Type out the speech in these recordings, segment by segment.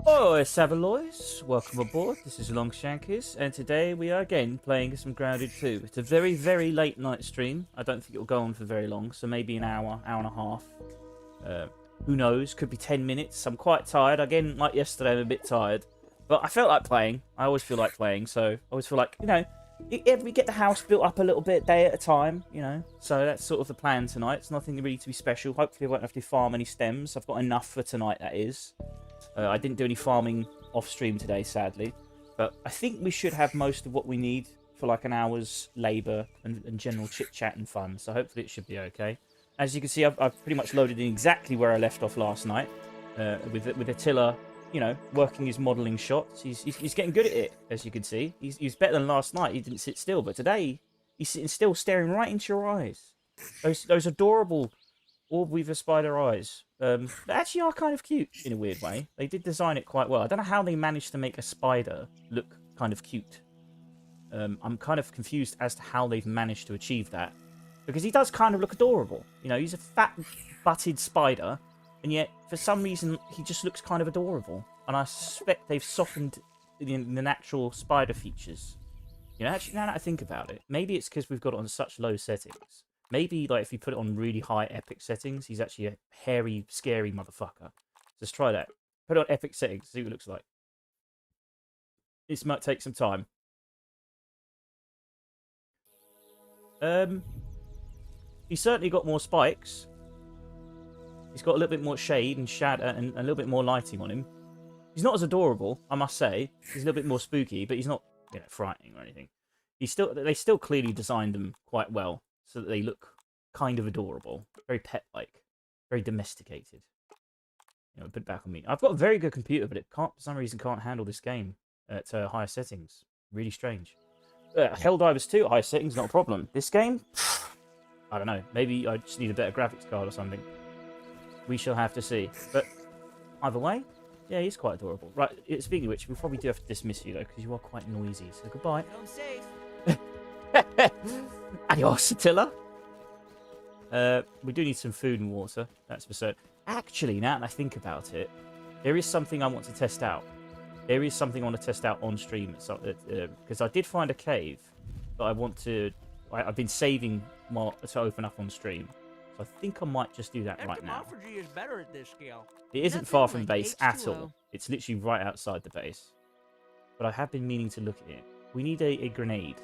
Oh, Savaloys, welcome aboard. This is Longshankers, and today we are again playing some Grounded 2. It's a very, very late night stream. I don't think it'll go on for very long, so maybe an hour, hour and a half. Who knows? Could be 10 minutes. I'm quite tired. Again, like yesterday, I'm a bit tired. But I felt like playing. I always feel like playing, so I always feel like, we get the house built up a little bit, day at a time, So that's sort of the plan tonight. It's nothing really to be special. Hopefully I won't have to farm any stems. I've got enough for tonight, that is. I didn't do any farming off stream today, sadly. But I think we should have most of what we need for like an hour's labour and general chit-chat and fun. So hopefully it should be okay. As you can see, I've pretty much loaded in exactly where I left off last night. With Attila, working his modelling shots. He's getting good at it, as you can see. He's better than last night. He didn't sit still. But today, he's sitting still, staring right into your eyes. Those adorable orb weaver spider eyes. They actually are kind of cute in a weird way. They did design it quite well. I don't know how they managed to make a spider look kind of cute. I'm kind of confused as to how they've managed to achieve that. Because he does kind of look adorable. He's a fat, butted spider. And yet, for some reason, he just looks kind of adorable. And I suspect they've softened the natural spider features. Actually, now that I think about it, maybe it's because we've got it on such low settings. Maybe, like, if you put it on really high epic settings, he's actually a hairy, scary motherfucker. Let's try that. Put it on epic settings, see what it looks like. This might take some time. He's certainly got more spikes. He's got a little bit more shade and shadow and a little bit more lighting on him. He's not as adorable, I must say. He's a little bit more spooky, but he's not, frightening or anything. They still clearly designed them quite well, so that they look kind of adorable, very pet-like, very domesticated. Put it back on me. I've got a very good computer, but it can't, for some reason, can't handle this game at higher settings. Really strange. Helldivers 2 at high settings, not a problem. This game, I don't know. Maybe I just need a better graphics card or something. We shall have to see. But either way, yeah, he's quite adorable. Right, speaking of which, we'll probably do have to dismiss you, though, because you are quite noisy. So goodbye. Home safe. Adios, Attila. We do need some food and water. That's for certain. Actually, now that I think about it, there is something I want to test out. There is something I want to test out on stream. Because I did find a cave that I want to... I've been saving to open up on stream. So I think I might just do that right now. Entomophagy is better at this scale. It isn't Nothing far from like base at H2O. all. It's literally right outside the base. But I have been meaning to look at it. We need a grenade.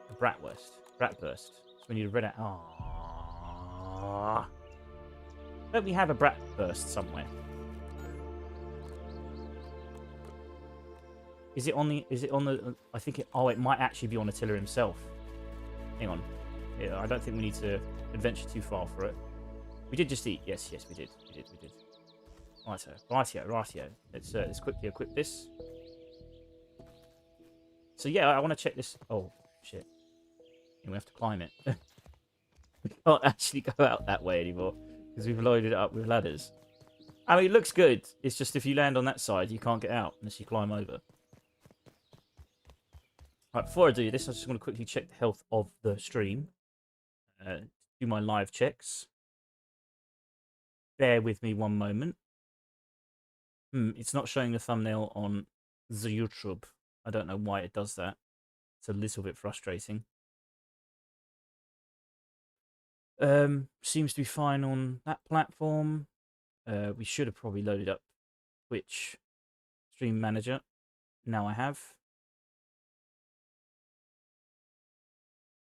A bratburst. So we need a red... Ah. Don't we have a bratburst somewhere? Is it on the... I think it... Oh, it might actually be on Attila himself. Hang on. Yeah, I don't think we need to adventure too far for it. We did just eat. Yes, we did. We did. Rightio. Let's quickly equip this. So yeah, I want to check this. Oh, shit. We have to climb it. We can't actually go out that way anymore because we've loaded it up with ladders. I mean, it looks good. It's just if you land on that side, you can't get out unless you climb over. Right, before I do this, I just want to quickly check the health of the stream. Do my live checks. Bear with me one moment. It's not showing the thumbnail on the YouTube. I don't know why it does that. It's a little bit frustrating. Seems to be fine on that platform. We should have probably loaded up Twitch Stream Manager. Now I have.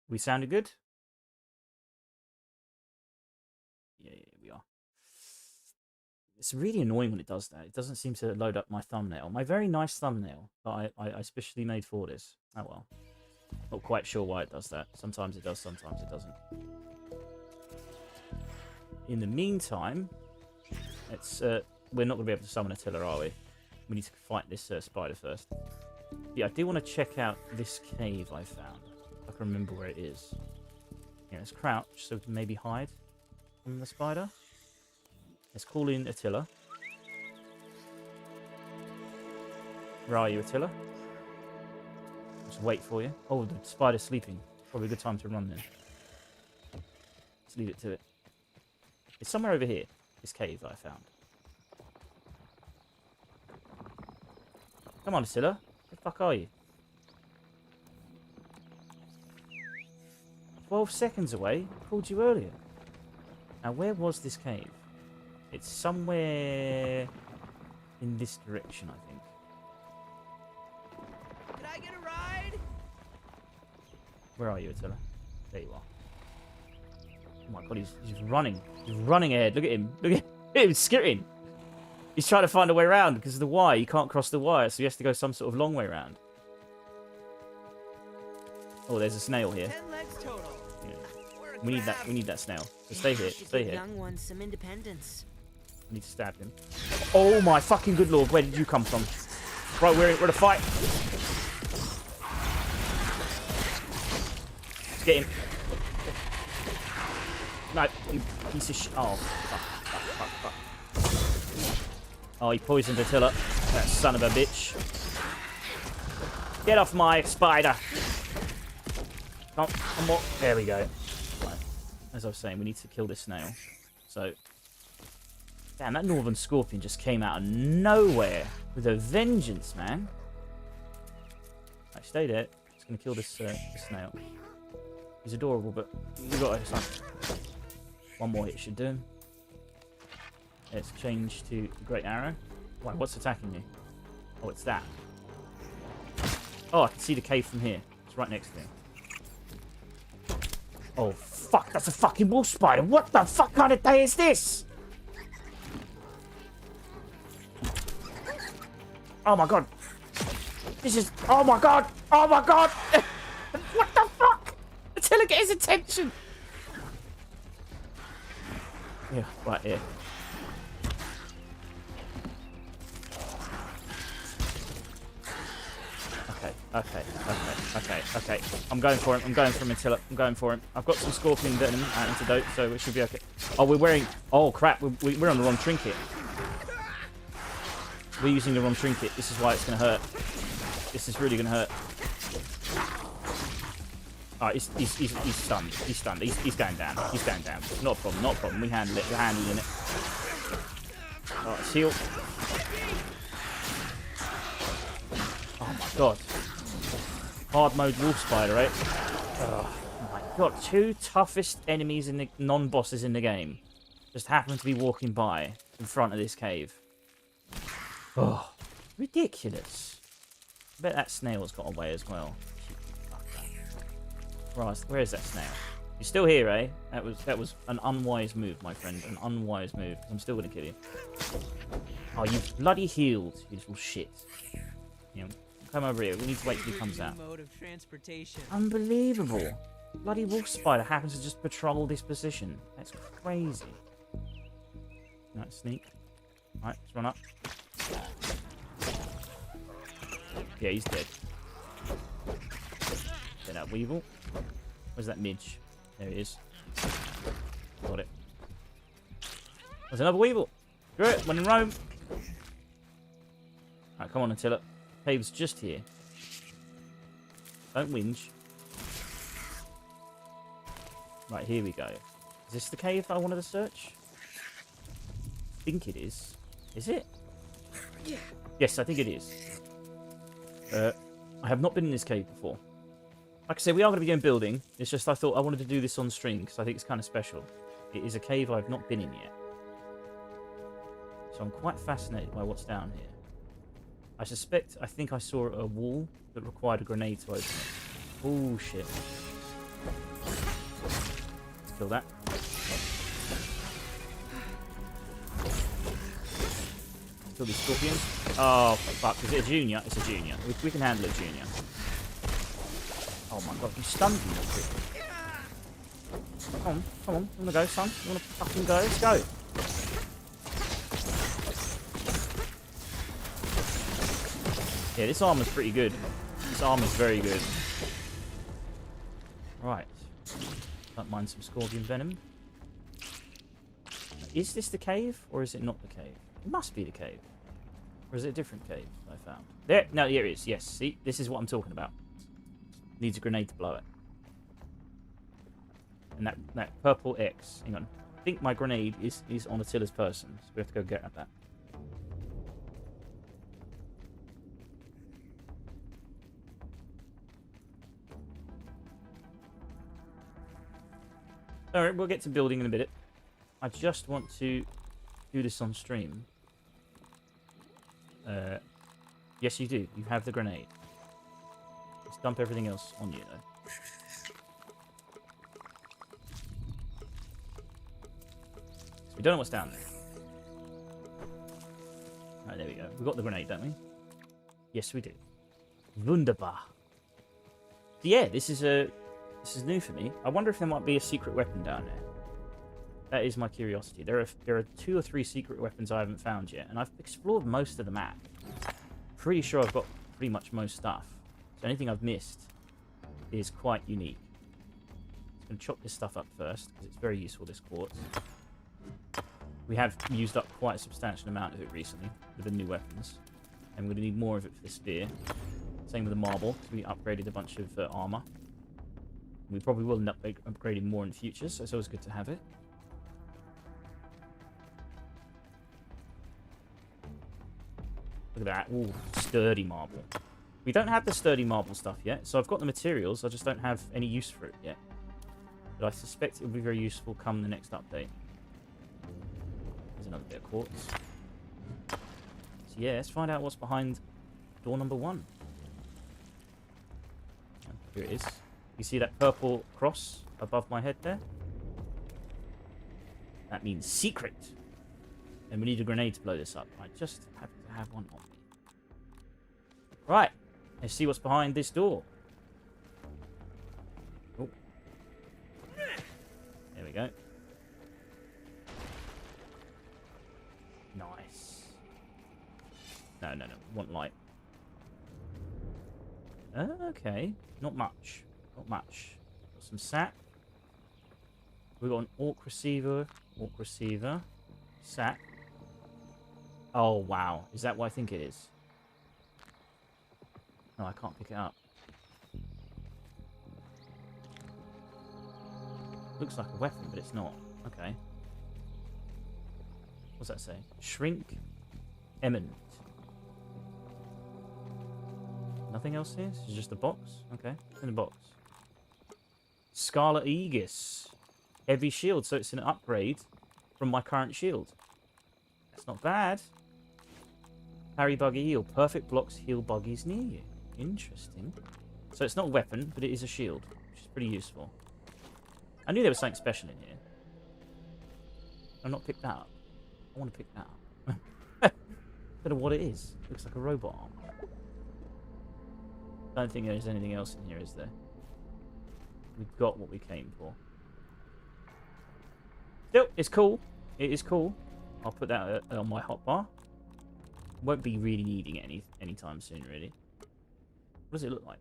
We sounded good? Yeah, we are. It's really annoying when it does that. It doesn't seem to load up my thumbnail. My very nice thumbnail that I specially made for this. Oh well. Not quite sure why it does that. Sometimes it does, sometimes it doesn't. In the meantime, we're not going to be able to summon Attila, are we? We need to fight this spider first. Yeah, I do want to check out this cave I found. I can remember where it is. Yeah, let's crouch so we can maybe hide from the spider. Let's call in Attila. Where are you, Attila? Just wait for you. Oh, the spider's sleeping. Probably a good time to run then. Let's leave it to it. It's somewhere over here. This cave that I found. Come on, Attila. Where the fuck are you? 12 seconds away. I called you earlier. Now, where was this cave? It's somewhere in this direction, I think. Can I get a ride? Where are you, Attila? There you are. Oh my god, he's running. He's running ahead. Look at him. Look at him. He's skitting. He's trying to find a way around because of the wire. You can't cross the wire, so he has to go some sort of long way around. Oh, there's a snail here. 10 legs total. Yeah. We need that. We need that snail. So stay here. Stay here. Young ones some independence. I need to stab him. Oh my fucking good lord! Where did you come from? Right, we're in a fight. Let's get him. No, you piece of shit. Oh, fuck. Oh, he poisoned Attila. That son of a bitch. Get off my spider. Come on. There we go. Right. As I was saying, we need to kill this snail. So, damn, that northern scorpion just came out of nowhere with a vengeance, man. Right, stay there. Just gonna kill this snail. He's adorable, but we got it. One more hit should do him. Let's change to the Great Arrow. Wait, what's attacking you? Oh, it's that. Oh, I can see the cave from here. It's right next to him. Oh, fuck, that's a fucking wolf spider. What the fuck kind of day is this? Oh my god. This is... Oh my god. Oh my god. What the fuck? Until I get his attention. Yeah, right here. Okay. I'm going for him. I'm going for him, Attila. I'm going for him. I've got some scorpion venom antidote, so it should be okay. Oh, we're wearing... Oh, crap. We're on the wrong trinket. We're using the wrong trinket. This is why it's going to hurt. This is really going to hurt. Alright, he's stunned. He's stunned. He's going down. He's going down. Not a problem. Not a problem. We handle it. We're handling it. Alright, let's heal. Oh my god. Hard mode wolf spider, right? Oh my god. Two toughest enemies in the non-bosses in the game just happen to be walking by in front of this cave. Oh, ridiculous. I bet that snail's got away as well. Right, where is that snail? You're still here, eh? That was an unwise move, my friend. An unwise move. I'm still gonna kill you. Oh, you bloody healed, you little shit. You know, come over here. We need to wait till he comes out. Mode of transportation. Unbelievable. Bloody wolf spider happens to just patrol this position. That's crazy. Right, sneak. Right, let's run up. Yeah, he's dead. Get that weevil. Where's that midge? There he is. Got it. There's another weevil. Screw it, when in Rome. Alright, come on, Attila. Cave's just here. Don't whinge. Right, here we go. Is this the cave that I wanted to search? I think it is. Is it? Yeah. Yes, I think it is. I have not been in this cave before. Like I said, we are going to be going building. It's just I thought I wanted to do this on stream because I think it's kind of special. It is a cave I've not been in yet. So I'm quite fascinated by what's down here. I think I saw a wall that required a grenade to open it. Oh, shit. Let's kill that. Kill these scorpions. Oh, fuck. Is it a junior? It's a junior. We can handle a junior. Oh my god, you stunned me. Come on. You wanna go, son? You wanna fucking go? Let's go. Yeah, this armor's pretty good. This armor's very good. Right. Don't mind some scorpion venom. Is this the cave, or is it not the cave? It must be the cave. Or is it a different cave I found? There! No, here it is. Yes, see? This is what I'm talking about. Needs a grenade to blow it. And that purple X. Hang on. I think my grenade is on Attila's person. So we have to go get at that. Alright, we'll get to building in a minute. I just want to do this on stream. Yes, you do. You have the grenade. Let's dump everything else on you, though. We don't know what's down there. Right, there we go. We've got the grenade, don't we? Yes, we do. Wunderbar. So yeah, this is new for me. I wonder if there might be a secret weapon down there. That is my curiosity. There are 2 or 3 secret weapons I haven't found yet, and I've explored most of the map. Pretty sure I've got pretty much most stuff. So anything I've missed is quite unique. I'm going to chop this stuff up first, because it's very useful, this quartz. We have used up quite a substantial amount of it recently with the new weapons. And we're going to need more of it for the spear. Same with the marble, because we upgraded a bunch of armor. We probably will end up upgrading more in the future, so it's always good to have it. Look at that. Ooh, sturdy marble. We don't have the sturdy marble stuff yet, so I've got the materials, I just don't have any use for it yet. But I suspect it will be very useful come the next update. There's another bit of quartz. So yeah, let's find out what's behind door number 1. Here it is. You see that purple cross above my head there? That means secret. And we need a grenade to blow this up. I just happen to have one on me. Right. Let's see what's behind this door. Oh. There we go. Nice. No. Want light. Okay. Not much. Not much. Got some sap. We've got an orc receiver. Sap. Oh, wow. Is that what I think it is? No, I can't pick it up. Looks like a weapon, but it's not. Okay. What's that say? Shrink eminent. Nothing else here? It's just a box? Okay. What's in the box? Scarlet Aegis. Heavy shield, so it's an upgrade from my current shield. That's not bad. Parry buggy heal. Perfect blocks heal buggies near you. Interesting. So it's not a weapon, but it is a shield, which is pretty useful. I knew there was something special in here. I've not picked that up. I want to pick that up. Don't know what it is. Looks like a robot arm. Don't think there's anything else in here, is there? We've got what we came for. Still, it's cool. It is cool. I'll put that on my hotbar. Won't be really needing it anytime soon, really. What does it look like?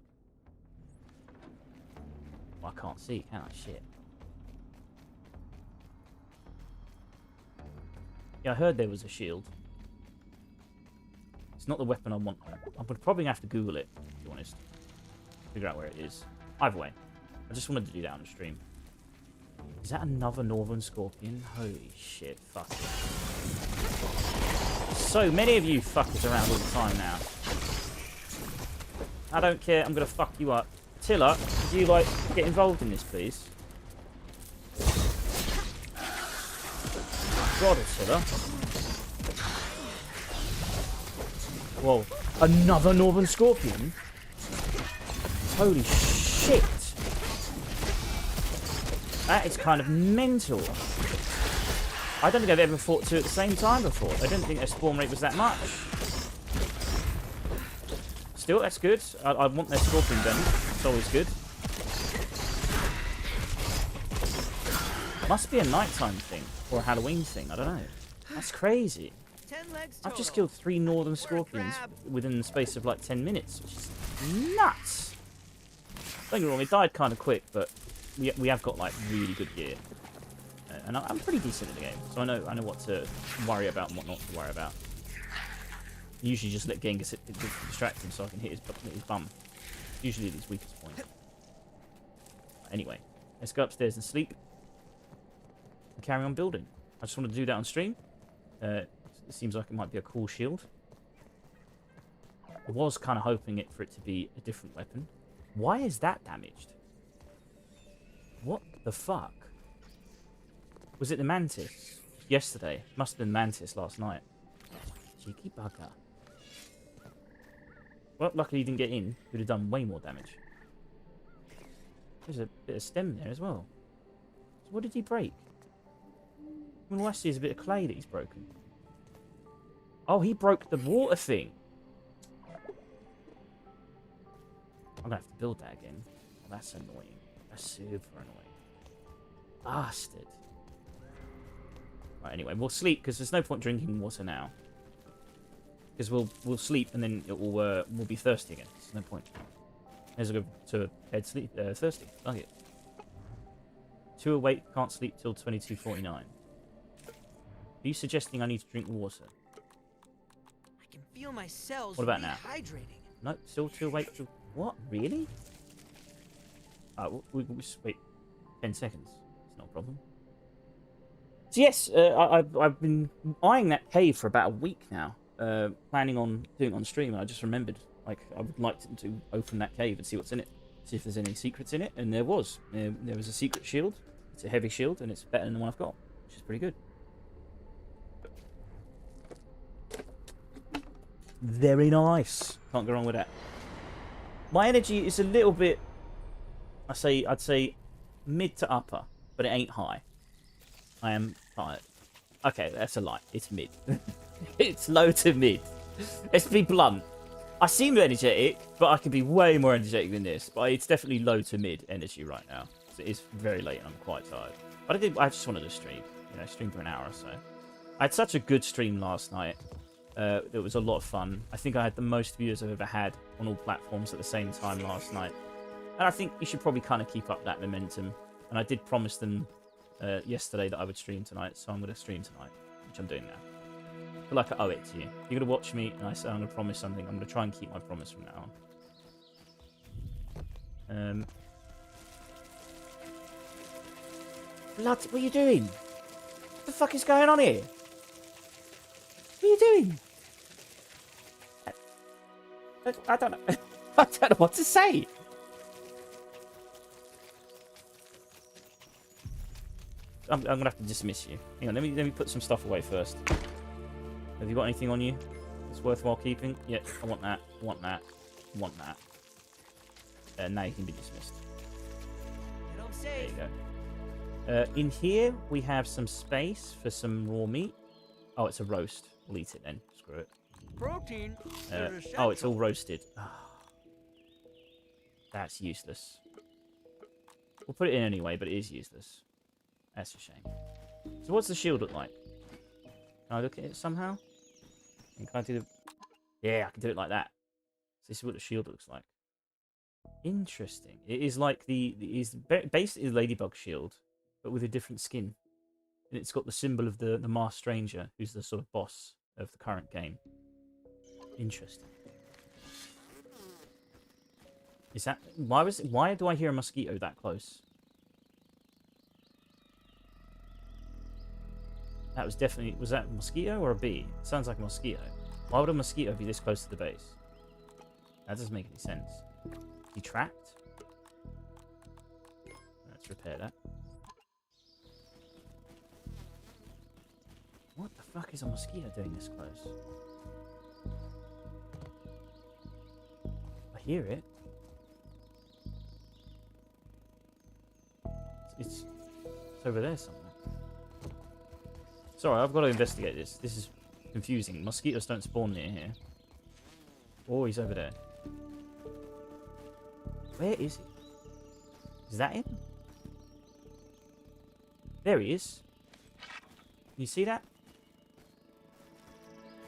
Well, I can't see, can I? Shit. Yeah, I heard there was a shield. It's not the weapon I want. I would probably have to Google it, to be honest. Figure out where it is. Either way, I just wanted to do that on the stream. Is that another northern scorpion? Holy shit, fuck it. So many of you fuckers around all the time now. I don't care, I'm gonna fuck you up. Tilla, could you, like, get involved in this, please? God, Tilla. Whoa. Another northern scorpion? Holy shit. That is kind of mental. I don't think I've ever fought 2 at the same time before. I didn't think their spawn rate was that much. Still, that's good. I want their scorpion damage. It's always good. Must be a nighttime thing. Or a Halloween thing. I don't know. That's crazy. 10 legs I've just total. killed 3 northern scorpions within the space of like 10 minutes. Which is nuts. Don't get me wrong, it died kind of quick, but we have got like really good gear. And I'm pretty decent at the game, so I know what to worry about and what not to worry about. Usually just let Genghis distract him so I can hit his bum. Usually his weakest point. Anyway, let's go upstairs and sleep. And carry on building. I just want to do that on stream. It seems like it might be a cool shield. I was kind of hoping for it to be a different weapon. Why is that damaged? What the fuck? Was it the mantis? Yesterday. Must have been mantis last night. Cheeky bugger. Well, luckily he didn't get in. He would have done way more damage. There's a bit of stem there as well. So what did he break? I mean, all I see is a bit of clay that he's broken. Oh, he broke the water thing. I'm going to have to build that again. Oh, that's annoying. That's super annoying. Bastard. Right, anyway, we'll sleep because there's no point drinking water now. Because we'll sleep and then it will we'll be thirsty again. There's no point. There's a go to bed sleep thirsty. Fuck it. 2 awake, can't sleep till 22:49. Are you suggesting I need to drink water? I can feel my cells What about now? rehydrating. No, still 2 awake. What? Really? We'll just wait 10 seconds. It's not a problem. So yes, I've been eyeing that cave for about a week now. Planning on doing it on stream, and I just remembered, like, I would like to open that cave and see what's in it. See if there's any secrets in it, and there was. There was a secret shield. It's a heavy shield, and it's better than the one I've got, which is pretty good. Very nice. Can't go wrong with that. My energy is a little bit, I'd say mid to upper, but it ain't high. I am tired. Okay, that's a lie. It's mid. It's low to mid. Let's be blunt. I seem energetic, but I could be way more energetic than this. But it's definitely low to mid energy right now. So it's very late and I'm quite tired. But I just wanted to stream. You know, stream for an hour or so. I had such a good stream last night. It was a lot of fun. I think I had the most viewers I've ever had on all platforms at the same time last night. And I think you should probably kind of keep up that momentum. And I did promise them yesterday that I would stream tonight, so I'm going to stream tonight, which I'm doing now. I feel like I owe it to you. You're going to watch me, and I say I'm going to promise something. I'm going to try and keep my promise from now on. Blood, what are you doing? What the fuck is going on here? What are you doing? I don't know. I don't know what to say. I'm gonna have to dismiss you. Hang on, let me put some stuff away first. Have you got anything on you that's worthwhile keeping? Yeah, I want that. I want that. I want that. Now you can be dismissed. Get home There safe. you go. In here we have some space for some raw meat. Oh, it's a roast. We'll eat it then. Screw it. Protein. Oh, it's all roasted. That's useless. We'll put it in anyway, but it is useless. That's a shame. So what's the shield look like? Can I look at it somehow? And can I do the... Yeah, I can do it like that. So this is what the shield looks like. Interesting. It is like basically the ladybug shield, but with a different skin. And it's got the symbol of the masked stranger, who's the sort of boss of the current game. Interesting. Is that... Why do I hear a mosquito that close? That was definitely... Was that a mosquito or a bee? It sounds like a mosquito. Why would a mosquito be this close to the base? That doesn't make any sense. Is he trapped? Let's repair that. What the fuck is a mosquito doing this close? I hear it. It's over there somewhere. Sorry, I've got to investigate this. This is confusing. Mosquitoes don't spawn near here. Oh, he's over there. Where is he? Is that him? There he is. Can you see that?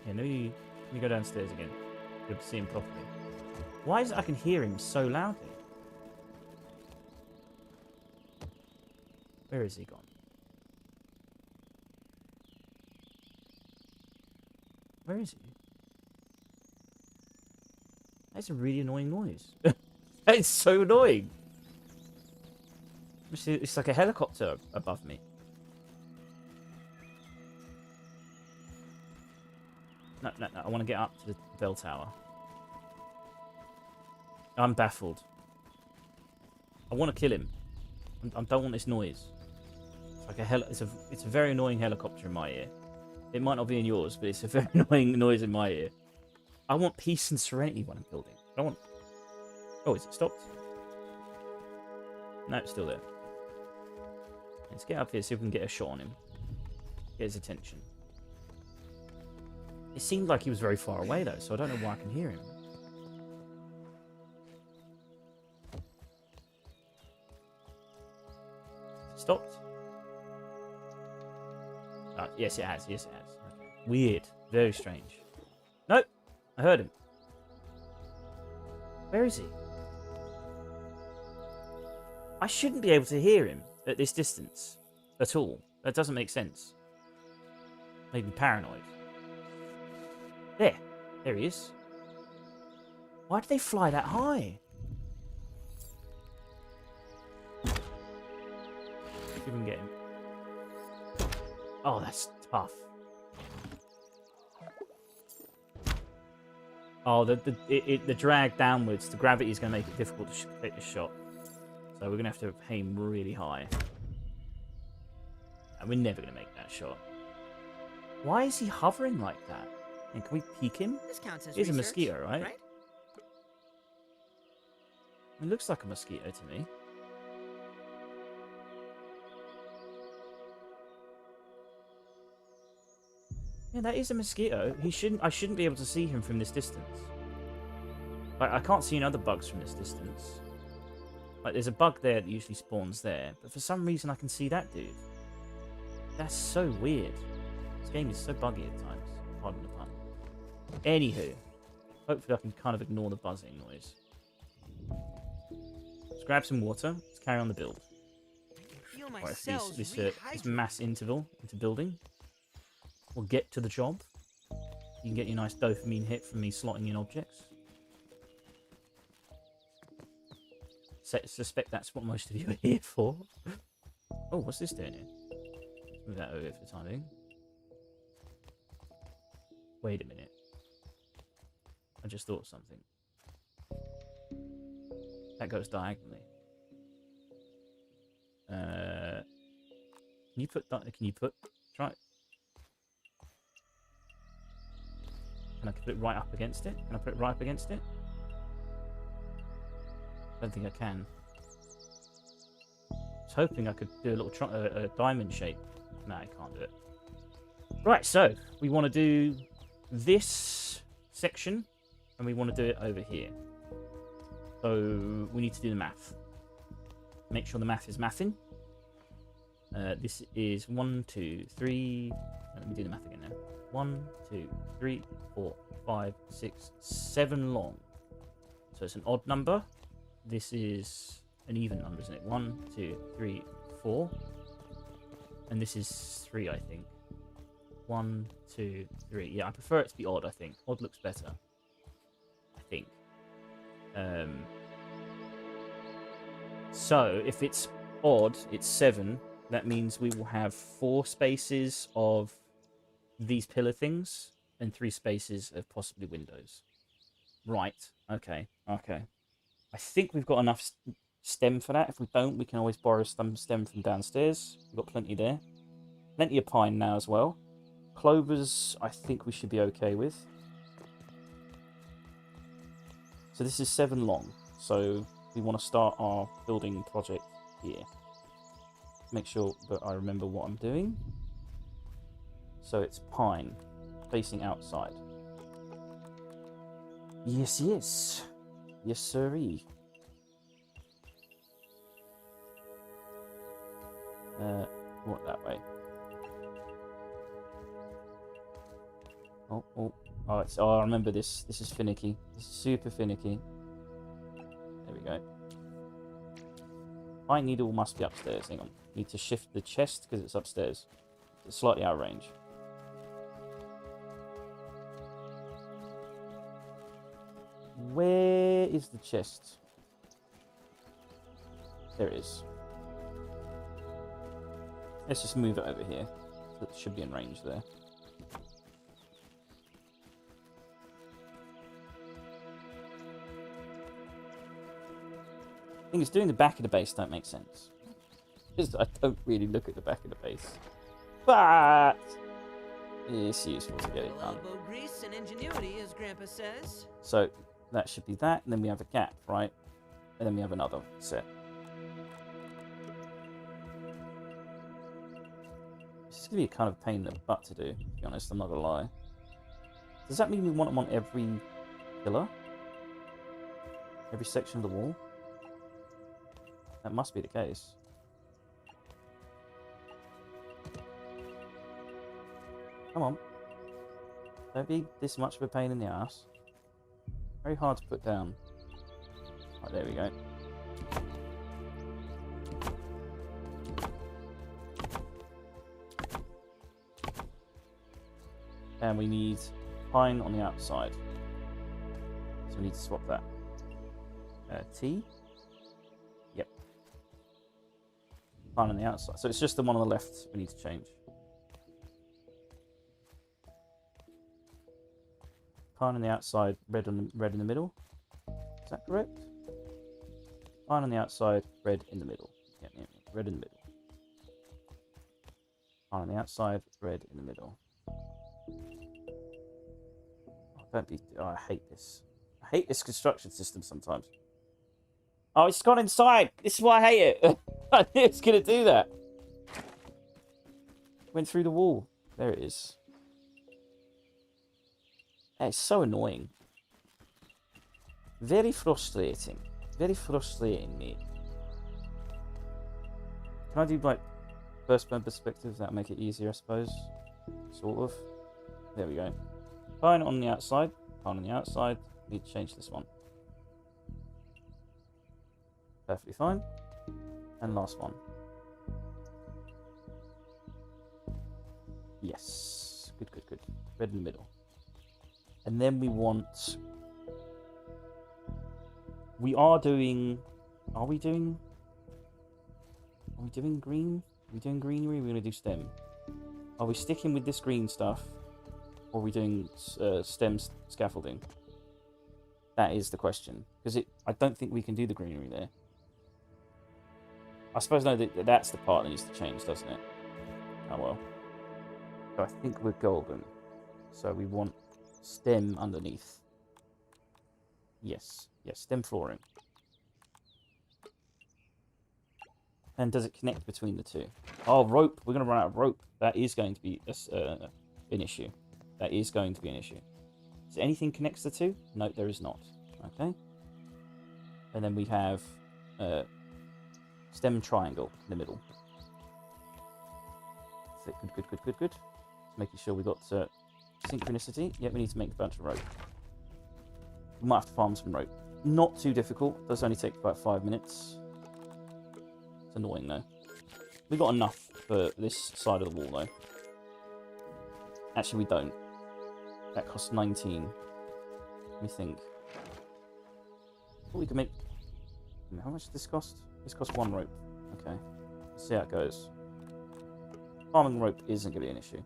Yeah, let me go downstairs again. Be able to see him properly. Why is it I can hear him so loudly? Where is he gone? Where is he? That's a really annoying noise. It's so annoying. It's like a helicopter above me. No, I want to get up to the bell tower. I'm baffled. I want to kill him. I don't want this noise. Like it's a very annoying helicopter in my ear. It might not be in yours, but it's a very annoying noise in my ear. I want peace and serenity when I'm building. I don't want... Oh, is it stopped? No, it's still there. Let's get up here, see if we can get a shot on him. Get his attention. It seemed like he was very far away, though, so I don't know why I can hear him. Stopped? Oh, yes, it has. Yes, it has. Okay. Weird. Very strange. Nope. I heard him. Where is he? I shouldn't be able to hear him at this distance at all. That doesn't make sense. Made me paranoid. There. There he is. Why did they fly that high? See if we can get him. Oh, that's tough. Oh, the drag downwards, the gravity is going to make it difficult to hit the shot. So we're going to have to aim really high. And we're never going to make that shot. Why is he hovering like that? And can we peek him? This counts as He's a research, mosquito, right? It looks like a mosquito to me. Yeah, that is a mosquito. I shouldn't be able to see him from this distance. Like, I can't see any other bugs from this distance. Like, there's a bug there that usually spawns there, but for some reason I can see that dude. That's so weird. This game is so buggy at times. Pardon the pun. Anywho, hopefully I can kind of ignore the buzzing noise. Let's grab some water. Let's carry on the build. I feel my Right, cells this rehydrate. mass interval into building. We'll get to the job. You can get your nice dopamine hit from me slotting in objects. Suspect that's what most of you are here for. Oh, what's this doing here? Move that over for the time being. Wait a minute. I just thought of something. That goes diagonally. Can you put... Try it. Can I put it right up against it? Can I put it right up against it? I don't think I can. I was hoping I could do a little a diamond shape. No, I can't do it. Right, so we want to do this section, and we want to do it over here. So we need to do the math. Make sure the math is mathing. This is 1, 2, 3. Let me do the math again now. 1, 2, 3, 4, 5, 6, 7 long. So it's an odd number. This is an even number, isn't it? 1, 2, 3, 4. And this is 3, I think. 1, 2, 3. Yeah, I prefer it to be odd, I think. Odd looks better. I think. So, if it's odd, it's 7. That means we will have 4 spaces of these pillar things and 3 spaces of possibly windows. Right. Okay. Okay. I think we've got enough stem for that. If we don't, we can always borrow some stem from downstairs. We've got plenty there. Plenty of pine now as well. Clovers, I think we should be okay with. So this is 7 long. So we want to start our building project here. Make sure that I remember what I'm doing. So it's pine, facing outside. Yes, yes. Yes, sirree. What, that way? Oh, I remember this. This is finicky. This is super finicky. There we go. Pine needle must be upstairs. Hang on. Need to shift the chest because it's upstairs. It's slightly out of range. Where is the chest? There it is. Let's just move it over here. It should be in range there. I think it's doing the back of the base don't make sense. because I don't really look at the back of the base. But it's useful to get it done. Elbow grease and ingenuity, as Grandpa says. So that should be that, and then we have a gap, right? And then we have another set. This is going to be a kind of pain in the butt to do, to be honest, I'm not going to lie. Does that mean we want them on every pillar? Every section of the wall? That must be the case. Come on. Don't be this much of a pain in the ass. Very hard to put down. Right, there we go. And we need pine on the outside. So we need to swap that. T? Yep. Pine on the outside. So it's just the one on the left we need to change. Pine on the outside, red in the middle. Is that correct? Pine on the outside, red in the middle. Yeah, red in the middle. Pine on the outside, red in the middle. Oh, I hate this. I hate this construction system sometimes. Oh, it's gone inside. This is why I hate it. I knew it's going to do that. Went through the wall. There it is. It's so annoying. Very frustrating. Very frustrating, mate. Can I do, like, first-person perspective? That'll make it easier, I suppose. Sort of. There we go. Pine on the outside. Pine on the outside. Need to change this one. Perfectly fine. And last one. Yes. Good, good, good. Red in the middle. And then we want... We are doing... Are we doing green? Are we doing greenery? We're going to do stem. Are we sticking with this green stuff? Or are we doing stem scaffolding? That is the question. Because I don't think we can do the greenery there. I suppose, no, that's the part that needs to change, doesn't it? Oh, well. So I think we're golden. So we want stem underneath. Yes. Yes, stem flooring. And does it connect between the two? Oh, rope. We're going to run out of rope. That is going to be an issue. That is going to be an issue. Is there anything connects the two? No, there is not. Okay. And then we have stem triangle in the middle. Good, good, good, good, good. Making sure we got synchronicity. Yeah, we need to make a bunch of rope. We might have to farm some rope. Not too difficult. Does only take about 5 minutes. It's annoying though. We got enough for this side of the wall though. Actually, we don't. That costs 19. Let me think. We can make... How much does this cost? This costs 1 rope. Okay. Let's see how it goes. Farming rope isn't going to be an issue.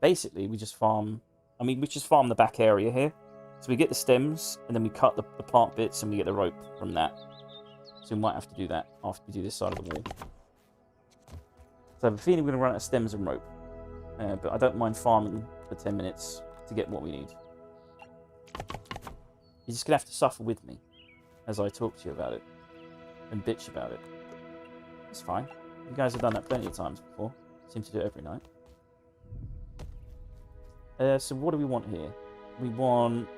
Basically, we just farm... I mean, we just farm the back area here. So we get the stems, and then we cut the plant bits, and we get the rope from that. So we might have to do that after we do this side of the wall. So I have a feeling we're going to run out of stems and rope. But I don't mind farming for 10 minutes to get what we need. You're just going to have to suffer with me as I talk to you about it and bitch about it. It's fine. You guys have done that plenty of times before. Seem to do it every night. So what do we want here? We want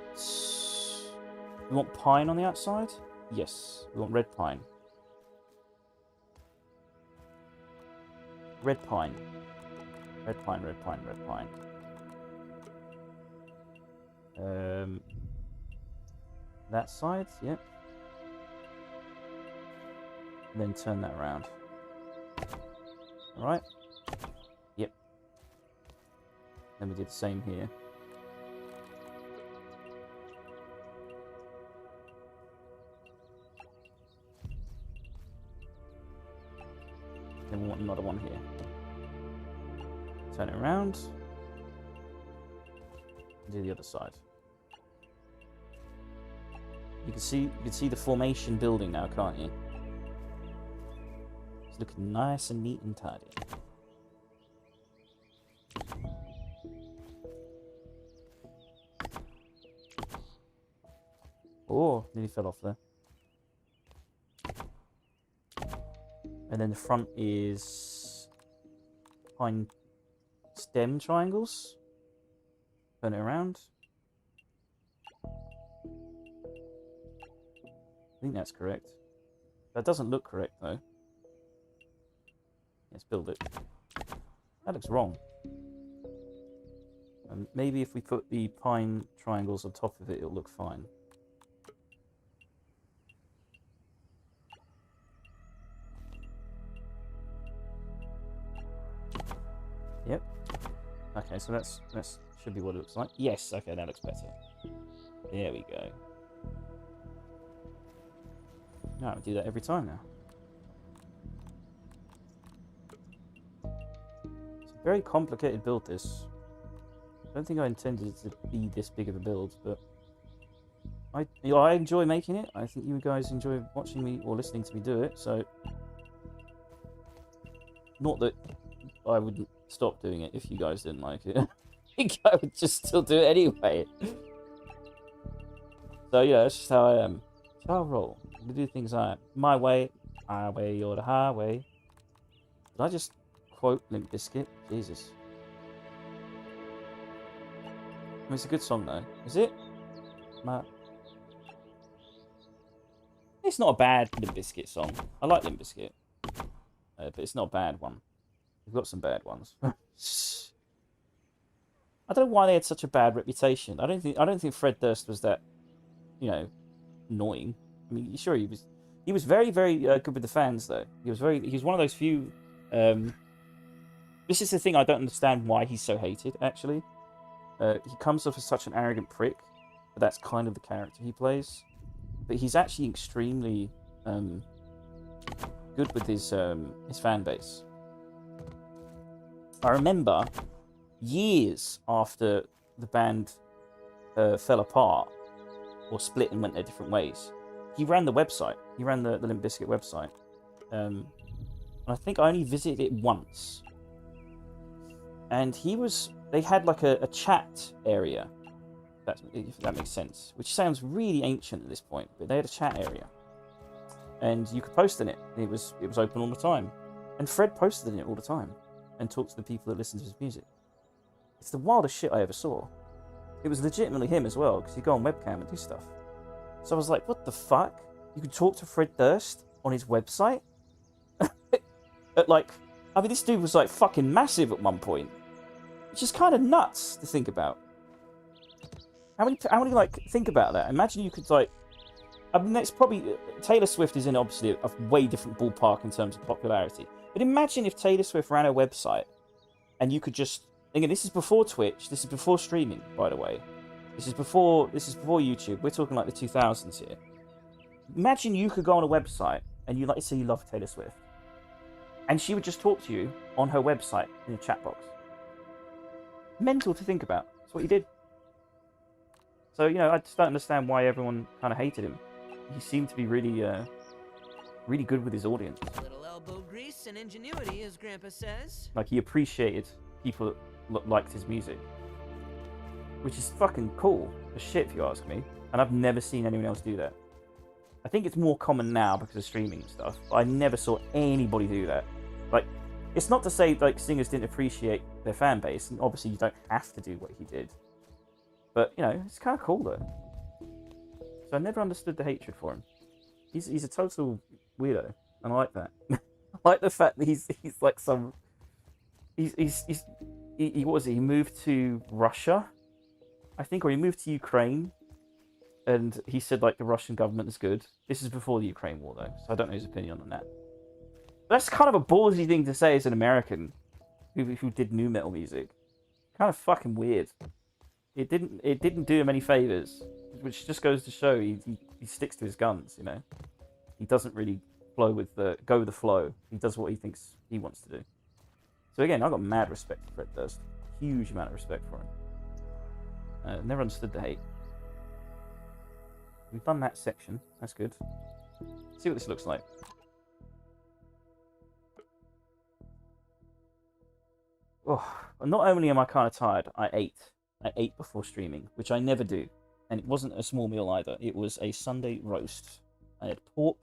pine on the outside? Yes, we want red pine. Red pine. Red pine, red pine, red pine. That side, yep. And then turn that around. Alright. Yep. Then we do the same here. Then we want another one here. Turn it around. And do the other side. You can see the formation building now, can't you? looking nice and neat and tidy. Oh, nearly fell off there. And then the front is pine stem triangles. Turn it around. I think that's correct. That doesn't look correct though. Let's build it. That looks wrong. And maybe if we put the pine triangles on top of it, it'll look fine. Yep. Okay, so that's should be what it looks like. Yes, okay, that looks better. There we go. No, I'll do that every time now. It's a very complicated build, this. I don't think I intended it to be this big of a build, but I enjoy making it. I think you guys enjoy watching me or listening to me do it, so not that I wouldn't stop doing it if you guys didn't like it. I think I would just still do it anyway. So yeah, that's just how I am. That's how I roll. To do things my way, highway or the highway. Did I just quote Limp Bizkit? Jesus. I mean, it's a good song though. Is it? It's not a bad Limp Bizkit song. I like Limp Bizkit. But it's not a bad one. We've got some bad ones. I don't know why they had such a bad reputation. I don't think Fred Durst was that, you know, annoying. I mean, sure he was very, very good with the fans though. He was one of those few. This is the thing, I don't understand why he's so hated. Actually, he comes off as such an arrogant prick, but that's kind of the character he plays. But he's actually extremely good with his fan base. I remember years after the band fell apart or split and went their different ways, he ran the website. He ran the Limp Bizkit website. And I think I only visited it once. And they had like a chat area, if that makes sense, which sounds really ancient at this point, but they had a chat area. And you could post in it. And it was open all the time. And Fred posted in it all the time and talked to the people that listened to his music. It's the wildest shit I ever saw. It was legitimately him as well, because he'd go on webcam and do stuff. So I was like, what the fuck? You could talk to Fred Durst on his website? I mean, this dude was like fucking massive at one point. Which is kind of nuts to think about. How many like, think about that? Imagine you could like, I mean, that's probably, Taylor Swift is in obviously a way different ballpark in terms of popularity. But imagine if Taylor Swift ran a website and you could just, again, this is before Twitch, this is before streaming, by the way. This is before YouTube. We're talking like the 2000s here. Imagine you could go on a website and you like to say you love Taylor Swift. And she would just talk to you on her website in a chat box. Mental to think about. That's what he did. So, you know, I just don't understand why everyone kind of hated him. He seemed to be really, really good with his audience. Little elbow grease and ingenuity, as Grandpa says. Like, he appreciated people that liked his music. Which is fucking cool as shit, if you ask me. And I've never seen anyone else do that. I think it's more common now because of streaming and stuff. But I never saw anybody do that. Like, it's not to say, like, singers didn't appreciate their fan base. And obviously, you don't have to do what he did. But, you know, it's kind of cool, though. So I never understood the hatred for him. He's a total weirdo. And I like that. I like the fact that he's like some... He what was it? He moved to Russia, I think, or he moved to Ukraine, and he said like the Russian government is good. This is before the Ukraine war though, so I don't know his opinion on that. But that's kind of a ballsy thing to say as an American who did nu metal music. Kind of fucking weird. It didn't do him any favors, which just goes to show he sticks to his guns. You know, he doesn't really go with the flow. He does what he thinks he wants to do. So again, I've got mad respect for Fred Durst. Huge amount of respect for him. Never understood the hate. We've done that section. That's good. Let's see what this looks like. Oh, not only am I kind of tired, I ate. I ate before streaming, which I never do. And it wasn't a small meal either. It was a Sunday roast. I had pork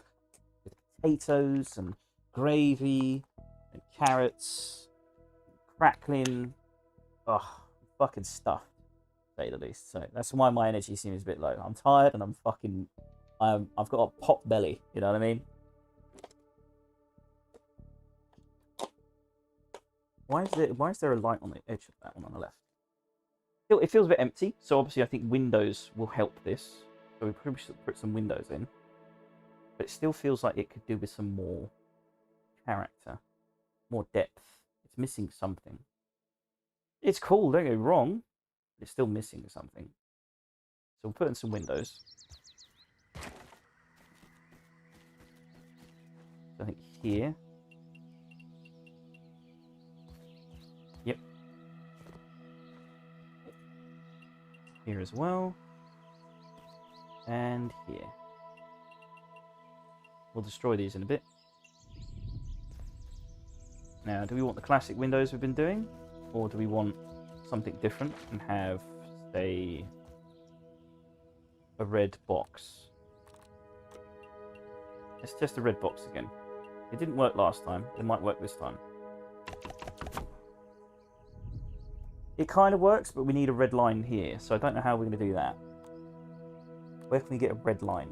with potatoes and gravy and carrots, crackling. Oh, fucking stuffed, to say the least. So that's why my energy seems a bit low. I'm tired and I've got a pot belly. You know what I mean? Why is there a light on the edge of that one on the left? It feels a bit empty, so obviously I think windows will help this. So we probably should put some windows in. But it still feels like it could do with some more character, more depth. It's missing something. It's cool, don't get me wrong, but it's still missing something. So we'll put in some windows. So I think here. Yep. Here as well. And here. We'll destroy these in a bit. Now, do we want the classic windows we've been doing? Or do we want something different and have, say, a red box? Let's test the red box again. It didn't work last time. It might work this time. It kind of works, but we need a red line here, so I don't know how we're going to do that. Where can we get a red line?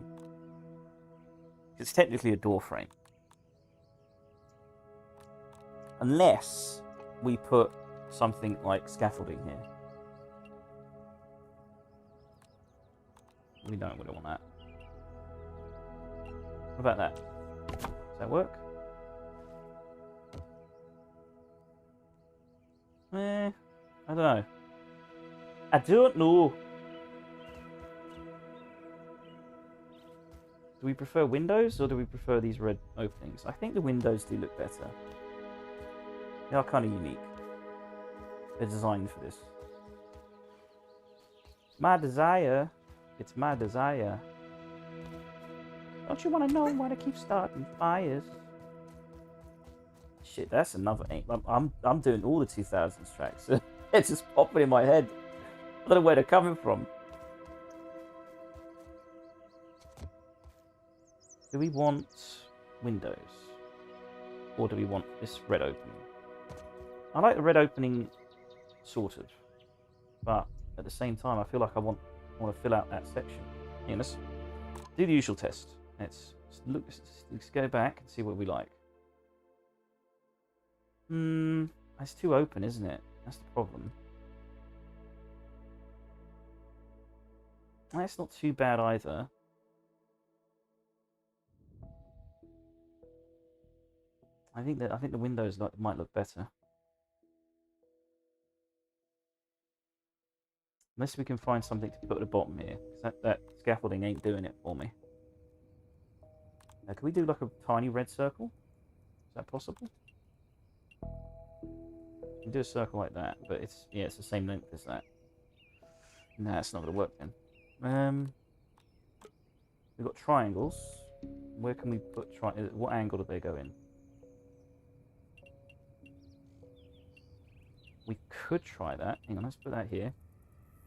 It's technically a door frame. Unless we put something like scaffolding here. We don't really want that. What about that? Does that work? I don't know. I don't know. Do we prefer windows or do we prefer these red openings? I think the windows do look better. They are kind of unique. They're designed for this. My desire. It's my desire. Don't you want to know why they keep starting fires? Shit, that's another aim. I'm doing all the 2000s tracks. It's just popping in my head. I don't know where they're coming from. Do we want windows? Or do we want this red opening? I like the red opening, sort of. But at the same time, I feel like I want to fill out that section. Yeah, let's do the usual test. Let's go back and see what we like. It's too open, isn't it? That's the problem. That's not too bad either. I think the windows might look better. Unless we can find something to put at the bottom here, because that scaffolding ain't doing it for me. Now, can we do like a tiny red circle? Is that possible? We can do a circle like that, but it's the same length as that. Nah, it's not going to work then. We've got triangles. Where can we put what angle do they go in? We could try that. Hang on, let's put that here.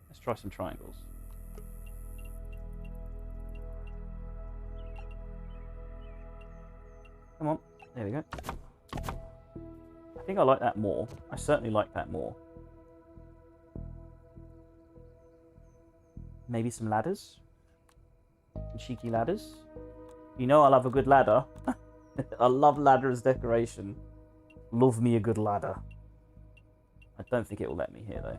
Let's try some triangles. Come on. There we go. I think I like that more. I certainly like that more. Maybe some ladders? Some cheeky ladders? You know I love a good ladder. I love ladder as decoration. Love me a good ladder. I don't think it will let me here, though.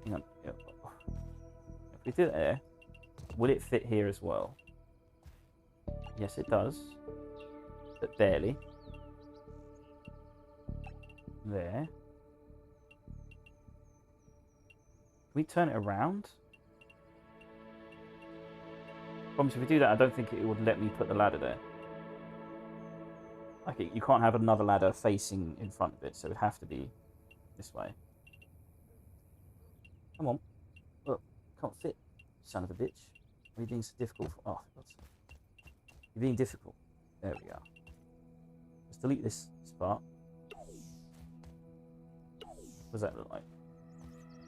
Hang on. If we do it there, will it fit here as well? Yes, it does. But barely. There. Can we turn it around? Problem is, if we do that, I don't think it would let me put the ladder there. Like, you can't have another ladder facing in front of it, so it would have to be this way. Come on. Look, can't fit, son of a bitch. Are you being so difficult? Oh, you're being difficult. There we go. Let's delete this part. What does that look like?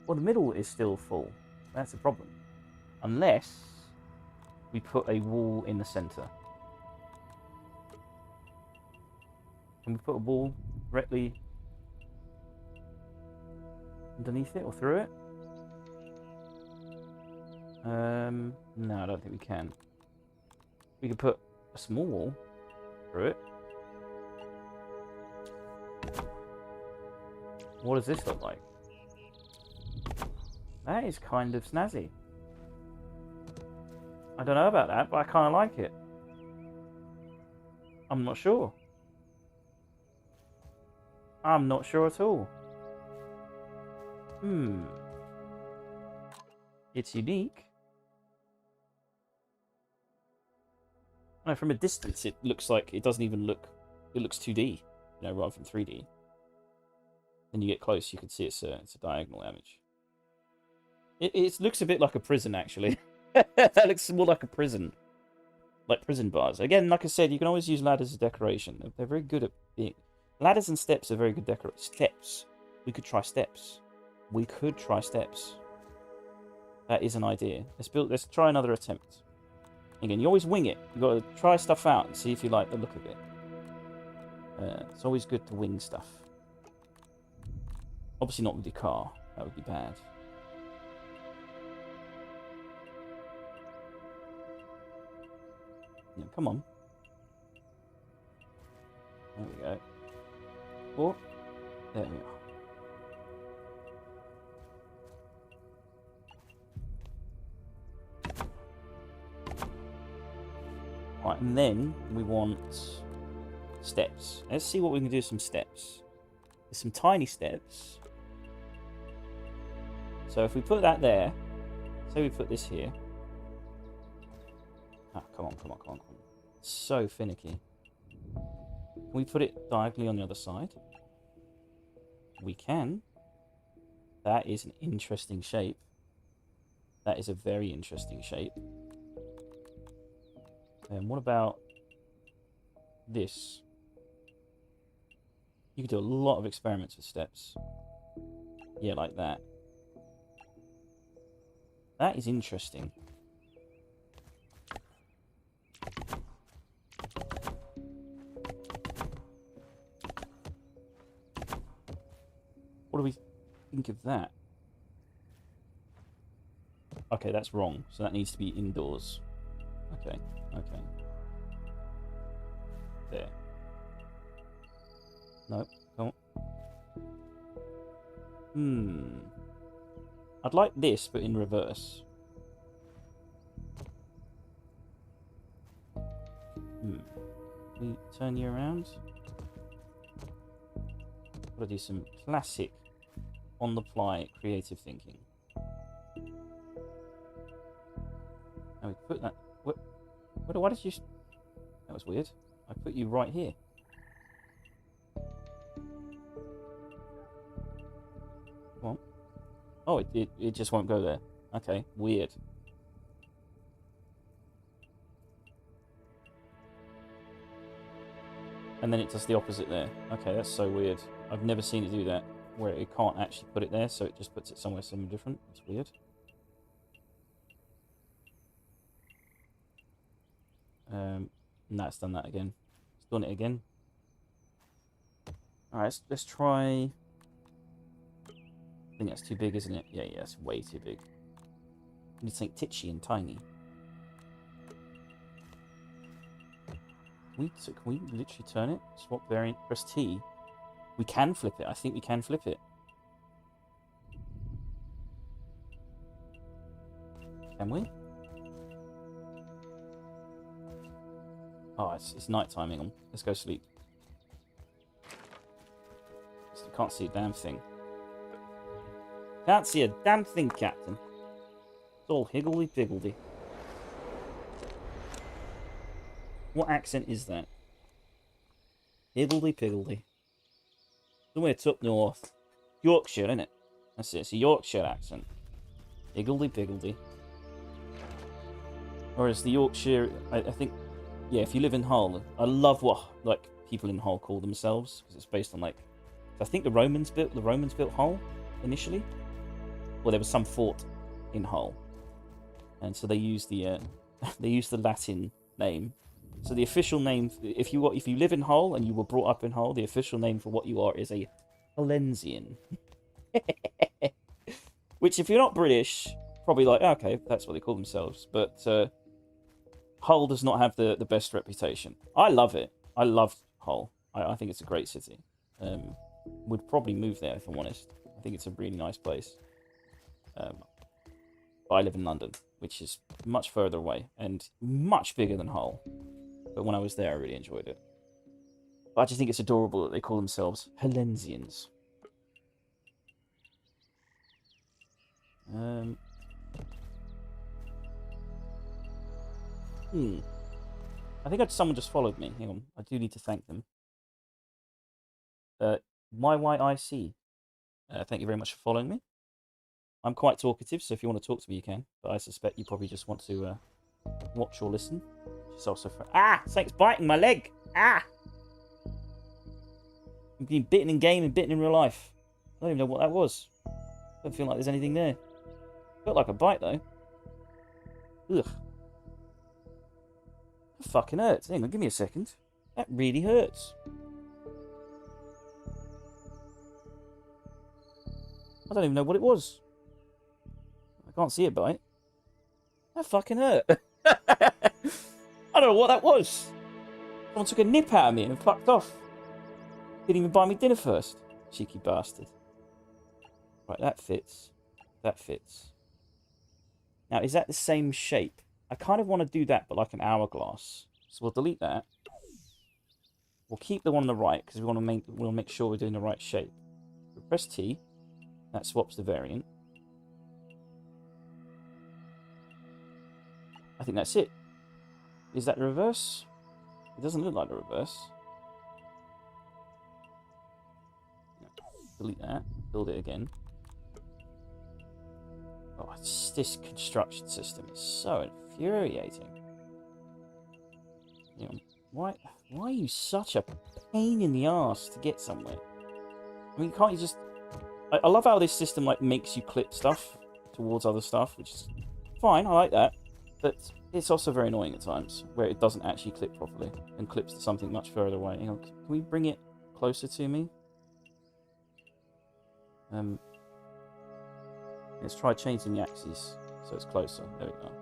Well, the middle is still full. That's a problem. Unless we put a wall in the center. Can we put a wall directly underneath it or through it? No, I don't think we can. We could put a small wall through it. What does this look like? That is kind of snazzy. I don't know about that, but I kind of like it. I'm not sure. I'm not sure at all. It's unique. No, from a distance, it looks like it doesn't even look. It looks 2D, rather than 3D. Then you get close, you can see it's a diagonal image. It looks a bit like a prison, actually. That looks more like a prison, like prison bars. Again, like I said, you can always use ladders as decoration. They're very good at being. Ladders and steps are very good decoration. Steps. We could try steps. We could try steps. That is an idea. Let's try another attempt. Again, you always wing it. You got to try stuff out and see if you like the look of it. It's always good to wing stuff. Obviously not with your car. That would be bad. Yeah, come on. There we go. Oh, there we are. Right, and then we want steps. Let's see what we can do with some steps. There's some tiny steps. So if we put that there, say we put this here. Ah, come on. So finicky. Can we put it diagonally on the other side? We can. That is an interesting shape. That is a very interesting shape. And what about this? You could do a lot of experiments with steps. Yeah, like that. That is interesting. What do we think of that? Okay, that's wrong. So that needs to be indoors. Okay. There. Nope. Come on. I'd like this, but in reverse. We turn you around. Gotta do some classic on-the-fly creative thinking. Now we put that. Why did you? That was weird. I put you right here. Come on. Oh, it just won't go there. Okay, weird. And then it does the opposite there. Okay, that's so weird. I've never seen it do that, where it can't actually put it there, so it just puts it somewhere different. That's weird. No, it's done that again. It's done it again. Alright, let's try. I think that's too big, isn't it? Yeah, it's way too big. We need something titchy and tiny. Can we literally turn it? Swap variant, press T. We can flip it. I think we can flip it. Can we? Oh, it's night timing. Let's go sleep. You can't see a damn thing. Can't see a damn thing, Captain. It's all higgledy-piggledy. What accent is that? Higgledy-piggledy. Somewhere it's up north. Yorkshire, innit? That's it. It's a Yorkshire accent. Higgledy-piggledy. Whereas the Yorkshire, I think... Yeah, if you live in Hull, I love what people in Hull call themselves, because it's based on, like, I think the Romans built Hull initially. Well, there was some fort in Hull, and so they used the they used the Latin name. So the official name, if you live in Hull and you were brought up in Hull, the official name for what you are is a Hallensian. Which, if you're not British, probably like, okay, that's what they call themselves. But Hull does not have the best reputation. I love it. I love Hull. I think it's a great city. Would probably move there if I'm honest. I think it's a really nice place. But I live in London, which is much further away and much bigger than Hull. But when I was there, I really enjoyed it. But I just think it's adorable that they call themselves Hallensians. I think someone just followed me. Hang on. I do need to thank them. YYIC. Thank you very much for following me. I'm quite talkative, so if you want to talk to me, you can. But I suspect you probably just want to watch or listen. It's also for... Ah! Something's biting my leg! Ah! I'm being bitten in game and bitten in real life. I don't even know what that was. Don't feel like there's anything there. Felt like a bite, though. Ugh. That fucking hurts. Hang on, give me a second. That really hurts. I don't even know what it was. I can't see it bite. That fucking hurt. I don't know what that was. Someone took a nip out of me and fucked off. Didn't even buy me dinner first. Cheeky bastard. Right, that fits. That fits. Now, is that the same shape? I kind of want to do that, but like an hourglass. So we'll delete that. We'll keep the one on the right, because we'll make sure we're doing the right shape. We'll press T. That swaps the variant. I think that's it. Is that the reverse? It doesn't look like the reverse. Delete that. Build it again. Oh, this construction system is so infuriating. You know, why are you such a pain in the ass to get somewhere? I mean, can't you just... I love how this system like makes you clip stuff towards other stuff, which is fine, I like that. But it's also very annoying at times, where it doesn't actually clip properly, and clips to something much further away. Hang on, can we bring it closer to me? Let's try changing the axes so it's closer. There we go.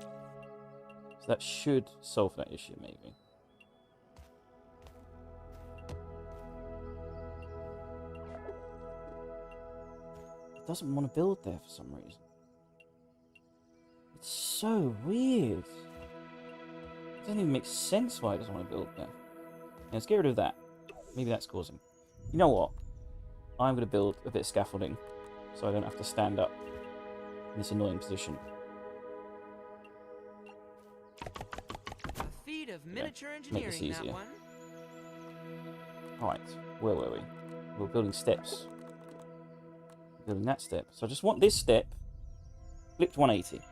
So that should solve that issue, maybe. It doesn't want to build there for some reason. It's so weird. It doesn't even make sense why it doesn't want to build there. Yeah, let's get rid of that. Maybe that's causing... You know what? I'm going to build a bit of scaffolding so I don't have to stand up in this annoying position. A feat of miniature Make this engineering, that easier. one. Alright, where were we? We were building steps. Building that step. So I just want this step flipped 180.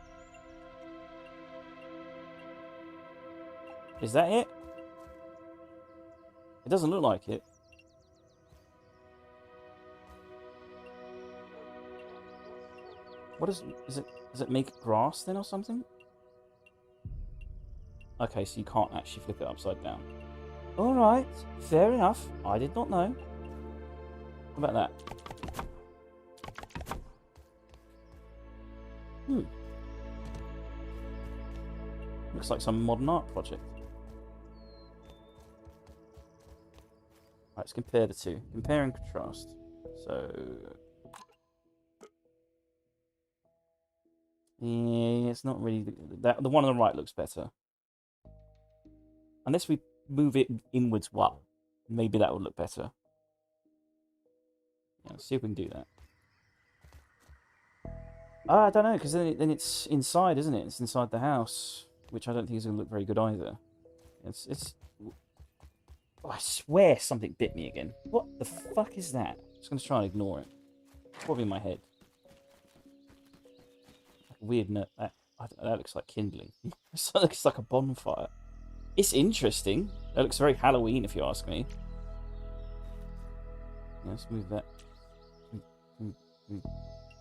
Is that it? It doesn't look like it. What is it? Does it make grass then or something? Okay, so you can't actually flip it upside down. Alright, fair enough. I did not know. What about that? Looks like some modern art project. Right, let's compare the two. Compare and contrast. So... yeah, it's not really... the one on the right looks better. Unless we move it inwards, well, maybe that would look better. Yeah, let's see if we can do that. I don't know, because then it's inside, isn't it? It's inside the house, which I don't think is going to look very good either. It's... Oh, I swear something bit me again. What the fuck is that? I'm just going to try and ignore it. It's probably in my head. Weird note. That looks like kindling. That looks like a bonfire. It's interesting. That looks very Halloween, if you ask me. let's move that.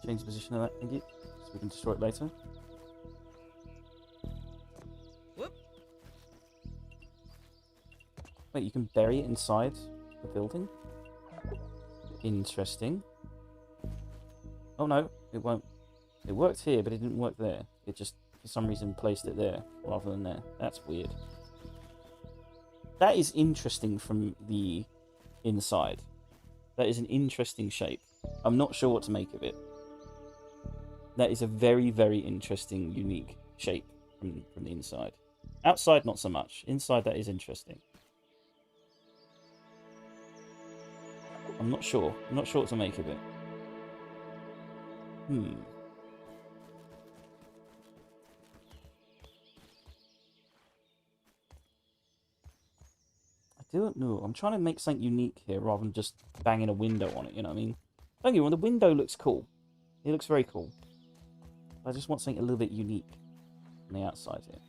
Change the position of that, thank you. So we can destroy it later. Whoop. Wait, you can bury it inside the building? Interesting. Oh no, it won't. It worked here, but it didn't work there. It just, for some reason, placed it there rather than there. That's weird. That is interesting from the inside. That is an interesting shape. I'm not sure what to make of it. That is a very, very interesting, unique shape from the inside. Outside, not so much. Inside, that is interesting. I'm not sure. I'm not sure what to make of it. I don't know. I'm trying to make something unique here rather than just banging a window on it, you know what I mean? Don't get me wrong, the window looks cool. It looks very cool. I just want something a little bit unique on the outside here.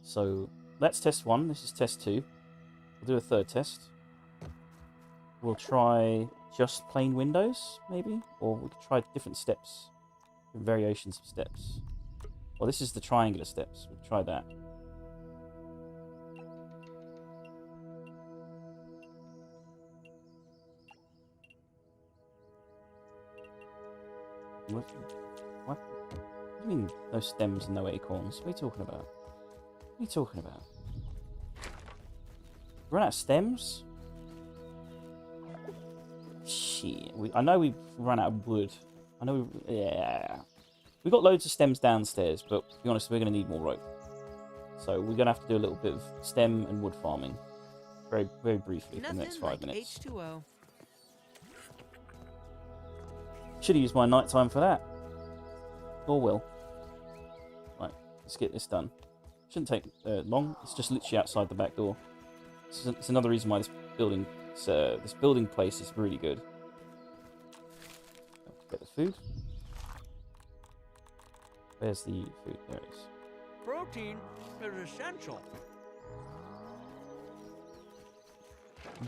So, that's test 1. This is test 2. We'll do a third test. We'll try just plain windows, maybe? Or we could try different steps. Different variations of steps. Well, this is the triangular steps. We'll try that. What? What do you mean, no stems and no acorns? What are you talking about? What are you talking about? Run out of stems? Shit. I know we've run out of wood. I know we... Yeah. We've got loads of stems downstairs, but to be honest, we're going to need more rope. So we're going to have to do a little bit of stem and wood farming. Very, very briefly for the next 5 minutes. H2O. Should have used my nighttime for that. Or will. Right, let's get this done. Shouldn't take long. It's just literally outside the back door. It's another reason why this building place is really good. Get the food. Where's the food? There it is. Protein is essential.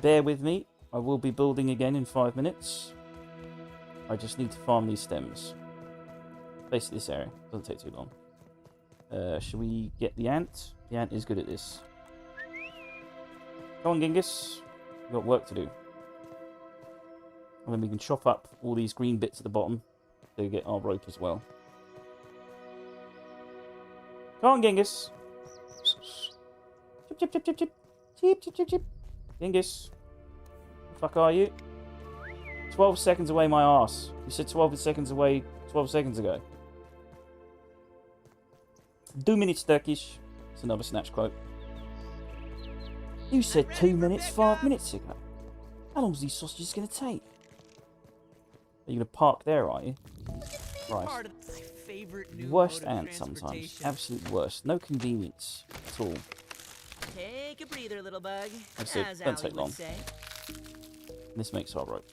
Bear with me. I will be building again in 5 minutes. I just need to farm these stems. Basically this area. Doesn't take too long. Should we get the ant? The ant is good at this. Come on, Genghis. We've got work to do. And then we can chop up all these green bits at the bottom to get our rope as well. Come on, Genghis. Chip, chip, chip, chip, chip. Chip, chip, chip, chip. Genghis. Where the fuck are you? 12 seconds away, my arse. You said 12 seconds away 12 seconds ago. 2 minutes Turkish. It's another snatch quote. You said 2 minutes 5 minutes ago. How long is these sausages going to take? Are you going to park there, are you? Right. Worst ant sometimes. Absolute worst. No convenience at all. Take a breather, little bug. That's it. Don't take long. This makes our rope.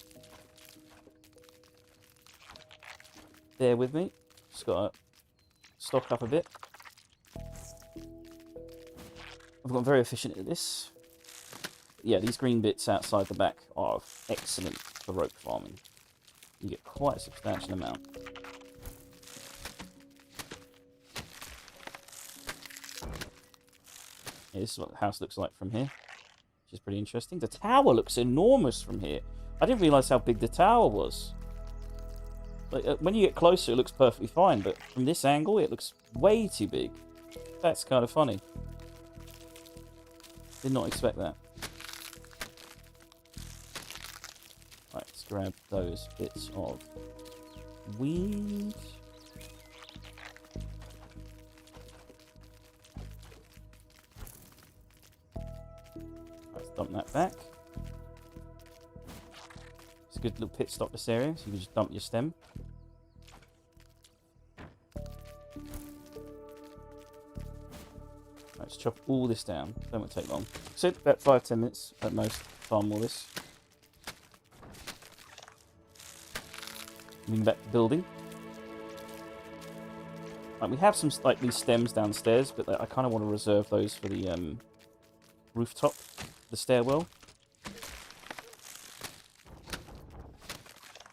Bear with me. Just got to stock up a bit. I've gotten very efficient at this. Yeah, these green bits outside the back are excellent for rope farming. You get quite a substantial amount. Yeah, this is what the house looks like from here, which is pretty interesting. The tower looks enormous from here. I didn't realise how big the tower was. Like, when you get closer, it looks perfectly fine, but from this angle, it looks way too big. That's kind of funny. Did not expect that. Right, let's grab those bits of weed. Let's dump that back. It's a good little pit stop this area, so you can just dump your stem. Let's chop all this down. Don't want to take long. So about 5-10 minutes at most. Farm all this. Moving back to building. Right, we have some like these stems downstairs, but I kind of want to reserve those for the rooftop, the stairwell.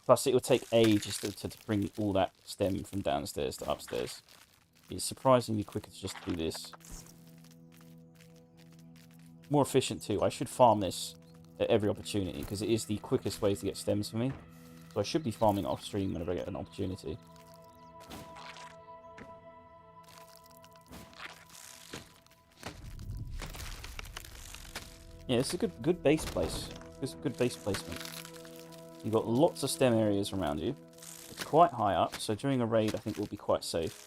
Plus, it will take ages to bring all that stem from downstairs to upstairs. It's surprisingly quicker to just do this. More efficient too. I should farm this at every opportunity because it is the quickest way to get stems for me. So I should be farming off stream whenever I get an opportunity. Yeah, it's a good base place. It's a good base placement. You've got lots of stem areas around you. It's quite high up, so during a raid I think we'll be quite safe.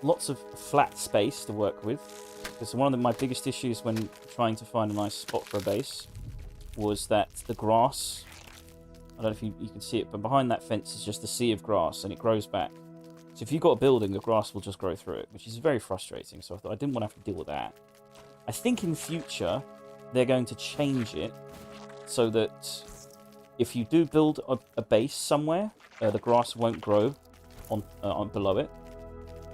Lots of flat space to work with. Because one of my biggest issues when trying to find a nice spot for a base was that the grass, I don't know if you can see it, but behind that fence is just a sea of grass and it grows back. So if you've got a building, the grass will just grow through it, which is very frustrating. So I thought I didn't want to have to deal with that. I think in future they're going to change it so that if you do build a base somewhere, the grass won't grow on below it.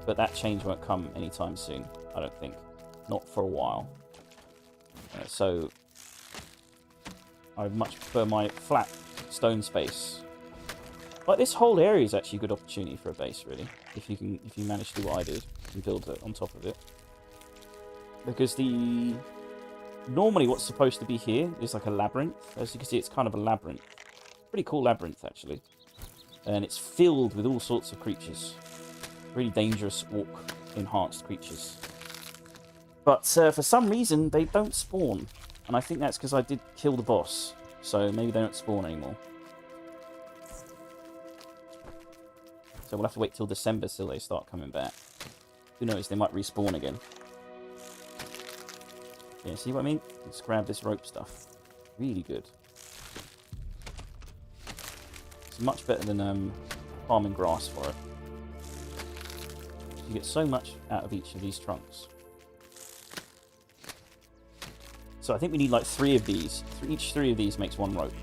But that change won't come anytime soon, I don't think. Not for a while. So I much prefer my flat stone space. Like this whole area is actually a good opportunity for a base, really. If you manage to do what I did and build it on top of it. Because normally what's supposed to be here is like a labyrinth. As you can see, it's kind of a labyrinth. Pretty cool labyrinth, actually. And it's filled with all sorts of creatures. Really dangerous orc-enhanced creatures. But for some reason, they don't spawn. And I think that's because I did kill the boss. So maybe they don't spawn anymore. So we'll have to wait till December till they start coming back. Who knows, they might respawn again. Yeah, see what I mean? Let's grab this rope stuff. Really good. It's much better than farming grass for it. You get so much out of each of these trunks. So I think we need like 3 of these. Each 3 of these makes 1 rope.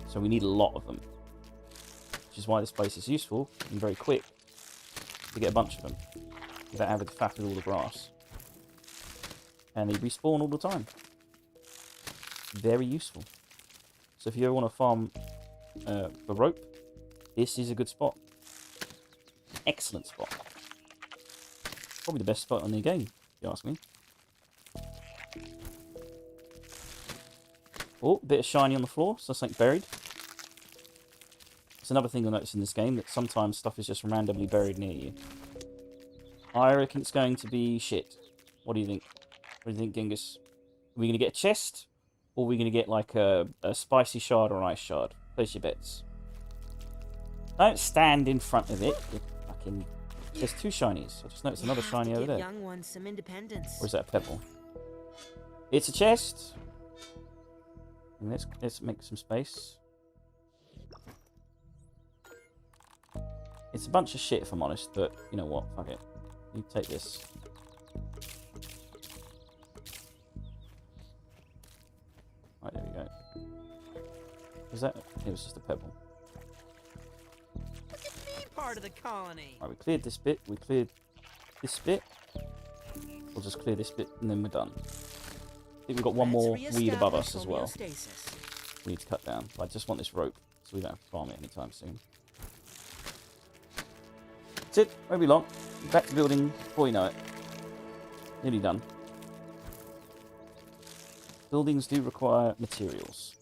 So we need a lot of them. Which is why this place is useful and very quick to get a bunch of them. Without having to faff with all the grass. And they respawn all the time. Very useful. So if you ever want to farm for rope, this is a good spot. Excellent spot. Probably the best spot on the game, if you ask me. Oh, a bit of shiny on the floor, so something buried. It's another thing you'll notice in this game, that sometimes stuff is just randomly buried near you. I reckon it's going to be shit. What do you think? What do you think, Genghis? Are we going to get a chest? Or are we going to get like a spicy shard or an ice shard? Place your bets. Don't stand in front of it. Fucking... There's 2 shinies. I just noticed another shiny over there. Young ones some independence. Or is that a pebble? It's a chest. And let's make some space. It's a bunch of shit if I'm honest, but you know what? Fuck it. You take this. Right, there we go. Was that? It was just a pebble. Part of the colony. Right, we cleared this bit. We cleared this bit. We'll just clear this bit and then we're done. I think we've got one more weed above us as well. We need to cut down. But I just want this rope so we don't have to farm it anytime soon. That's it. Won't be long. Back to building before you know it. Nearly done. Buildings do require materials.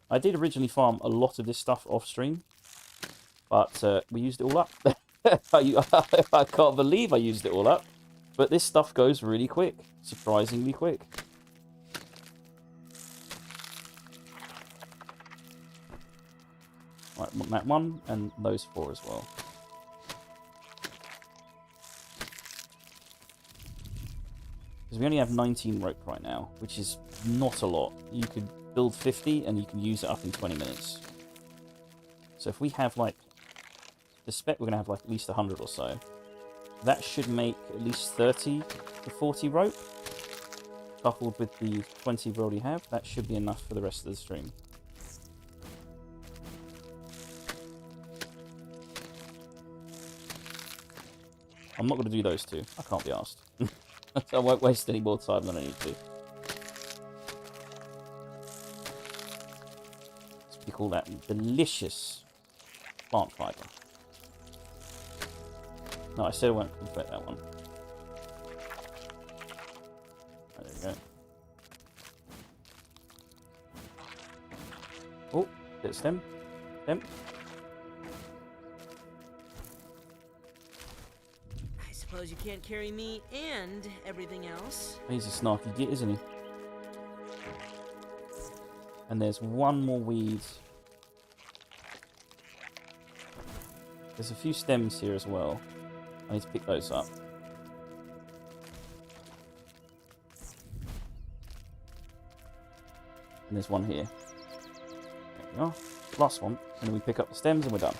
I did originally farm a lot of this stuff off stream, but we used it all up. I can't believe I used it all up, but this stuff goes really quick, surprisingly quick. Right, that 1 and those 4 as well. Because we only have 19 rope right now, which is not a lot. You could build 50 and you can use it up in 20 minutes. So if we have like, the spec we're going to have like at least 100 or so. That should make at least 30 to 40 rope. Coupled with the 20 we already have, that should be enough for the rest of the stream. I'm not going to do those 2. I can't be asked. I won't waste any more time than I need to. you call that, delicious plant fiber. No, I said I won't confect that one. Right, there we go. Oh, bit of stem. Stem. I suppose you can't carry me and everything else. He's a snarky git, isn't he? And there's one more weed. There's a few stems here as well. I need to pick those up. And there's one here. There we are. Last one. And then we pick up the stems and we're done.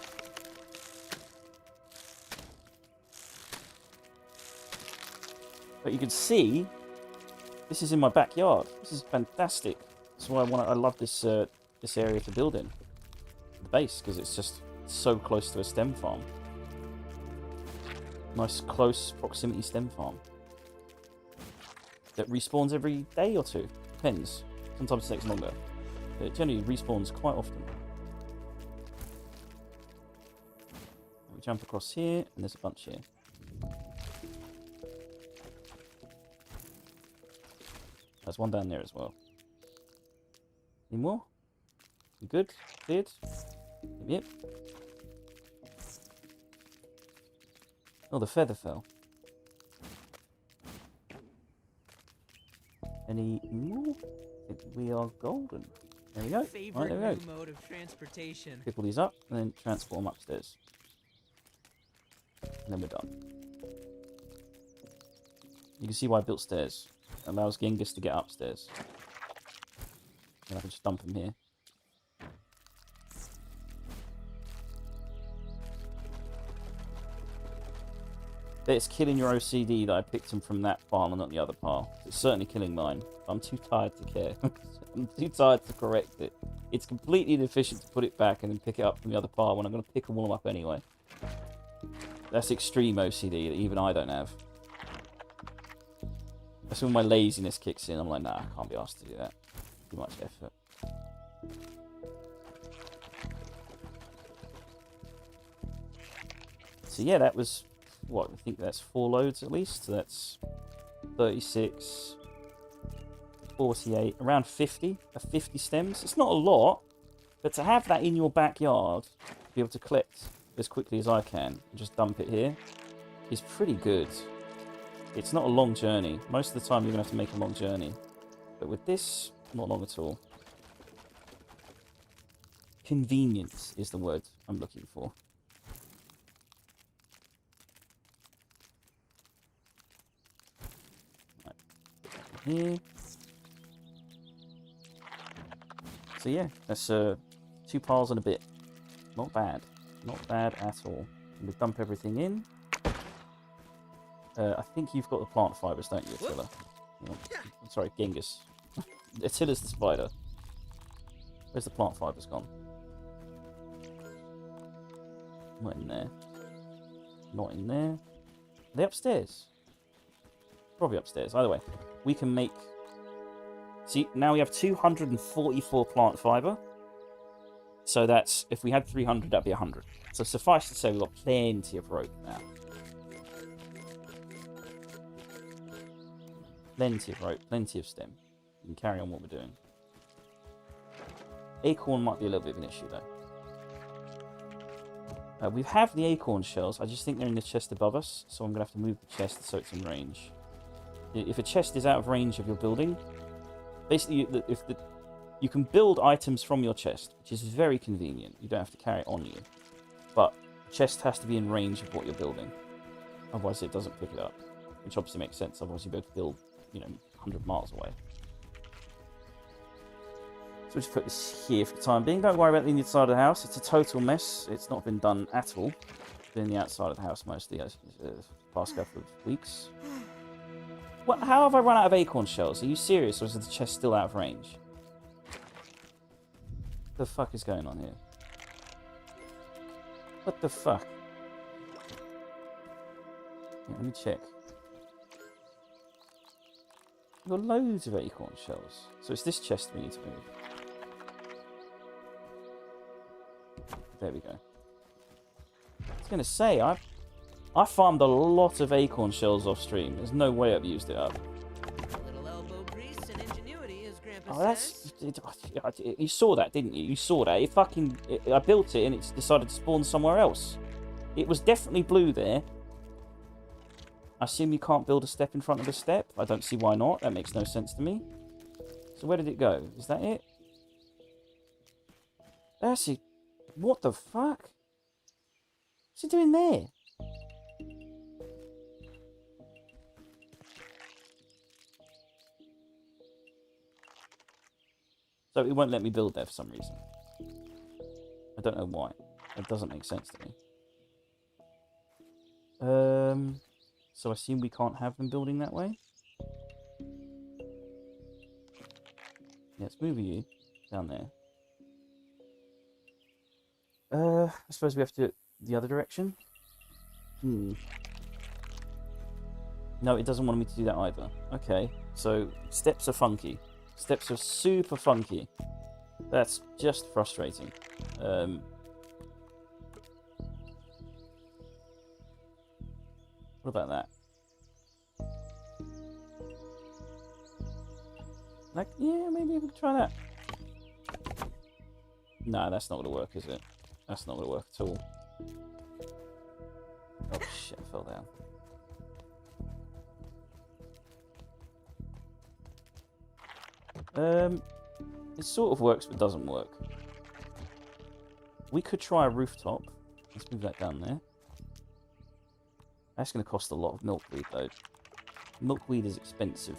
But you can see, this is in my backyard. This is fantastic. That's why I love this this area to build in. The base, because it's just so close to a stem farm. Nice close proximity stem farm. That respawns every day or two. Depends. Sometimes it takes longer. But it generally respawns quite often. We jump across here, and there's a bunch here. There's one down there as well. Any more? You good? Cleared? Yep. Oh, the feather fell. Any more? I think we are golden. There we go. Favorite Right, there we new go. mode of transportation. Pick all these up and then transport them upstairs. And then we're done. You can see why I built stairs. It allows Genghis to get upstairs. And I can just dump him here. But it's killing your OCD that I picked him from that pile and not the other pile. It's certainly killing mine. I'm too tired to care. I'm too tired to correct it. It's completely inefficient to put it back and then pick it up from the other pile when I'm going to pick them all up anyway. That's extreme OCD that even I don't have. That's when my laziness kicks in. I'm like, nah, I can't be asked to do that. Too much effort. So yeah, that was... what, I think that's 4 loads at least. So that's 36, 48, around 50. 50 stems. It's not a lot, but to have that in your backyard, to be able to collect as quickly as I can, and just dump it here, is pretty good. It's not a long journey. Most of the time you're going to have to make a long journey. But with this, not long at all. Convenience is the word I'm looking for. Here. So yeah, that's 2 piles and a bit. Not bad. Not bad at all. We dump everything in. I think you've got the plant fibres, don't you, Attila? I'm sorry, Genghis. Attila's the spider. Where's the plant fibres gone? Not in there. Not in there. Are they upstairs? Probably upstairs. Either way, we can make... See, now we have 244 plant fibre. So that's... if we had 300, that'd be 100. So suffice to say, we've got plenty of rope now. Plenty of rope, plenty of stem. We can carry on what we're doing. Acorn might be a little bit of an issue, though. We have the acorn shells. I just think they're in the chest above us, so I'm going to have to move the chest so it's in range. If a chest is out of range of your building, basically, you can build items from your chest, which is very convenient. You don't have to carry it on you. But the chest has to be in range of what you're building. Otherwise, it doesn't pick it up. Which obviously makes sense. Otherwise, you'd be able to build, 100 miles away. So we'll just put this here for the time being. Don't worry about the inside of the house. It's a total mess. It's not been done at all. It's been the outside of the house mostly the past couple of weeks. What, how have I run out of acorn shells? Are you serious, or is the chest still out of range? What the fuck is going on here? What the fuck? Yeah, let me check. I've got loads of acorn shells. So it's this chest we need to move. There we go. I was going to say, I farmed a lot of acorn shells off stream. There's no way I've used it up. A little elbow grease and ingenuity, as Grandpa Oh, says. you saw that, didn't you? You saw that. I built it and it's decided to spawn somewhere else. It was definitely blue there. I assume you can't build a step in front of a step. I don't see why not. That makes no sense to me. So where did it go? Is that it? That's it. What the fuck? What's he doing there? So it won't let me build there for some reason. I don't know why. It doesn't make sense to me. So I assume we can't have them building that way? Yeah, let's move you down there. I suppose we have to do it the other direction? No, it doesn't want me to do that either. Okay, so steps are funky. Steps are super funky. That's just frustrating. What about that? Like, yeah, maybe we can try that. No, that's not going to work, is it? That's not going to work at all. Oh shit, I fell down. It sort of works, but doesn't work. We could try a rooftop. Let's move that down there. That's going to cost a lot of milkweed, though. Milkweed is expensive.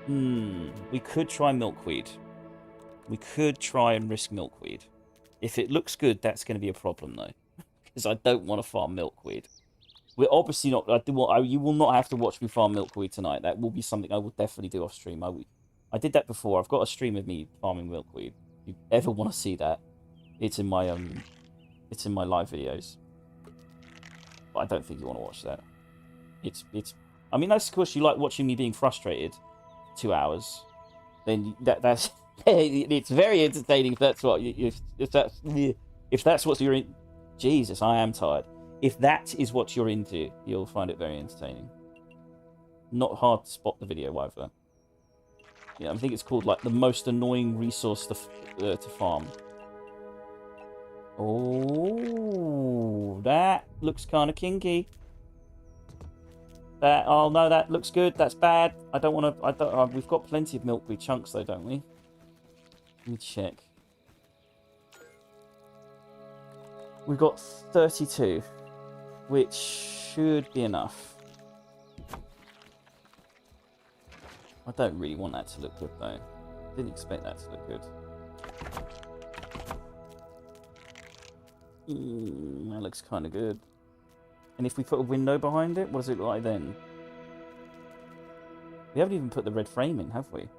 We could try milkweed. We could try and risk milkweed. If it looks good, that's going to be a problem, though. Because I don't want to farm milkweed. We're obviously not... you will not have to watch me farm milkweed tonight. That will be something I will definitely do off stream. I did that before. I've got a stream of me farming milkweed. If you ever want to see that, it's in my live videos. But I don't think you want to watch that. I mean, that's because you like watching me being frustrated. 2 hours. Then that's it's very entertaining. If that's what if that's what you're in. Jesus, I am tired. If that is what you're into, you'll find it very entertaining. Not hard to spot the video either. Yeah, I think it's called like the most annoying resource to farm. Oh, that looks kind of kinky. Oh no, that looks good. That's bad. I don't want to. We've got plenty of milkweed chunks though, don't we? Let me check. We've got 32, which should be enough. I don't really want that to look good though. Didn't expect that to look good. That looks kind of good. And if we put a window behind it, what does it look like then? We haven't even put the red frame in, have we?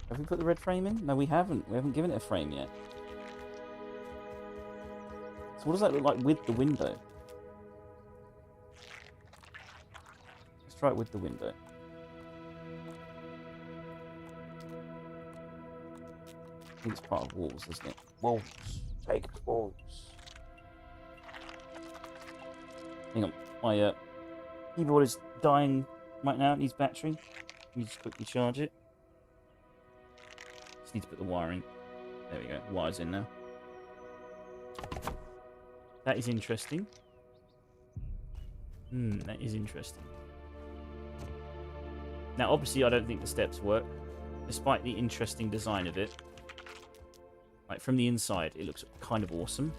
Have we put the red frame in? No, we haven't. We haven't given it a frame yet. So what does that look like with the window? Let's try it with the window. I think it's part of walls, isn't it? Walls. Take walls. Hang on, my keyboard is dying right now. It needs battery. Let me just quickly charge it. Just need to put the wire in. There we go. Wire's in now. That is interesting. That is interesting. Now, obviously, I don't think the steps work, despite the interesting design of it. Like, from the inside, it looks kind of awesome.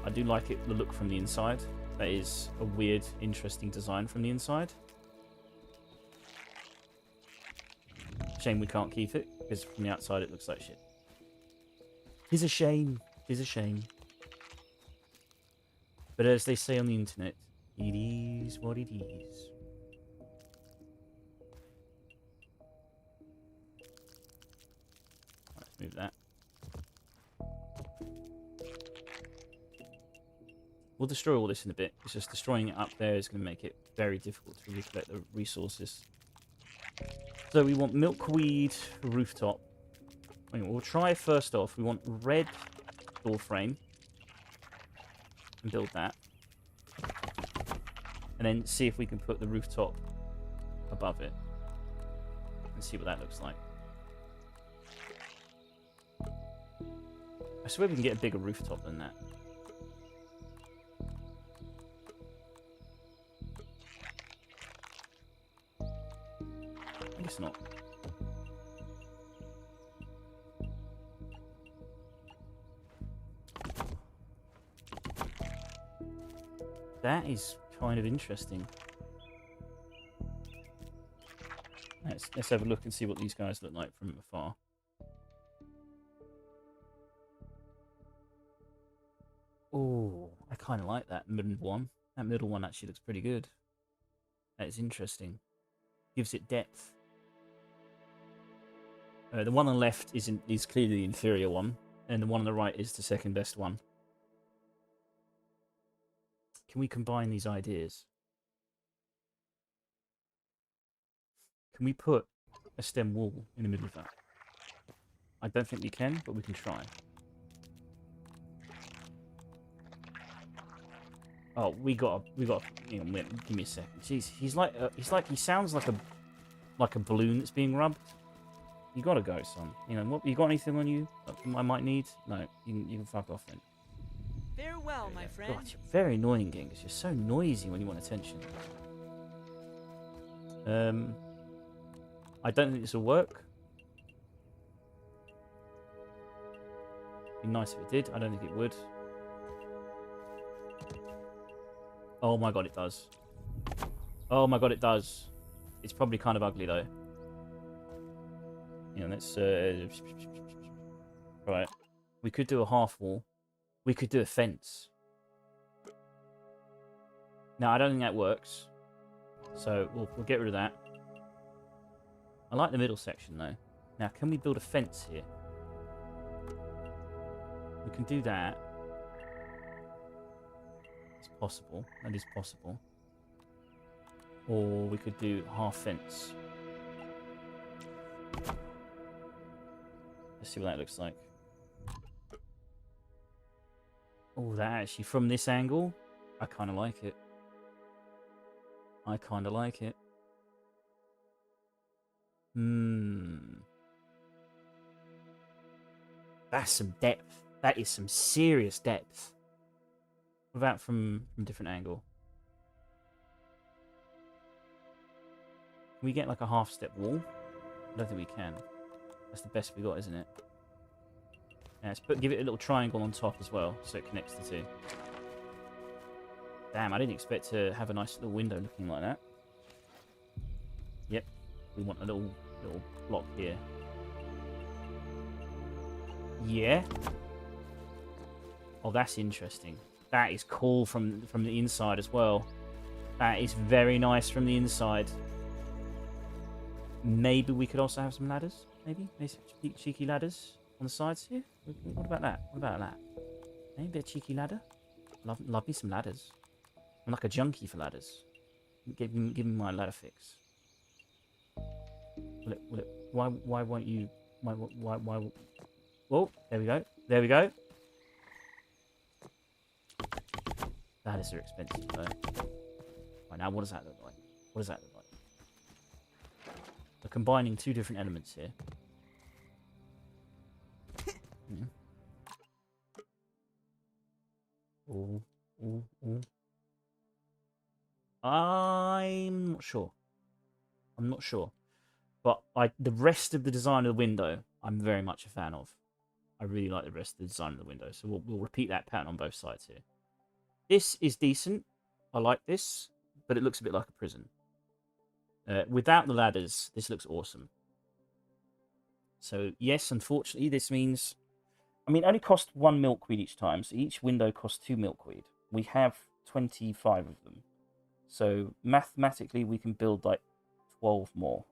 I do like it, the look from the inside. That is a weird, interesting design from the inside. Shame we can't keep it, because from the outside it looks like shit. It's a shame. It's a shame. But as they say on the internet, it is what it is. Let's move that. We'll destroy all this in a bit. It's just destroying it up there is going to make it very difficult to recollect the resources. So we want milkweed rooftop. Anyway, we'll try first off. We want red door frame. And build that. And then see if we can put the rooftop above it. And see what that looks like. I swear we can get a bigger rooftop than that. I guess not. That is kind of interesting. Let's have a look and see what these guys look like from afar. Oh, I kind of like that middle one. That middle one actually looks pretty good. That is interesting. Gives it depth. The one on the left is clearly the inferior one, and the one on the right is the second best one. Can we combine these ideas? Can we put a stem wall in the middle of that? I don't think we can, but we can try. Oh, we got. Hang on, give me a second. Jeez, he sounds like a balloon that's being rubbed. You gotta go, son. You know what? You got anything on you I might need? No, you can fuck off then. Farewell, my friend. God, you're very annoying, Genghis. You're so noisy when you want attention. I don't think this will work. It'd be nice if it did. I don't think it would. Oh my god, it does. Oh my god, it does. It's probably kind of ugly though. You know, let's right. We could do a half wall. We could do a fence. Now I don't think that works. So we'll get rid of that. I like the middle section though. Now can we build a fence here? We can do that. It's possible. That is possible. Or we could do half fence. Let's see what that looks like. Oh, that actually, from this angle, I kind of like it. I kind of like it. That's some depth. That is some serious depth. What about from a different angle? Can we get like a half step wall? I don't think we can. That's the best we got, isn't it? Yeah, let's give it a little triangle on top as well, so it connects the two. Damn, I didn't expect to have a nice little window looking like that. Yep, we want a little block here. Yeah. Oh, that's interesting. That is cool from the inside as well. That is very nice from the inside. Maybe we could also have some ladders. Maybe some cheeky ladders on the sides here. What about that? What about that? Maybe a cheeky ladder. Love me some ladders. I'm like a junkie for ladders. Give me my ladder fix. Why won't you? Why? Oh, there we go. There we go. Ladders are expensive though. Right, now what does that look like? What does that look like? We're combining two different elements here. Ooh. I'm not sure. I'm not sure. But the rest of the design of the window, I'm very much a fan of. I really like the rest of the design of the window. So we'll repeat that pattern on both sides here. This is decent. I like this. But it looks a bit like a prison. Without the ladders, this looks awesome. So, yes, unfortunately, this means... I mean, it only costs 1 milkweed each time. So each window costs 2 milkweed. We have 25 of them. So, mathematically, we can build, like, 12 more.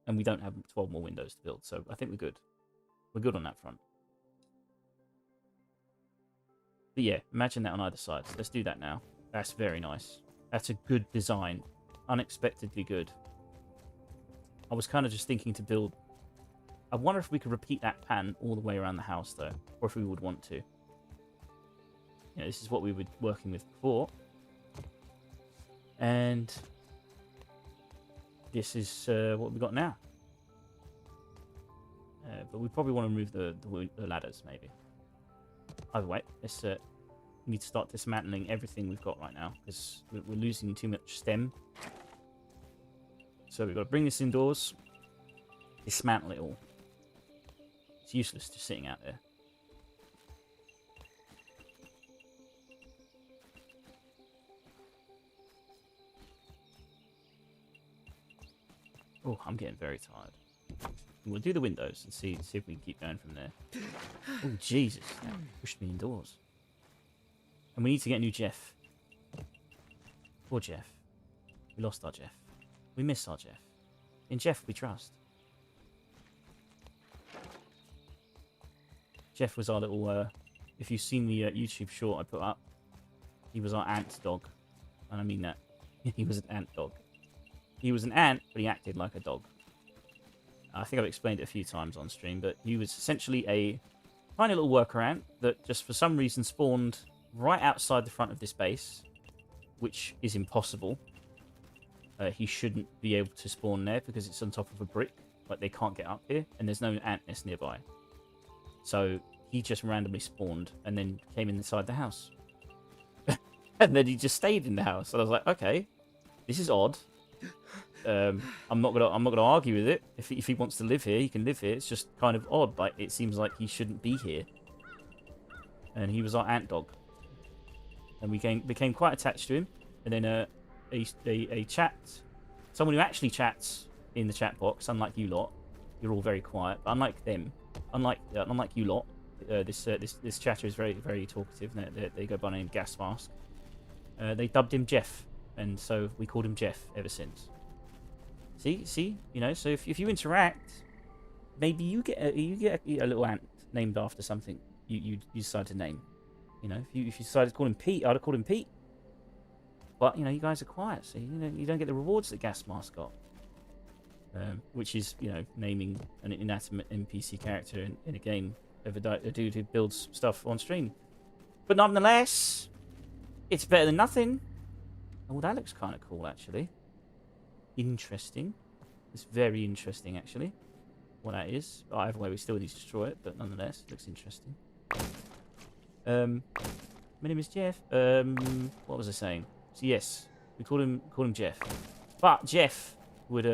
And we don't have 12 more windows to build. So, I think we're good. We're good on that front. But, yeah, imagine that on either side. So let's do that now. That's very nice. That's a good design. Unexpectedly good. I was kind of just thinking to build I wonder if we could repeat that pattern all the way around the house, though. Or if we would want to. This is what we were working with before. And this is what we got now. But we probably want to remove the ladders, maybe. Either way, let's need to start dismantling everything we've got right now, because we're losing too much stem. So we've got to bring this indoors, dismantle it all. It's useless just sitting out there. Oh, I'm getting very tired. We'll do the windows and see if we can keep going from there. Oh, Jesus. That pushed me indoors. And we need to get a new Jeff. Poor Jeff. We lost our Jeff. We missed our Jeff. In Jeff we trust. Jeff was our little... if you've seen the YouTube short I put up, he was our ant dog. And I mean that. He was an ant dog. He was an ant, but he acted like a dog. I think I've explained it a few times on stream, but he was essentially a tiny little worker ant that just for some reason spawned right outside the front of this base, which is impossible. He shouldn't be able to spawn there because it's on top of a brick. Like, they can't get up here, and there's no ant nest nearby. So he just randomly spawned and then came inside the house. And then he just stayed in the house. And I was like, okay, this is odd. I'm not gonna argue with it. If he wants to live here, he can live here. It's just kind of odd. Like, it seems like he shouldn't be here. And he was our ant dog, and we became quite attached to him. And then a chat, someone who actually chats in the chat box, unlike you lot, you're all very quiet. But unlike them, unlike you lot, this chatter is very, very talkative. And they go by the name Gas Mask. They dubbed him Jeff, and so we called him Jeff ever since. See, so if you interact, maybe you get a little ant named after something you decide to name. If you decided to call him Pete, I'd have called him Pete. But you guys are quiet, so you don't get the rewards that Gas Mask got, which is naming an inanimate NPC character in a game of a dude who builds stuff on stream. But nonetheless, it's better than nothing. Oh, that looks kind of cool, actually. Interesting. It's very interesting, actually. What that is. Either way, we still need to destroy it, but nonetheless, it looks interesting. My name is Jeff. What was I saying? So yes, we call him Jeff. But Jeff would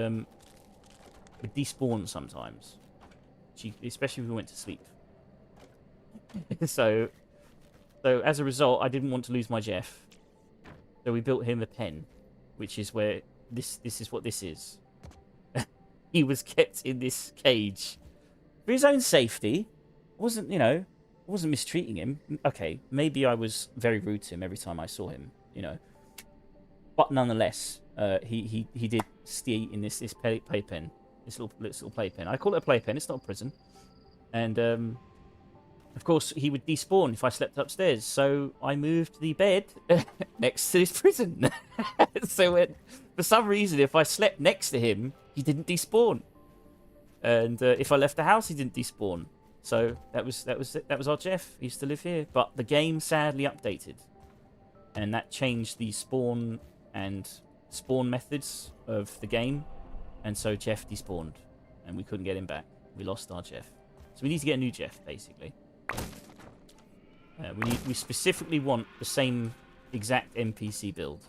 despawn sometimes, especially if we went to sleep. So as a result, I didn't want to lose my Jeff. So we built him a pen, which is where this is what this is. He was kept in this cage for his own safety. Wasn't mistreating him. Okay, maybe I was very rude to him every time I saw him, But nonetheless, he did stay in this playpen, this little playpen. I call it a playpen. It's not a prison. And of course, he would despawn if I slept upstairs. So I moved the bed next to his prison. So for some reason, if I slept next to him, he didn't despawn. And if I left the house, he didn't despawn. So that was our Jeff. He used to live here. But the game sadly updated, and that changed the spawn methods of the game. And so Jeff despawned, and we couldn't get him back. We lost our Jeff. So we need to get a new Jeff, basically. We specifically want the same exact NPC build,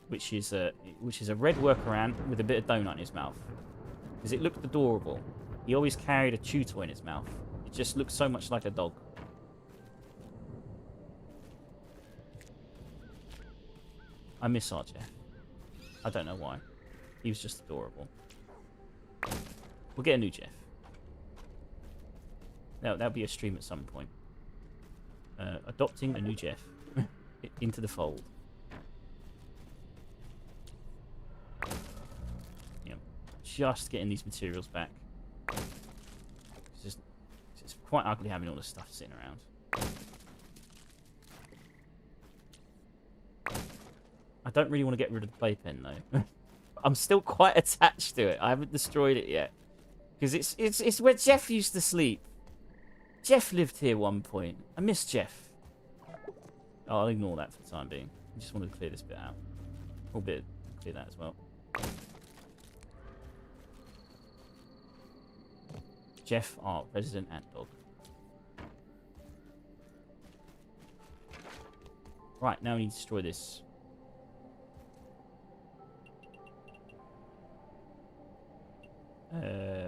which is a red worker ant with a bit of donut in his mouth, because it looked adorable. He always carried a chew toy in his mouth. It just looked so much like a dog. I miss our Jeff. I don't know why. He was just adorable. We'll get a new Jeff. That'll be a stream at some point. Adopting a new Jeff into the fold. Just getting these materials back. It's quite ugly having all this stuff sitting around. I don't really want to get rid of the playpen though. I'm still quite attached to it. I haven't destroyed it yet. Because it's where Jeff used to sleep. Jeff lived here one point. I miss Jeff. Oh, I'll ignore that for the time being. I just wanted to clear this bit out. Or bit clear that as well. Jeff, our resident ant dog. Right, now we need to destroy this.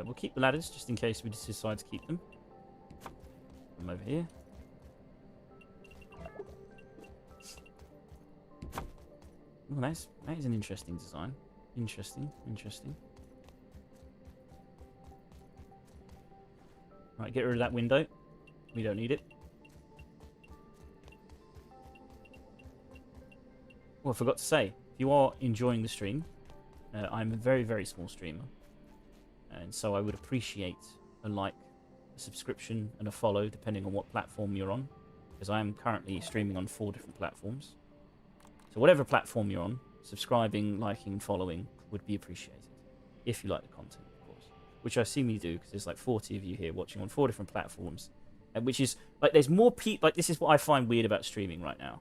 We'll keep the ladders just in case we decide to keep them. Put them over here. Oh, that is an interesting design. Interesting. Right, get rid of that window. We don't need it. Well, I forgot to say, if you are enjoying the stream, I'm a very, very small streamer. And so I would appreciate a like, a subscription, and a follow, depending on what platform you're on. Because I am currently streaming on 4 different platforms. So whatever platform you're on, subscribing, liking, and following would be appreciated. If you like the content, of course. Which I assume you do, because there's like 40 of you here watching on 4 different platforms. And which is, like, there's more people, like, this is what I find weird about streaming right now.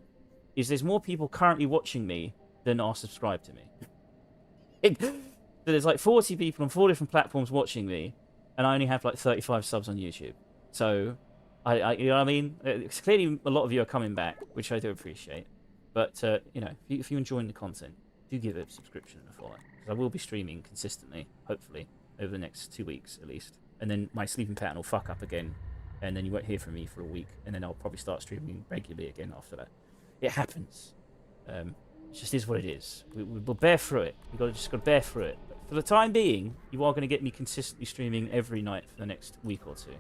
Is there's more people currently watching me than are subscribed to me. So there's like 40 people on 4 different platforms watching me, and I only have like 35 subs on YouTube. So, you know what I mean? It's clearly a lot of you are coming back, which I do appreciate. But, you know, if you're enjoying the content, do give it a subscription and a follow. Because I will be streaming consistently, hopefully, over the next 2 weeks at least. And then my sleeping pattern will fuck up again, and then you won't hear from me for a week, and then I'll probably start streaming regularly again after that. It happens. It just is what it is. We'll bear through it. We've just got to bear through it. But for the time being, you are going to get me consistently streaming every night for the next week or 2.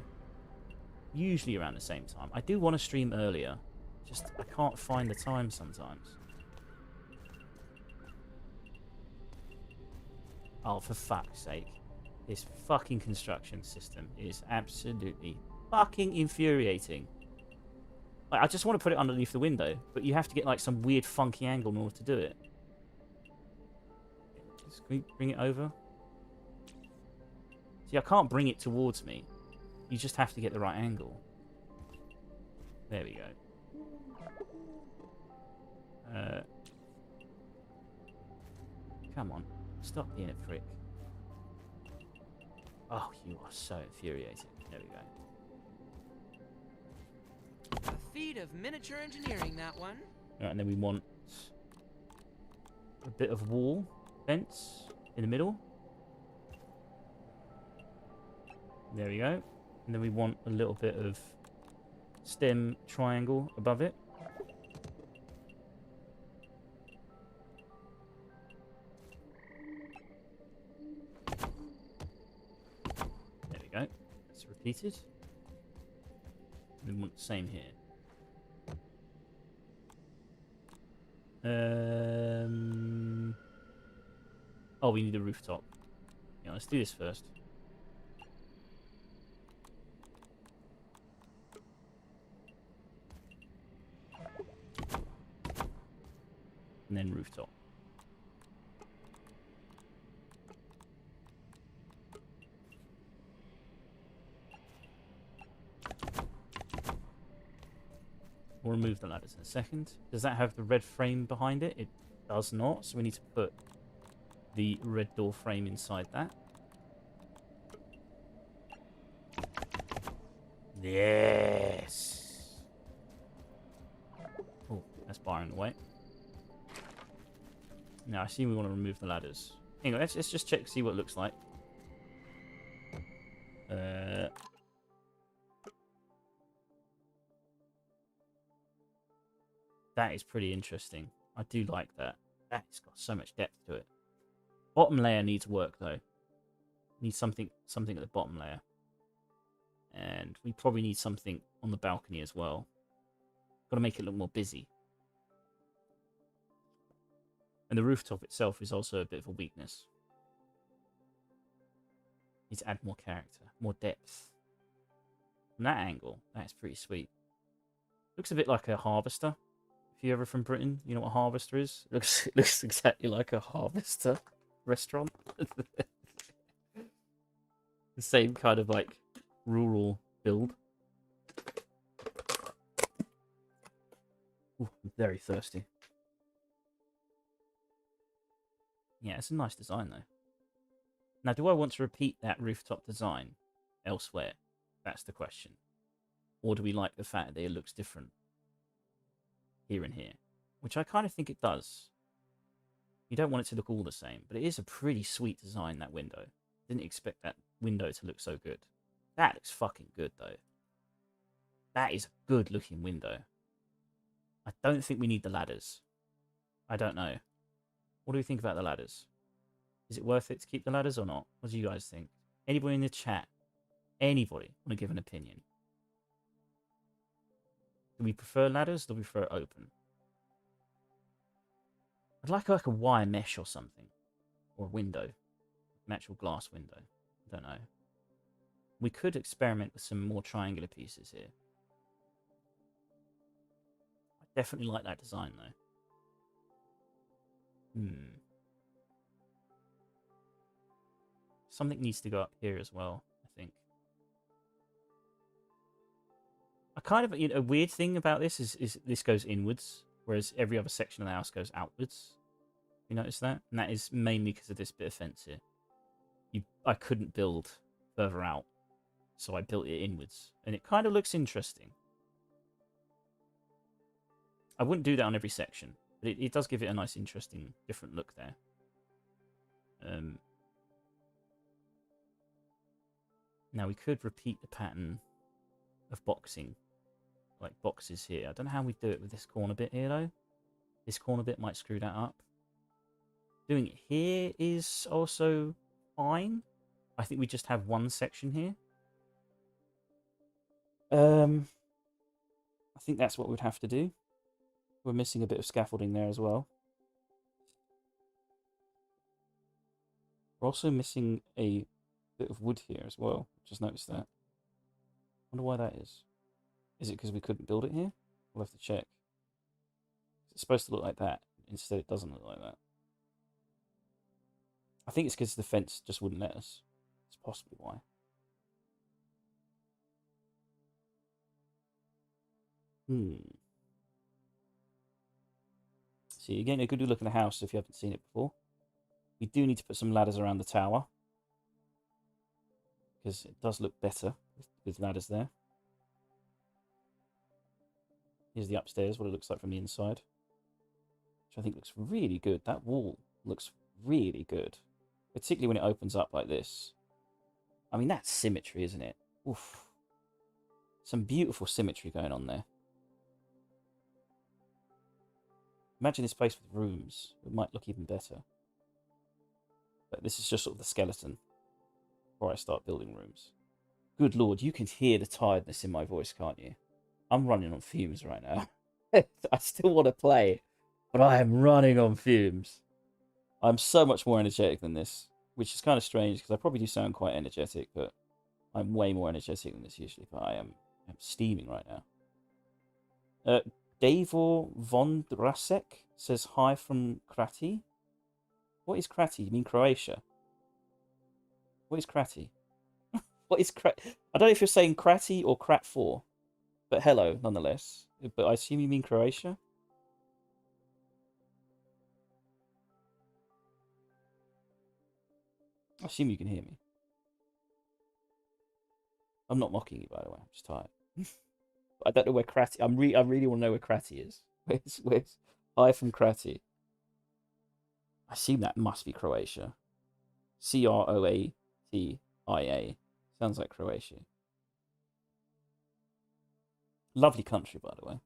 Usually around the same time. I do want to stream earlier. Just, I can't find the time sometimes. Oh, for fuck's sake. This fucking construction system is absolutely fucking infuriating. Like, I just want to put it underneath the window, but you have to get like some weird funky angle in order to do it. Just, can we bring it over? See, I can't bring it towards me. You just have to get the right angle. There we go. Come on. Stop being a prick. Oh, you are so infuriating. There we go. A feat of miniature engineering, that one. Alright, and then we want a bit of wall fence in the middle. There we go. And then we want a little bit of stem triangle above it. There we go. That's repeated. And we want the same here. Oh, we need a rooftop. Yeah, let's do this first. And then rooftop. We'll remove the ladders in a second. Does that have the red frame behind it? It does not, so we need to put the red door frame inside that. Yes! Oh, that's barring away. Now, I see we want to remove the ladders. Anyway, let's just check, see what it looks like. That is pretty interesting. I do like that. That's got so much depth to it. Bottom layer needs work, though. Needs something at the bottom layer. And we probably need something on the balcony as well. Got to make it look more busy. And the rooftop itself is also a bit of a weakness. Need to add more character, more depth. From that angle, that's pretty sweet. Looks a bit like a harvester. If you're ever from Britain, you know what a harvester is? It looks exactly like a harvester restaurant. The same kind of like rural build. Ooh, I'm very thirsty. Yeah, it's a nice design though. Now, do I want to repeat that rooftop design elsewhere? That's the question. Or do we like the fact that it looks different here and here? Which I kind of think it does. You don't want it to look all the same, but it is a pretty sweet design, that window. Didn't expect that window to look so good. That looks fucking good, though. That is a good looking window. I don't think we need the ladders. I don't know. What do we think about the ladders? Is it worth it to keep the ladders or not? What do you guys think? Anybody in the chat? Anybody want to give an opinion? Do we prefer ladders or do we prefer open? I'd like a wire mesh or something. Or a window. An actual glass window. I don't know. We could experiment with some more triangular pieces here. I definitely like that design though. Something needs to go up here as well, I think. A kind of a weird thing about this is this goes inwards, whereas every other section of the house goes outwards. You notice that? And that is mainly because of this bit of fence here. I couldn't build further out, so I built it inwards. And it kind of looks interesting. I wouldn't do that on every section, but it does give it a nice, interesting, different look there. Now we could repeat the pattern of boxing, like boxes here. I don't know how we do it with this corner bit here though. This corner bit might screw that up. Doing it here is also fine. I think we just have one section here. I think that's what we'd have to do. We're missing a bit of scaffolding there as well. We're also missing a bit of wood here as well. Just noticed that. Wonder why that is. Is it because we couldn't build it here? We'll have to check. It's supposed to look like that. Instead, it doesn't look like that. I think it's because the fence just wouldn't let us. It's possibly why. So you're getting a good look at the house if you haven't seen it before. We do need to put some ladders around the tower, because it does look better with ladders there. Here's the upstairs, what it looks like from the inside, which I think looks really good. That wall looks really good, particularly when it opens up like this. I mean, that's symmetry, isn't it? Oof. Some beautiful symmetry going on there. Imagine this place with rooms. It might look even better. But this is just sort of the skeleton before I start building rooms. Good lord, you can hear the tiredness in my voice, can't you? I'm running on fumes right now. I still want to play, but I am running on fumes. I'm so much more energetic than this, which is kind of strange because I probably do sound quite energetic, but I'm way more energetic than this usually. But I'm steaming right now. Davor Vondrasek says hi from Krati. What is Krati? You mean Croatia? What is Krati? What is Krat? I don't know if you're saying Krati or Krat4, but hello nonetheless. But I assume you mean Croatia? I assume you can hear me. I'm not mocking you, by the way. I'm just tired. I don't know where Krati. I really want to know where Krati is. Where's hi from Krati? I assume that must be Croatia. Croatia. Sounds like Croatia. Lovely country, by the way.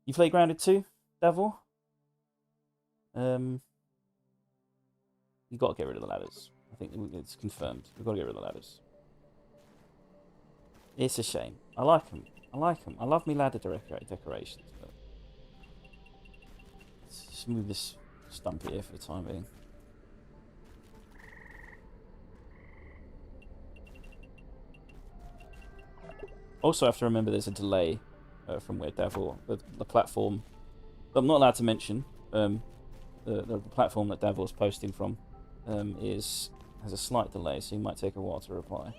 You play Grounded 2, Davor? You got to get rid of the ladders. I think it's confirmed. We've got to get rid of the ladders. It's a shame. I like them. I like them. I love me ladder decorations, but let's just move this stump here for the time being. Also, I have to remember there's a delay from where Davor, the platform. I'm not allowed to mention. the platform that Davil's posting from has a slight delay, so he might take a while to reply.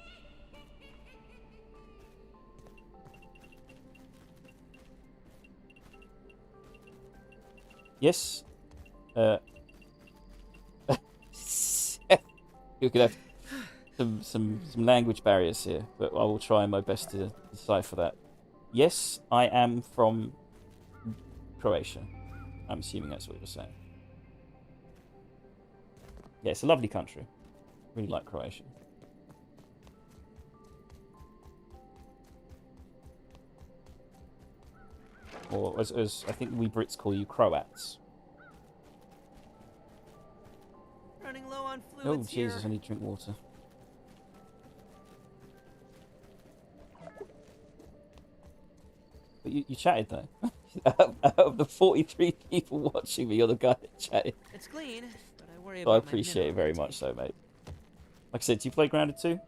Yes. You could have some language barriers here, but I will try my best to decipher that. Yes, I am from Croatia. I'm assuming that's what you're saying. Yeah, it's a lovely country. Really like Croatia. Or as I think we Brits call you, Croats. Running low on Oh, fluids here. Jesus, I need to drink water. But you chatted, though. Out of the 43 people watching me, you're the guy that chatted. It's clean, but I worry So I about appreciate it my very much so, mate. Like I said, do you play Grounded 2?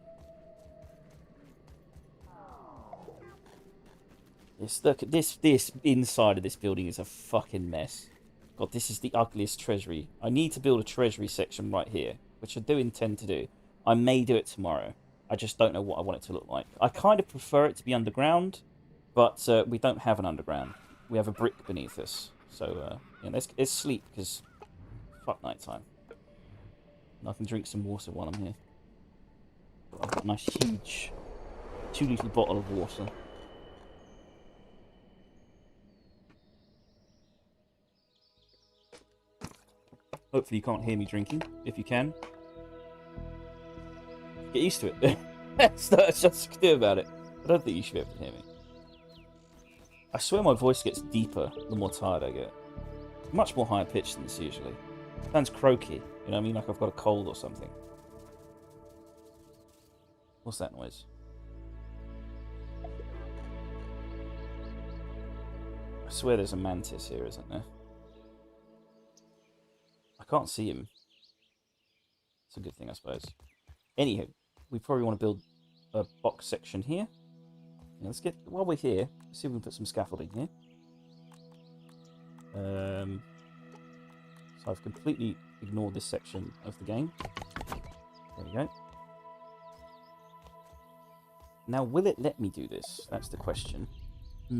Yes, look, this inside of this building is a fucking mess. God, this is the ugliest treasury. I need to build a treasury section right here, which I do intend to do. I may do it tomorrow. I just don't know what I want it to look like. I kind of prefer it to be underground, but we don't have an underground. We have a brick beneath us. So, yeah, let's sleep, because fuck night time. And I can drink some water while I'm here. I've got a nice huge 2-litre bottle of water. Hopefully you can't hear me drinking. If you can, get used to it. That's not much I can do about it. I don't think you should be able to hear me. I swear my voice gets deeper the more tired I get. Much more higher pitched than this usually. Sounds croaky. You know what I mean? Like I've got a cold or something. What's that noise? I swear there's a mantis here, isn't there? I can't see him. It's a good thing, I suppose. Anywho, we probably want to build a box section here. Yeah, let's get, while we're here, let's see if we can put some scaffolding here. So I've completely ignored this section of the game. There we go. Now, will it let me do this? That's the question. So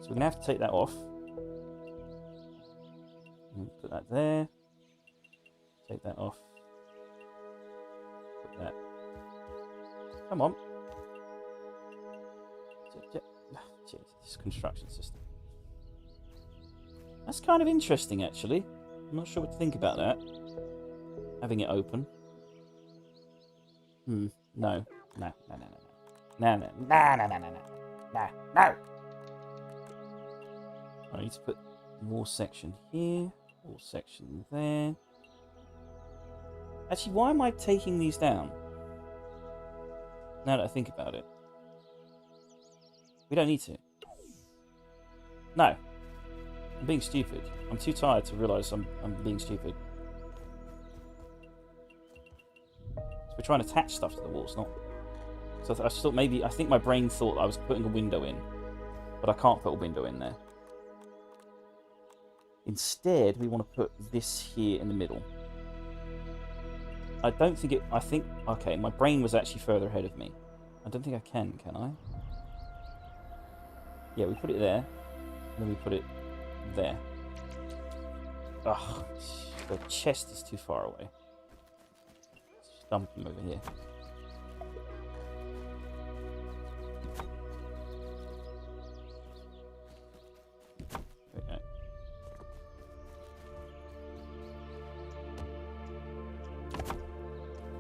we're going to have to take that off. Put that there. Take that off. Put that. Come on. Jeez, this construction system. That's kind of interesting, actually. I'm not sure what to think about that. Having it open. No. No. No. No. No. No. No. No. No. No. No. No. No. I need to put more section here. More section there. Actually, why am I taking these down? Now that I think about it. We don't need to. No. I'm being stupid. I'm too tired to realise I'm being stupid. So we're trying to attach stuff to the walls, not... So I thought maybe... I think my brain thought I was putting a window in. But I can't put a window in there. Instead, we want to put this here in the middle. I don't think it... I think... Okay, my brain was actually further ahead of me. I don't think I can I? Yeah, we put it there. And then we put it there. Ugh. The chest is too far away. Let's just dump them over here. There we go.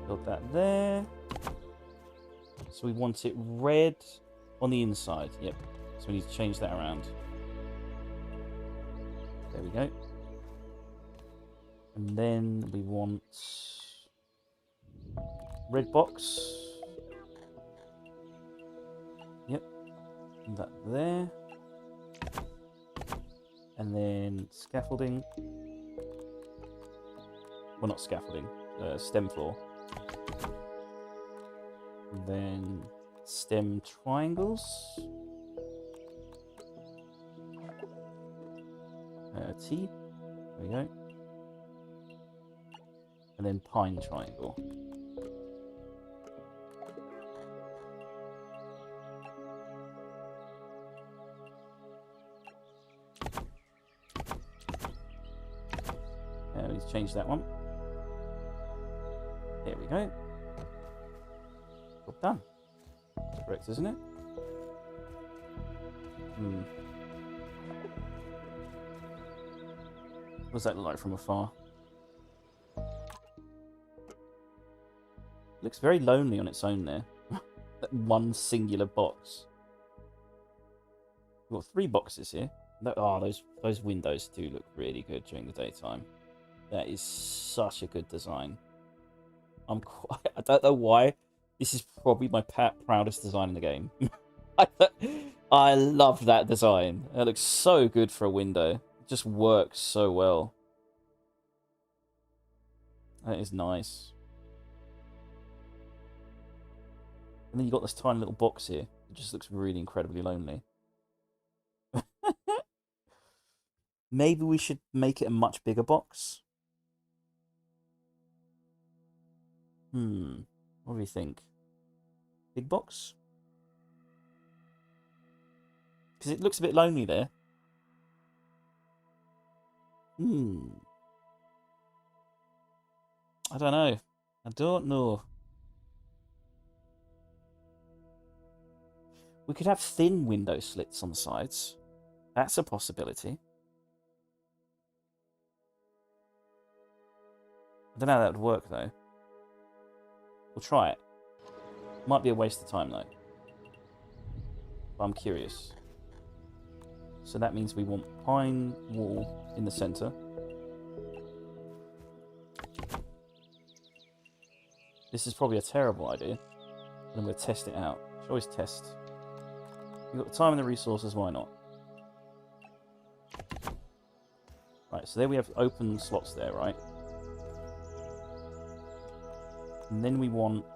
Build that there. So we want it red on the inside. Yep. So we need to change that around. There we go. And then we want red box. Yep. And that there. And then scaffolding. Well, not scaffolding. Stem floor. And then stem triangles. T. There we go. And then pine triangle. Let's change that one. There we go. Job done. That's correct, isn't it? What does that look like from afar? Looks very lonely on its own there. That one singular box. We've got 3 boxes here. Those windows do look really good during the daytime. That is such a good design. I don't know why. This is probably my proudest design in the game. I love that design. It looks so good for a window. It just works so well. That is nice. And then you got this tiny little box here. It just looks really incredibly lonely. Maybe we should make it a much bigger box. What do you think? Big box? Because it looks a bit lonely there. I don't know. I don't know. We could have thin window slits on the sides. That's a possibility. I don't know how that would work, though. We'll try it. Might be a waste of time, though. But I'm curious. So that means we want pine wall in the centre. This is probably a terrible idea. And I'm going to test it out. Should always test. You've got the time and the resources, why not? Right, so there we have open slots there, right? And then we want...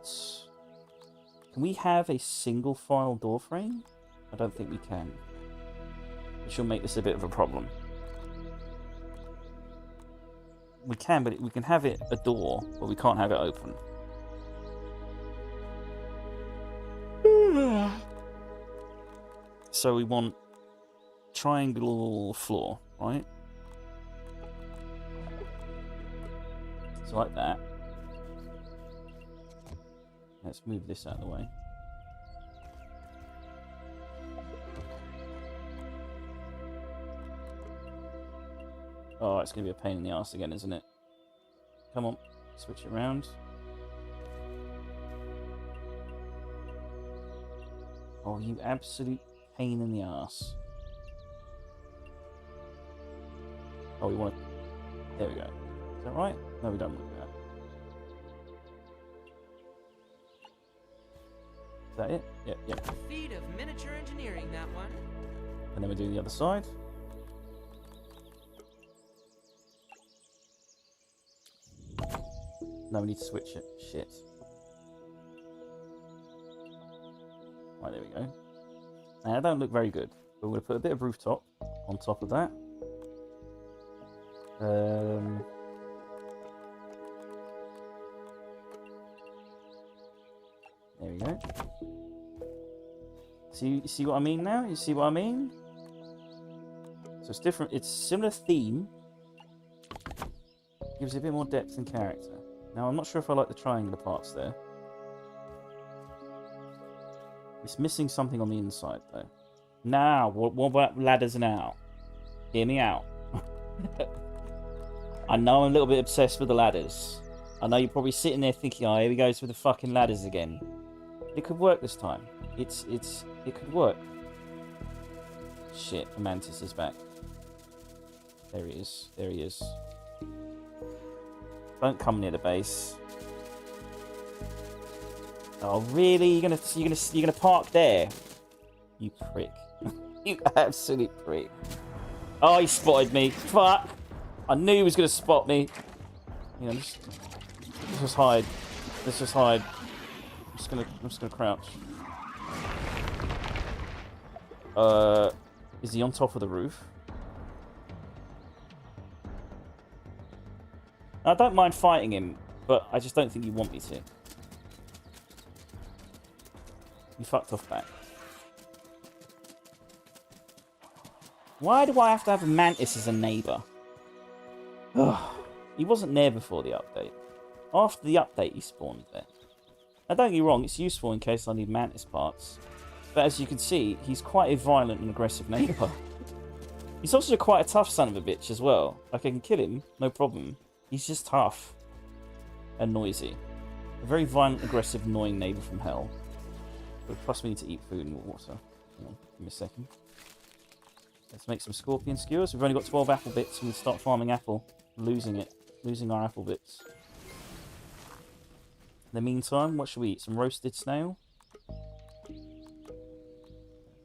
Can we have a single file door frame? I don't think we can. Which will make this a bit of a problem. We can, but we can have it a door, but we can't have it open. So we want triangle floor, right? So like that. Let's move this out of the way. Oh, it's going to be a pain in the arse again, isn't it? Come on, switch it around. Oh, you absolute pain in the arse. Oh, we want to... There we go. Is that right? No, we don't want that. Is that it? Yep, yep. Feat of miniature engineering, that one. And then we do the other side. No, we need to switch it. Shit. Right, there we go. Now, that don't look very good. But we're going to put a bit of rooftop on top of that. There we go. You see what I mean now? You see what I mean? So it's different. It's similar theme. Gives it a bit more depth and character. Now, I'm not sure if I like the triangular parts there. It's missing something on the inside, though. Now, what about ladders now? Hear me out. I know I'm a little bit obsessed with the ladders. I know you're probably sitting there thinking, oh, here he goes with the fucking ladders again. It could work this time. It could work. Shit, the mantis is back. There he is. There he is. Don't come near the base. Oh really? You're gonna park there? You prick. You absolute prick. Oh, he spotted me. Fuck! I knew he was gonna spot me. You know, let's just hide. Let's just hide. I'm just gonna crouch. Is he on top of the roof? I don't mind fighting him, but I just don't think you want me to. You fucked off back. Why do I have to have a mantis as a neighbour? He wasn't there before the update. After the update, he spawned there. Now, don't get me wrong, it's useful in case I need mantis parts. But as you can see, he's quite a violent and aggressive neighbour. He's also quite a tough son of a bitch as well. Like, I can kill him, no problem. He's just tough. And noisy. A very violent, aggressive, annoying neighbour from hell. But plus we need to eat food and water. Hang on, give me a second. Let's make some scorpion skewers. We've only got 12 apple bits. We start farming apple. Losing it. Losing our apple bits. In the meantime, what should we eat? Some roasted snail?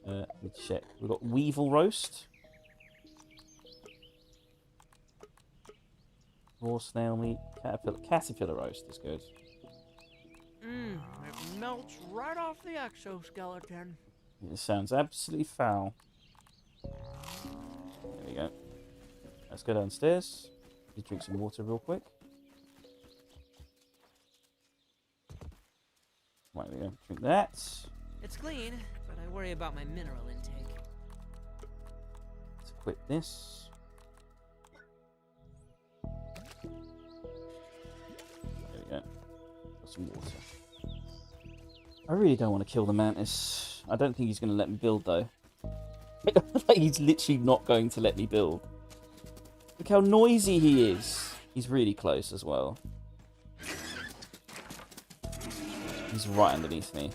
Let me check. We've got weevil roast. Raw snail meat. Caterpillar roast is good. It melts right off the exoskeleton. It sounds absolutely foul. There we go. Let's go downstairs. Just drink some water real quick. Right, there we go. Drink that. It's clean, but I worry about my mineral intake. Let's equip this. There we go. Got some water. I really don't want to kill the mantis. I don't think he's going to let me build, though. Like, he's literally not going to let me build. Look how noisy he is. He's really close as well. He's right underneath me.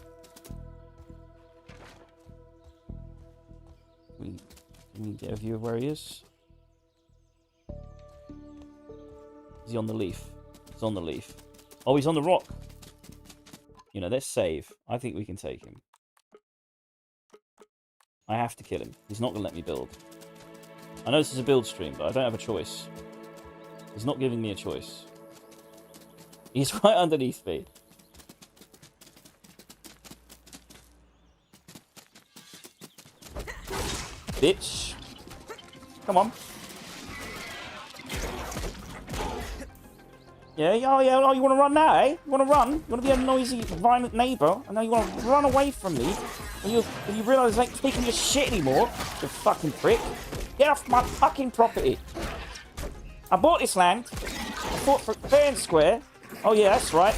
Can we get a view of where he is? Is he on the leaf? He's on the leaf. Oh, he's on the rock. You know, let's save. I think we can take him. I have to kill him. He's not going to let me build. I know this is a build stream, but I don't have a choice. He's not giving me a choice. He's right underneath me. Bitch. Come on. Yeah, oh yeah, oh, you want to run now, eh? You want to run? You want to be a noisy, violent neighbour? And now you want to run away from me? And you realise I ain't taking your shit anymore? You fucking prick. Get off my fucking property. I bought this land. I bought for fair and square. Oh yeah, that's right.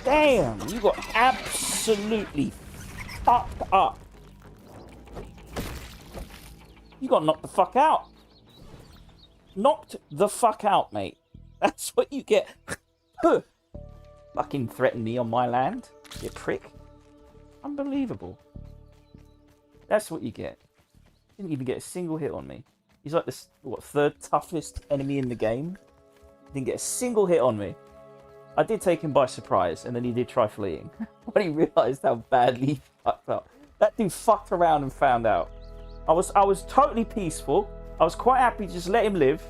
Damn, you got absolutely fucked up. You got knocked the fuck out. Knocked the fuck out, mate. That's what you get. Fucking threaten me on my land, you prick. Unbelievable. That's what you get. Didn't even get a single hit on me. He's like this, what, third toughest enemy in the game? Didn't get a single hit on me. I did take him by surprise, and then he did try fleeing. When he realised how badly he fucked up. That dude fucked around and found out. I was totally peaceful. I was quite happy to just let him live,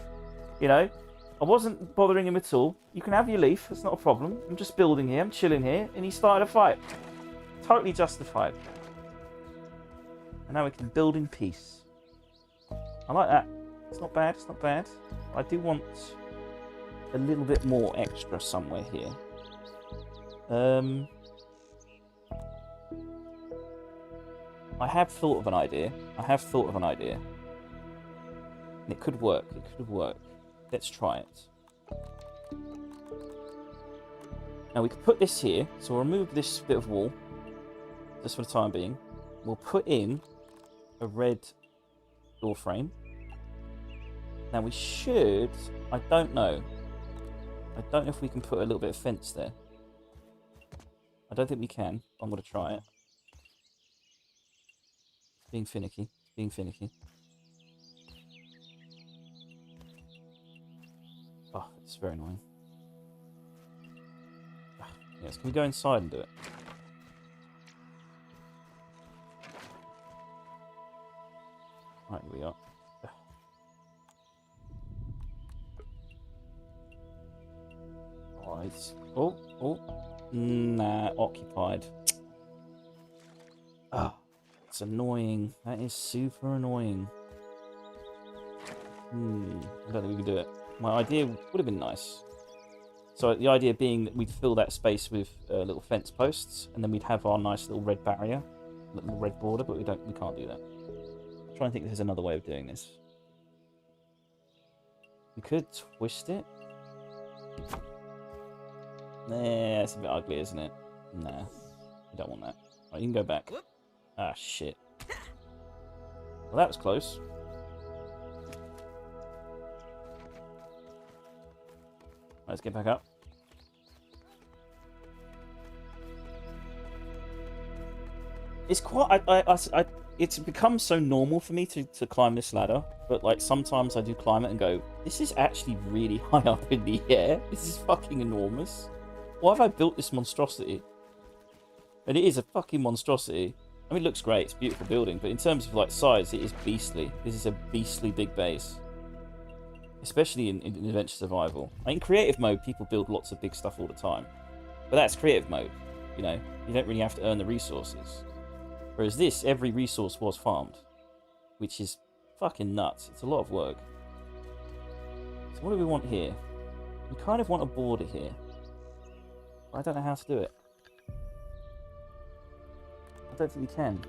you know. I wasn't bothering him at all. You can have your leaf, that's not a problem. I'm just building here, I'm chilling here, and he started a fight. Totally justified. And now we can build in peace. I like that. It's not bad, it's not bad. I do want a little bit more extra somewhere here. I have thought of an idea. And it could work. Let's try it. Now we can put this here. So we'll remove this bit of wall. Just for the time being. We'll put in a red door frame. Now we should... I don't know. I don't know if we can put a little bit of fence there. I don't think we can. I'm going to try it. Being finicky. Oh, it's very annoying. Yes, can we go inside and do it? Right, here we are. Alright. Oh. Nah, occupied. Ah. It's annoying. That is super annoying. I don't think we can do it. My idea would have been nice. So the idea being that we'd fill that space with little fence posts, and then we'd have our nice little red barrier, little red border. But we can't do that. I'm trying to think if there's another way of doing this. We could twist it. Nah, that's a bit ugly, isn't it? Nah, we don't want that. Right, you can go back. Ah, shit. Well, that was close. Let's get back up. It's quite. It's become so normal for me to climb this ladder, but like sometimes I do climb it and go, this is actually really high up in the air. This is fucking enormous. Why have I built this monstrosity? And it is a fucking monstrosity. I mean, it looks great. It's a beautiful building, but in terms of like size, it is beastly. This is a beastly big base. Especially in adventure survival. In creative mode, people build lots of big stuff all the time. But that's creative mode. You know, you don't really have to earn the resources. Whereas this, every resource was farmed. Which is fucking nuts. It's a lot of work. So what do we want here? We kind of want a border here. But I don't know how to do it. I don't think we can.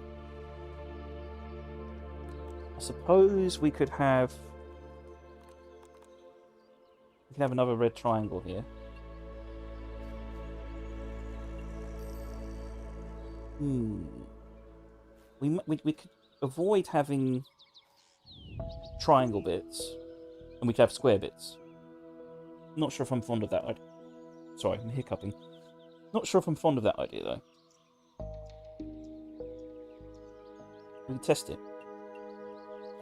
I suppose we could have... We can have another red triangle here. We could avoid having triangle bits, and we could have square bits. Not sure if I'm fond of that idea. Sorry, I'm hiccuping. Not sure if I'm fond of that idea, though. We can test it.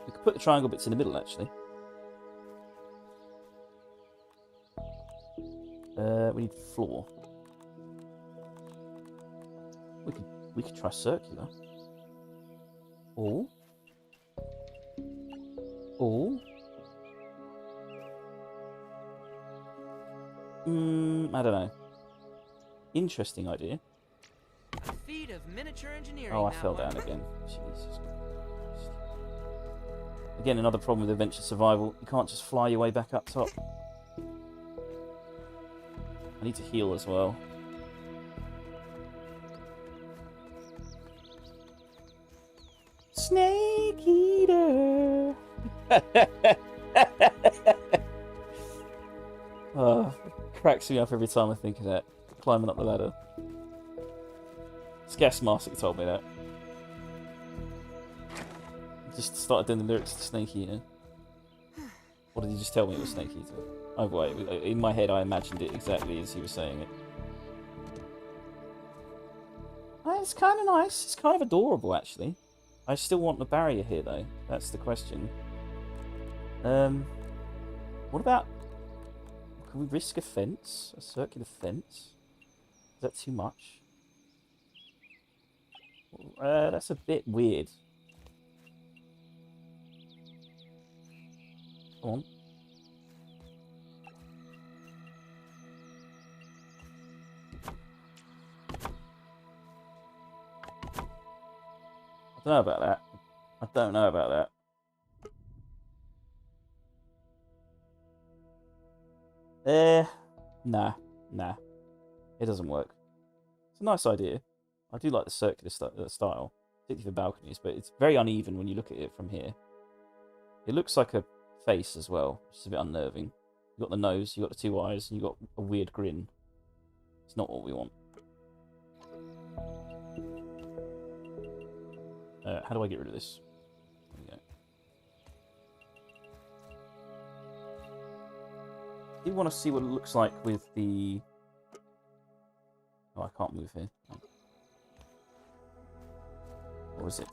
We could put the triangle bits in the middle, actually. We need floor. We could try circular. Or I don't know. Interesting idea. A feat of miniature engineering. Oh, I fell down again. Jesus Christ. Again, another problem with adventure survival. You can't just fly your way back up top. I need to heal as well. Snake eater. Oh, cracks me up every time I think of that. Climbing up the ladder. Gas Mask told me that. Just started doing the lyrics to Snake Eater. Or did he just tell me it was Snake Eater? Oh wait, in my head I imagined it exactly as he was saying it. It's kind of nice. It's kind of adorable, actually. I still want the barrier here, though. That's the question. What about... Can we risk a fence? A circular fence? Is that too much? That's a bit weird. Come on. I don't know about that. I don't know about that. Nah. It doesn't work. It's a nice idea. I do like the circular style, particularly for balconies, but it's very uneven when you look at it from here. It looks like a face as well, which is a bit unnerving. You've got the nose, you've got the two eyes, and you've got a weird grin. It's not what we want. How do I get rid of this? There we go. I do want to see what it looks like with the... Oh, I can't move here. Or is it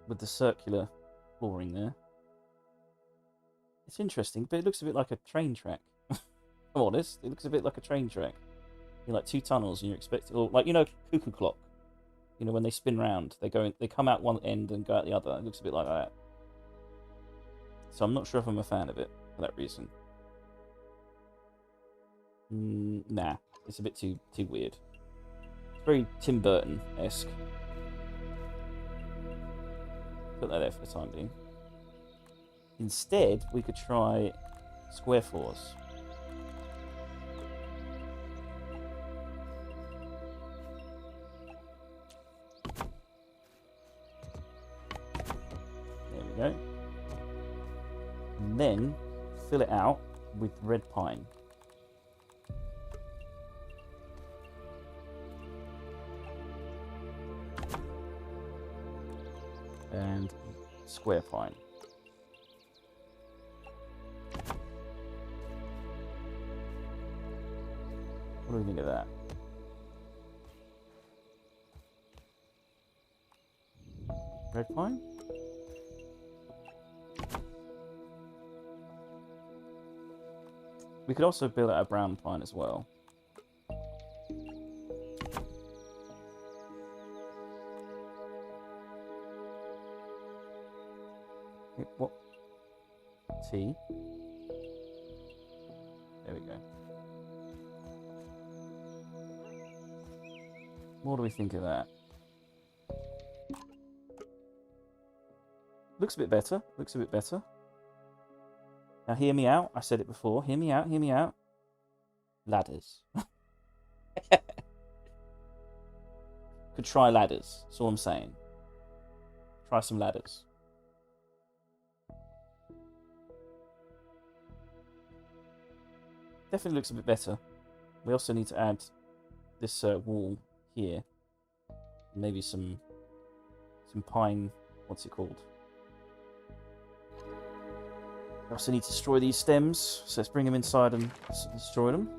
with the circular flooring there? It's interesting, but it looks a bit like a train track. If I'm honest, it looks a bit like a train track. You're like two tunnels, and you're expecting, or like, you know, cuckoo clock. You know, when they spin round, they come out one end and go out the other. It looks a bit like that. So I'm not sure if I'm a fan of it for that reason. Nah, it's a bit too weird. It's very Tim Burton-esque. Put that there for the time being. Instead, we could try square floors. There we go. And then fill it out with red pine. And square pine. What do we think of that? Red pine? We could also build out a brown pine as well. What? T? There we go. What do we think of that? Looks a bit better. Looks a bit better. Now hear me out. I said it before. Hear me out. Hear me out. Ladders. Could try ladders. That's all I'm saying. Try some ladders. Definitely looks a bit better. We also need to add this wall here. Maybe some pine. What's it called? We also need to destroy these stems, so let's bring them inside and destroy them.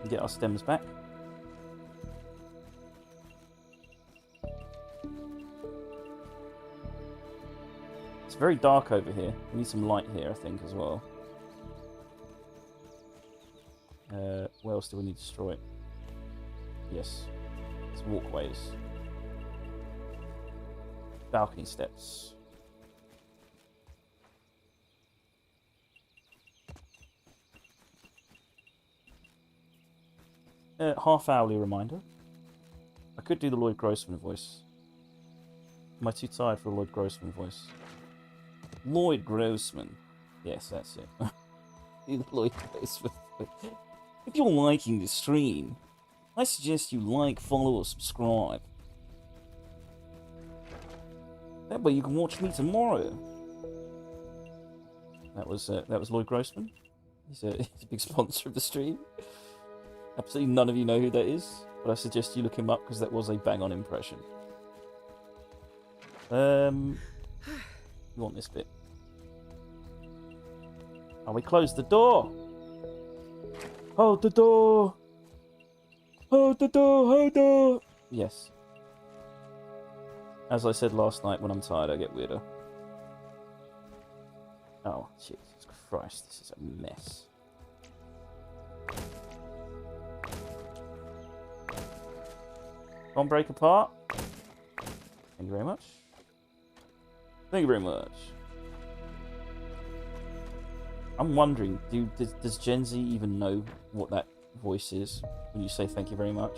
And get our stems back. It's very dark over here. We need some light here, I think, as well. Where else do we need to destroy it? Yes. It's walkways. Balcony steps. Half-hourly reminder. I could do the Lloyd Grossman voice. Am I too tired for a Lloyd Grossman voice? Lloyd Grossman. Yes, that's it. Do the Lloyd Grossman voice. If you're liking this stream, I suggest you like, follow, or subscribe. That way you can watch me tomorrow. That was Lloyd Grossman. He's a big sponsor of the stream. Absolutely none of you know who that is, but I suggest you look him up because that was a bang-on impression. You want this bit? Oh, we closed the door. Hold the door. Hold the door. Hold the door. Yes. As I said last night, when I'm tired, I get weirder. Oh, Jesus Christ, this is a mess. Bomb break apart. Thank you very much. Thank you very much. I'm wondering, does Gen Z even know what that voice is when you say thank you very much?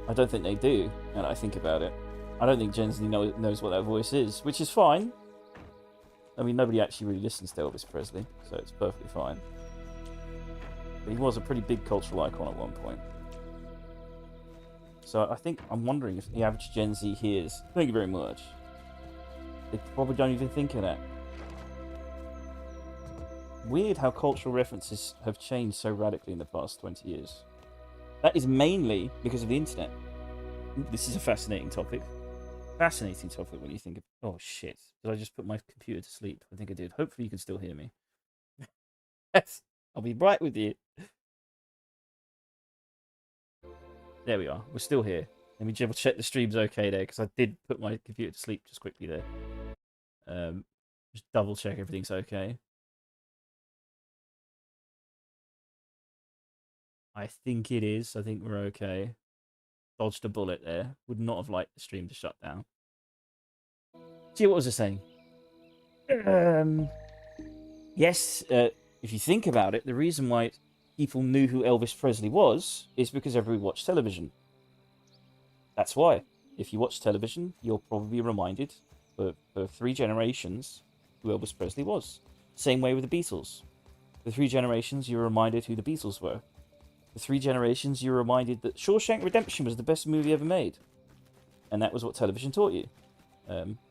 I don't think they do, now that I think about it. I don't think Gen Z knows what that voice is, which is fine. I mean, nobody actually really listens to Elvis Presley, so it's perfectly fine. But he was a pretty big cultural icon at one point. So I'm wondering if the average Gen Z hears, thank you very much. They probably don't even think of that. Weird how cultural references have changed so radically in the past 20 years. That is mainly because of the internet. This is a fascinating topic. Fascinating topic when you think of... Oh, shit. Did I just put my computer to sleep? I think I did. Hopefully you can still hear me. I'll be right with you. There we are. We're still here. Let me double check the stream's okay there, because I did put my computer to sleep just quickly there. Just double check everything's okay. I think it is. I think we're okay. Dodged a bullet there. Would not have liked the stream to shut down. Gee, what was I saying? Yes, if you think about it, the reason why people knew who Elvis Presley was is because everybody watched television. That's why. if you watch television, you'll probably be reminded for 3 generations who Elvis Presley was. Same way with the Beatles. For 3 generations, you're reminded who the Beatles were. For 3 generations, you're reminded that Shawshank Redemption was the best movie ever made. And that was what television taught you.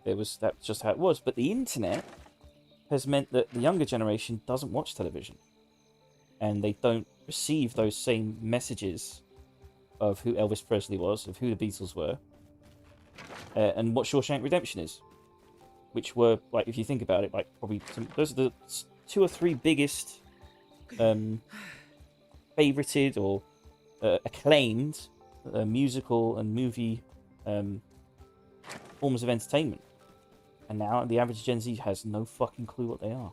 That's just how it was. But the internet has meant that the younger generation doesn't watch television. And they don't receive those same messages of who Elvis Presley was, of who the Beatles were, and what Shawshank Redemption is. Which were, like, if you think about it, like, probably those are the 2 or 3 biggest favorited or acclaimed musical and movie forms of entertainment. And now the average Gen Z has no fucking clue what they are.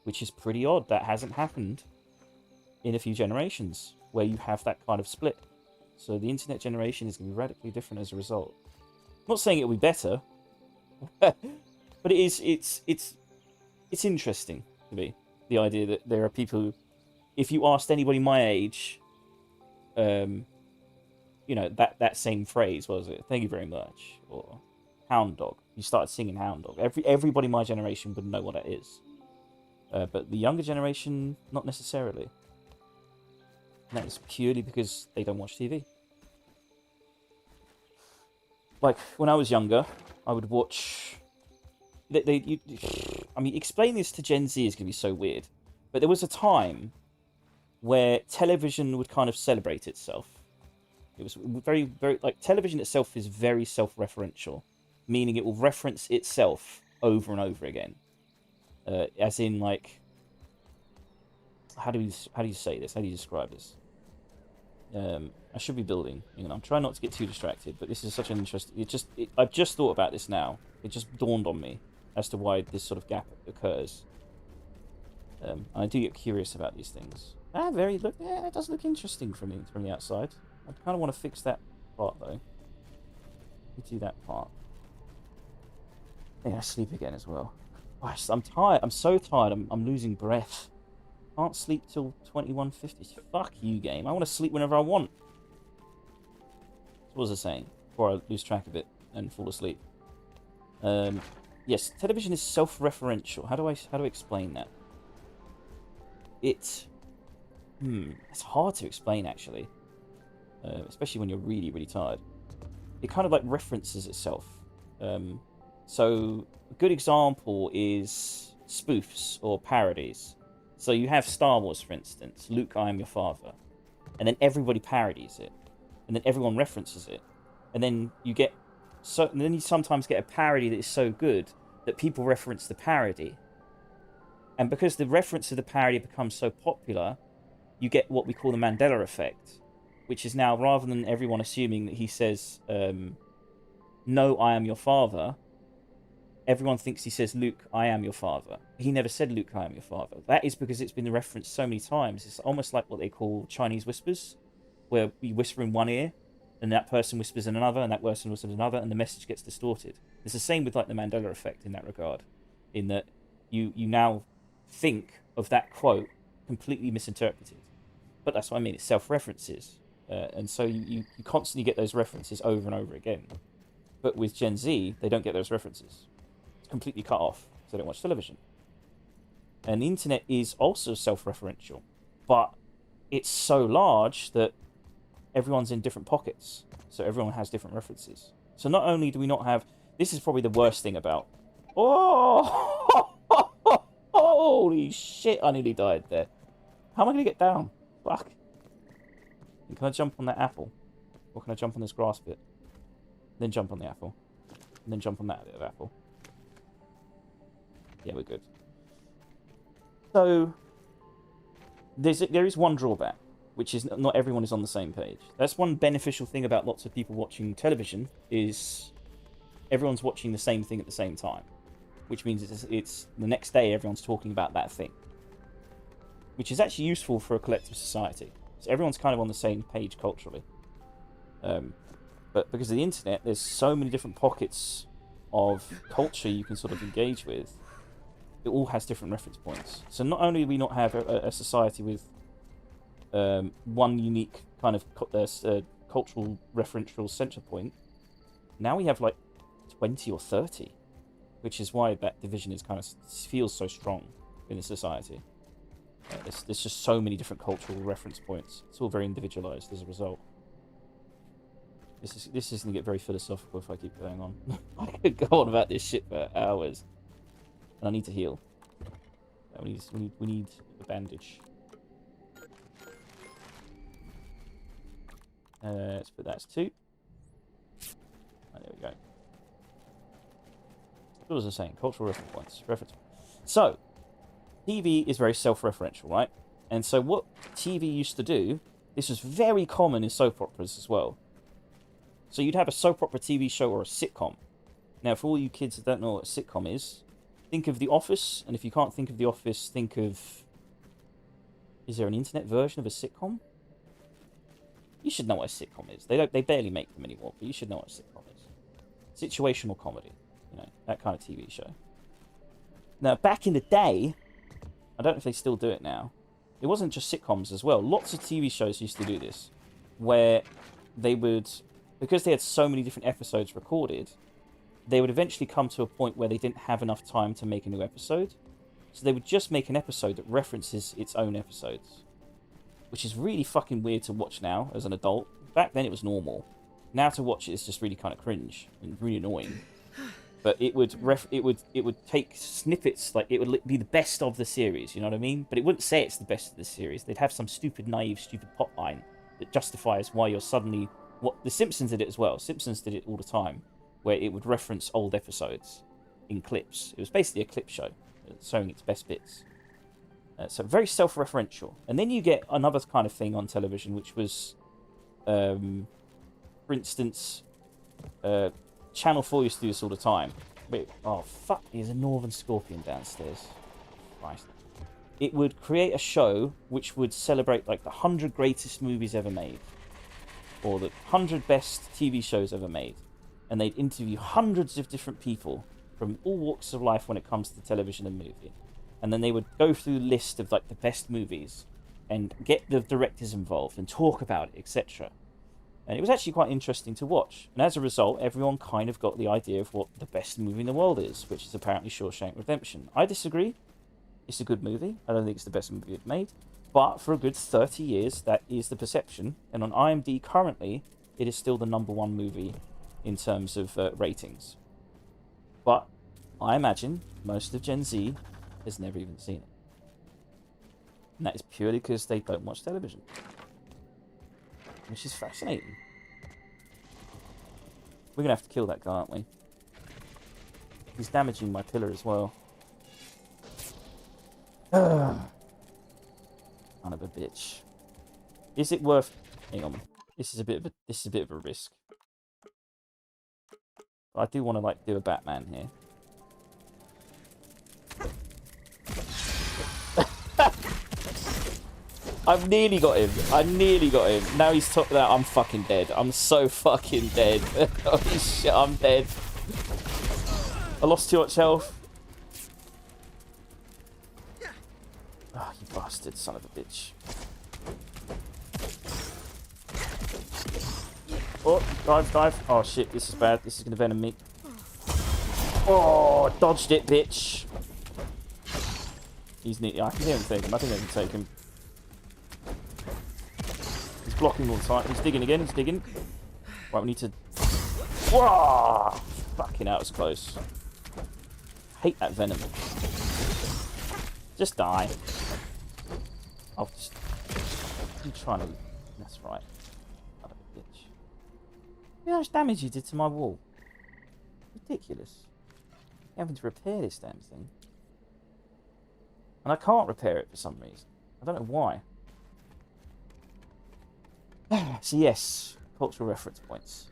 Which is pretty odd. That hasn't happened in a few generations where you have that kind of split. So the internet generation is going to be radically different as a result. I'm not saying it'll be better, but it's interesting to me, the idea that there are people who, if you asked anybody my age, you know, that same phrase, what was it? Thank you very much, or Hound Dog. You started singing Hound Dog. Everybody my generation would know what that is. But the younger generation, not necessarily. And that is purely because they don't watch TV. Like, when I was younger, I would watch... I mean, explain this to Gen Z is going to be so weird. But there was a time where television would kind of celebrate itself. It was very, very... Like, television itself is very self-referential. Meaning it will reference itself over and over again. As in, like... How do you say this? How do you describe this? I should be building. You know, I'm trying not to get too distracted, but this is such an interesting... I've just thought about this now. It just dawned on me as to why this sort of gap occurs. I do get curious about these things. Yeah, it does look interesting from the outside. I kind of want to fix that part, though. Let me do that part. Yeah, I sleep again as well. Gosh, I'm tired. I'm so tired. I'm losing breath. Can't sleep till 21:50. Fuck you, game. I want to sleep whenever I want. What was I saying? Before I lose track of it and fall asleep. Yes, television is self-referential. How do I explain that? It's hard to explain, actually. Especially when you're really, really tired. It kind of like references itself. So a good example is spoofs or parodies. So you have Star Wars, for instance, Luke, I am your father. And then everybody parodies it. And then everyone references it. And then you sometimes get a parody that is so good that people reference the parody. And because the reference to the parody becomes so popular, you get what we call the Mandela effect. Which is now, rather than everyone assuming that he says, no, I am your father, everyone thinks he says, Luke, I am your father. He never said, Luke, I am your father. That is because it's been referenced so many times. It's almost like what they call Chinese whispers, where you whisper in one ear, and that person whispers in another, and that person whispers in another, and the message gets distorted. It's the same with like the Mandela effect in that regard, in that you now think of that quote completely misinterpreted. But that's what I mean, it's self-references. And so you constantly get those references over and over again. But with Gen Z, they don't get those references. Completely cut off, so they don't watch television. And the internet is also self-referential, but it's so large that everyone's in different pockets, so everyone has different references. So not only do we not have... This is probably the worst thing about... Oh! Holy shit, I nearly died there. How am I going to get down? Fuck. Can I jump on that apple? Or can I jump on this grass bit? Then jump on the apple. And then jump on that bit of apple. Yeah, we're good. So, there is one drawback, which is not everyone is on the same page. That's one beneficial thing about lots of people watching television, is everyone's watching the same thing at the same time. Which means it's the next day everyone's talking about that thing. Which is actually useful for a collective society. So everyone's kind of on the same page culturally. But because of the internet, there's so many different pockets of culture you can sort of engage with. It all has different reference points. So not only do we not have a society with one unique kind of cultural referential center point, Now we have like 20 or 30, which is why that division is kind of feels so strong in the society. There's just so many different cultural reference points. It's all very individualized as a result. This is going to get very philosophical if I keep going on. I could go on about this shit for hours. And I need to heal. We need a bandage. Let's put that as 2. Oh, there we go. What was I saying? Cultural reference points. So, TV is very self-referential, right? And so what TV used to do, this was very common in soap operas as well. So you'd have a soap opera TV show or a sitcom. Now, for all you kids that don't know what a sitcom is, think of The Office, and if you can't think of The Office, think of... Is there an internet version of a sitcom? You should know what a sitcom is. They barely make them anymore, but you should know what a sitcom is. Situational comedy, you know, that kind of TV show. Now, back in the day, I don't know if they still do it now. It wasn't just sitcoms as well. Lots of TV shows used to do this, where they would, because they had so many different episodes recorded, they would eventually come to a point where they didn't have enough time to make a new episode. So they would just make an episode that references its own episodes. Which is really fucking weird to watch now as an adult. Back then it was normal. Now to watch it is just really kind of cringe and really annoying. But it would take snippets, like it would be the best of the series, you know what I mean? But it wouldn't say it's the best of the series. They'd have some stupid, naive, stupid plot line that justifies why you're suddenly... The Simpsons did it as well. Simpsons did it all the time, where it would reference old episodes in clips. It was basically a clip show, showing its best bits. So very self-referential. And then you get another kind of thing on television, which was, for instance, Channel 4 used to do this all the time. Wait, oh, fuck, there's a northern scorpion downstairs. Christ. It would create a show which would celebrate, like, the 100 greatest movies ever made. Or the 100 best TV shows ever made. And they'd interview hundreds of different people from all walks of life when it comes to television and movie. And then they would go through the list of, like, the best movies and get the directors involved and talk about it, etc. And it was actually quite interesting to watch. And as a result, everyone kind of got the idea of what the best movie in the world is, which is apparently Shawshank Redemption. I disagree. It's a good movie. I don't think it's the best movie it made. But for a good 30 years, that is the perception. And on IMDb currently, it is still the #1 movie in terms of ratings. But I imagine most of Gen Z has never even seen it. And that is purely because they don't watch television. Which is fascinating. We're going to have to kill that guy, aren't we? He's damaging my pillar as well. Son of a bitch. Is it worth... Hang on. This is a bit of a risk. I do want to, like, do a Batman here. I've nearly got him. I nearly got him. Now he's top that. I'm fucking dead. I'm so fucking dead. Holy shit, I'm dead. I lost too much health. Oh, you bastard, son of a bitch. Oh, dive. Oh shit, this is bad. This is gonna venom me. Oh, dodged it, bitch. He's neat. I can hear him take him. I think I can take him. He's blocking all the time. He's digging again. He's digging. Right, we need to... Whoa! Fucking hell, it was close. Hate that venom. Just die. I'll just... I'm trying to... That's right. Son of a bitch. Look how much damage you did to my wall. Ridiculous. I'm having to repair this damn thing. And I can't repair it for some reason. I don't know why. So yes, cultural reference points.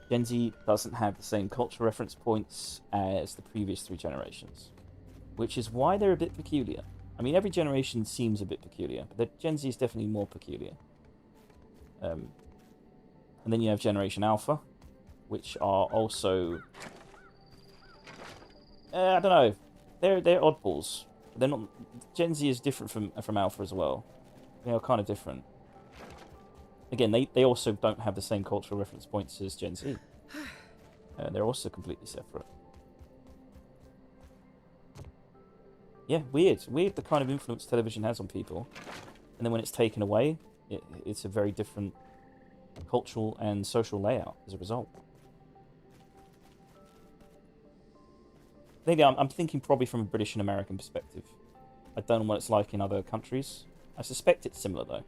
Gen Z doesn't have the same cultural reference points as the previous 3 generations. Which is why they're a bit peculiar. I mean, every generation seems a bit peculiar, but Gen Z is definitely more peculiar. And then you have Generation Alpha, which are also... I don't know. They're oddballs. They're not... Gen Z is different from Alpha as well. They are kind of different. Again, they also don't have the same cultural reference points as Gen Z. They're also completely separate. Yeah, weird. Weird the kind of influence television has on people. And then when it's taken away, it's a very different cultural and social layout as a result. Maybe I'm thinking probably from a British and American perspective. I don't know what it's like in other countries. I suspect it's similar, though.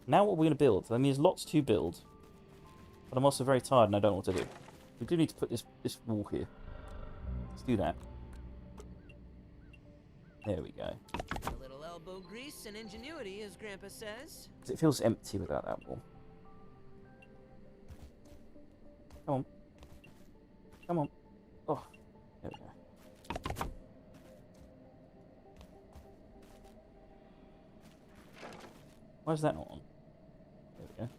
Now what we're going to build. I mean, there's lots to build. But I'm also very tired and I don't know what to do. We do need to put this wall here. Let's do that. There we go. A little elbow grease and ingenuity, as Grandpa says. It feels empty without that wall. Come on. Come on. Oh, there we go. Why is that not on? There we go.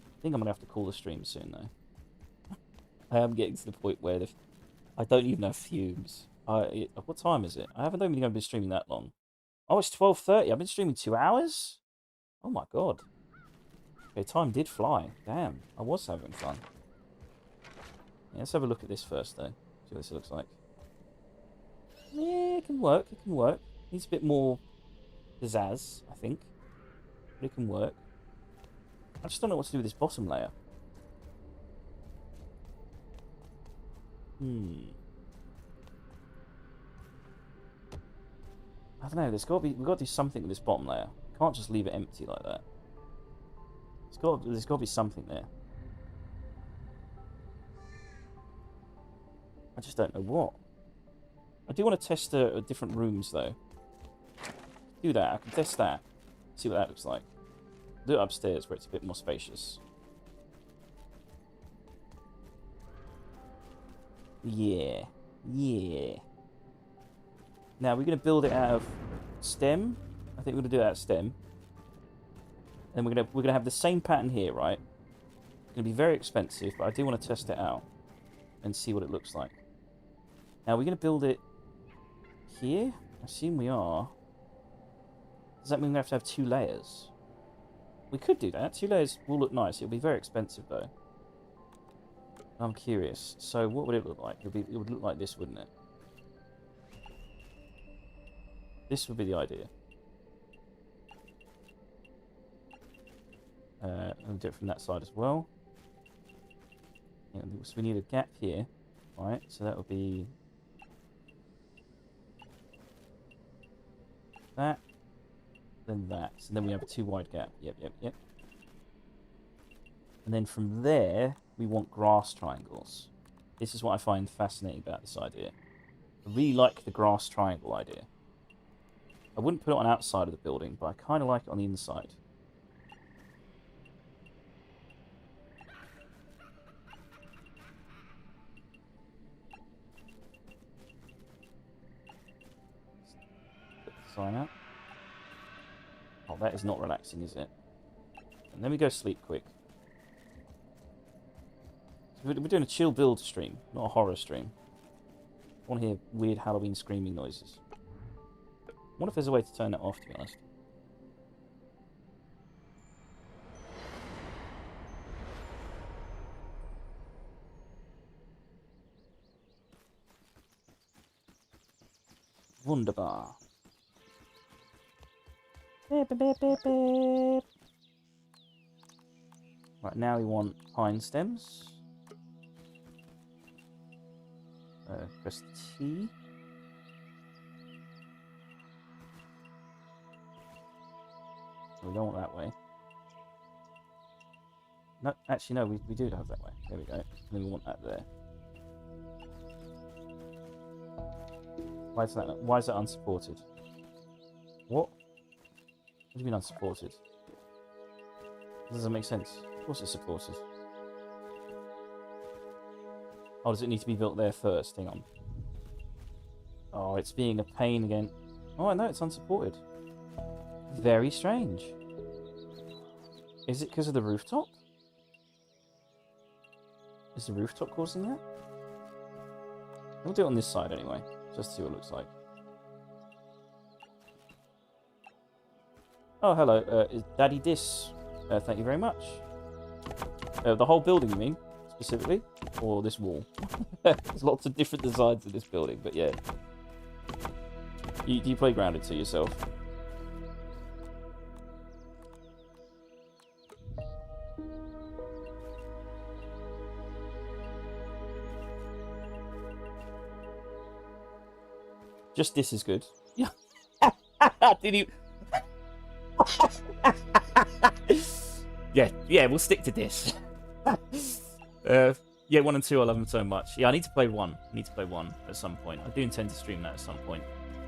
I think I'm going to have to call the stream soon, though. I am getting to the point where I don't even have fumes. What time is it? I haven't even been streaming that long. Oh, it's 12:30. I've been streaming 2 hours? Oh my god. Okay, time did fly. Damn, I was having fun. Yeah, let's have a look at this first, though. See what this looks like. Yeah, it can work. It can work. Needs a bit more pizzazz, I think. But it can work. I just don't know what to do with this bottom layer. I don't know. We've got to do something with this bottom layer. Can't just leave it empty like that. There's got to be something there. I just don't know what. I do want to test different rooms, though. Do that. I can test that. See what that looks like. Do it upstairs where it's a bit more spacious. Yeah. Yeah. Now, we're going to build it out of stem. I think we're going to do it out of stem. And we're gonna have the same pattern here, right? It's going to be very expensive, but I do want to test it out and see what it looks like. Now, we're going to build it here? I assume we are. Does that mean we have to have 2 layers? We could do that. 2 layers will look nice. It'll be very expensive, though. I'm curious. So, what would it look like? It would look like this, wouldn't it? This would be the idea. And do it from that side as well. Yeah, so we need a gap here, right? So that would be that, then that. So then we have a 2 wide gap. Yep. And then from there, we want grass triangles. This is what I find fascinating about this idea. I really like the grass triangle idea. I wouldn't put it on outside of the building, but I kind of like it on the inside. Sign out. Oh, that is not relaxing, is it? And then we go sleep quick. We're doing a chill build stream, not a horror stream. I want to hear weird Halloween screaming noises. I wonder if there's a way to turn that off, to be honest. Wunderbar. Beep, beep, beep, beep, beep. Right, now we want pine stems. Press T. We don't want that way. No, actually, no, we do have that way. There we go. And then we want that there. Why is that unsupported? What? What do you mean unsupported? That doesn't make sense. Of course it's supported. Oh, does it need to be built there first? Hang on. Oh, it's being a pain again. Oh, no, it's unsupported. Very strange. Is it because of the rooftop? Is the rooftop causing that? We'll do it on this side anyway, just to see what it looks like. Oh, hello. Is Daddy Dis. Thank you very much. The whole building, you mean, specifically? Or this wall? There's lots of different designs in this building, but yeah. Do you play Grounded 2 yourself? Just this is good. Yeah. Did you? Yeah, we'll stick to this. Yeah, 1 and 2, I love them so much. Yeah, I need to play 1. I need to play 1 at some point. I do intend to stream that at some point.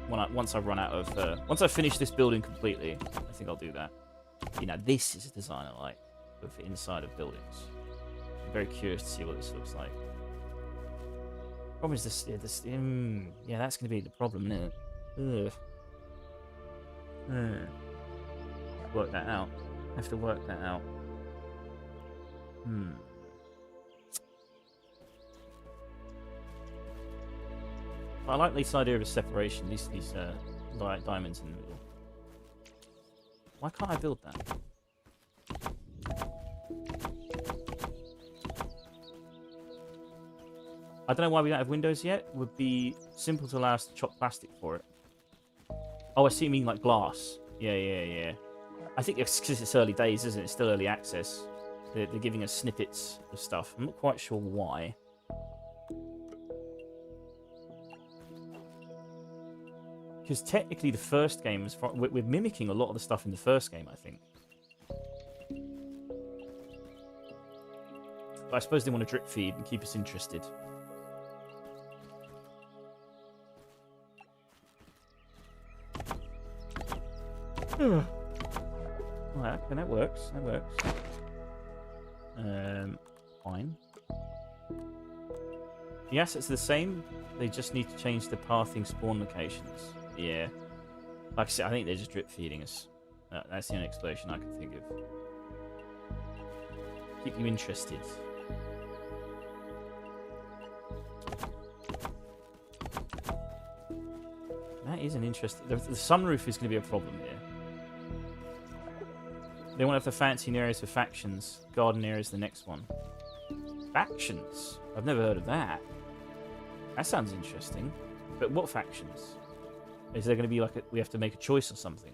Once I've run out of... once I finish this building completely, I think I'll do that. You know, this is a design I like for inside of buildings. I'm very curious to see what this looks like. Problem is this... Yeah, that's going to be the problem, isn't it? Ugh. Work that out. I have to work that out. I like this idea of a separation. These diamonds in the middle. Why can't I build that? I don't know why we don't have windows yet. It would be simple to allow us to chop plastic for it. Oh, I see you mean like glass. Yeah. I think it's because it's early days, isn't it? It's still early access. They're giving us snippets of stuff. I'm not quite sure why. Because technically the first game is... We're mimicking a lot of the stuff in the first game, I think. But I suppose they want to drip feed and keep us interested. Well, okay, that works. That works. Fine. The assets are the same. They just need to change the pathing spawn locations. Yeah. Like I said, I think they're just drip feeding us. That's the only explanation I can think of. Keep you interested. That is an interesting... The sunroof is going to be a problem here. They want to have the fancy areas for factions. Garden area is the next one. Factions? I've never heard of that. That sounds interesting. But what factions? Is there going to be like we have to make a choice or something?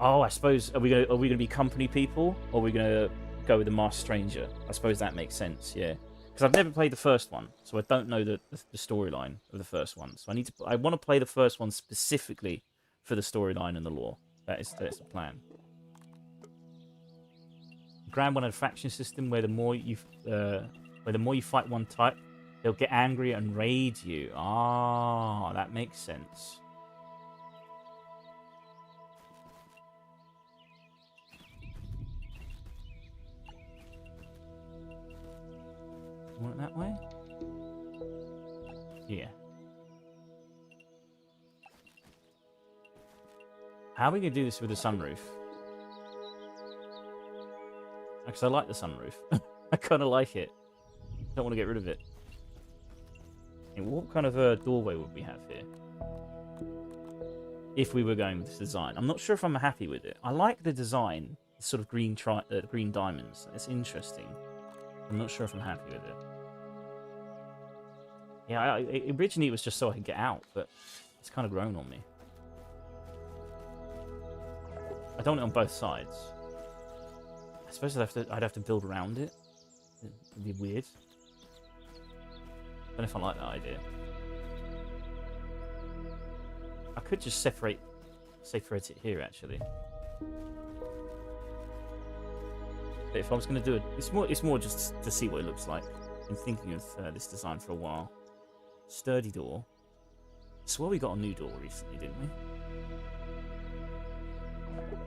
Oh, I suppose are we going to be company people, or are we going to go with the masked stranger? I suppose that makes sense. Yeah, because I've never played the first one, so I don't know the storyline of the first one. So I want to play the first one specifically for the storyline and the lore. That's the plan. Grand one had a faction system where the more you fight one type, they'll get angry and raid you. Ah, that makes sense. You want it that way? Yeah. How are we going to do this with the sunroof? Because I like the sunroof. I kind of like it. Don't want to get rid of it. And what kind of a doorway would we have here? If we were going with this design. I'm not sure if I'm happy with it. I like the design. The sort of green diamonds. It's interesting. I'm not sure if I'm happy with it. Yeah, originally it was just so I could get out, but it's kind of grown on me. I don't want it on both sides. I suppose I'd have to build around it. It'd be weird. I don't know if I like that idea. I could just separate it here, actually. But if I was going to do it, it's more just to see what it looks like. I've been thinking of this design for a while. Sturdy door. I swear we got a new door recently, didn't we?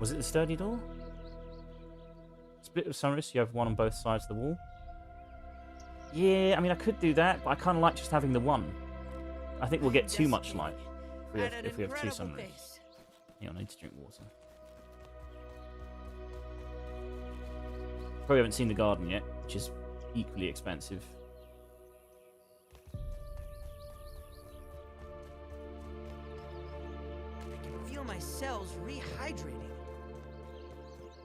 Was it the sturdy door? Split of sunroof, you have one on both sides of the wall. Yeah, I mean, I could do that, but I kind of like just having the one. I think we'll get too much light if we have two sunroofs. Yeah, I need to drink water. Probably haven't seen the garden yet, which is equally expensive. feel my cells rehydrating.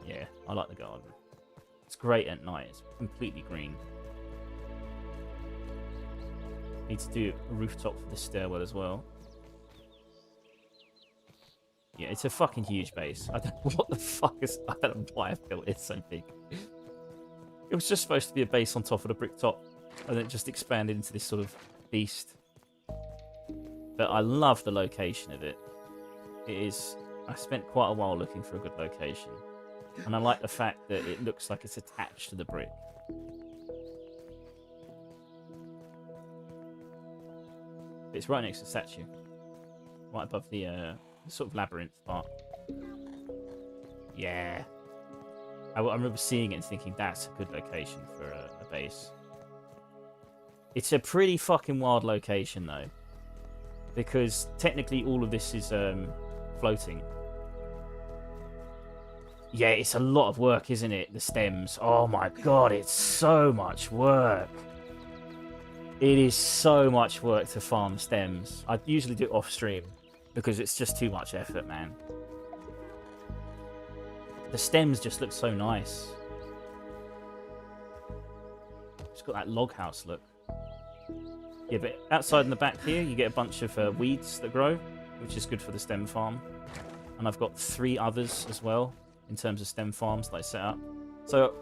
Yeah, I like the garden. It's great at night. It's completely green. Need to do a rooftop for the stairwell as well. Yeah, it's a fucking huge base. I don't know what the fuck is... I don't know why I've built it so big. It was just supposed to be a base on top of the brick top. And then it just expanded into this sort of beast. But I love the location of it. It is... I spent quite a while looking for a good location. And I like the fact that it looks like it's attached to the brick. It's right next to the statue. Right above the sort of labyrinth part. Yeah. I remember seeing it and thinking that's a good location for a base. It's a pretty fucking wild location though. Because technically all of this is floating. Yeah, it's a lot of work, isn't it? The stems. Oh my god, it's so much work. It is so much work to farm stems. I usually do it off stream because it's just too much effort, man. The stems just look so nice. It's got that log house look. Yeah, but outside in the back here, you get a bunch of weeds that grow, which is good for the stem farm. And I've got 3 others as well, in terms of stem farms that I set up. So,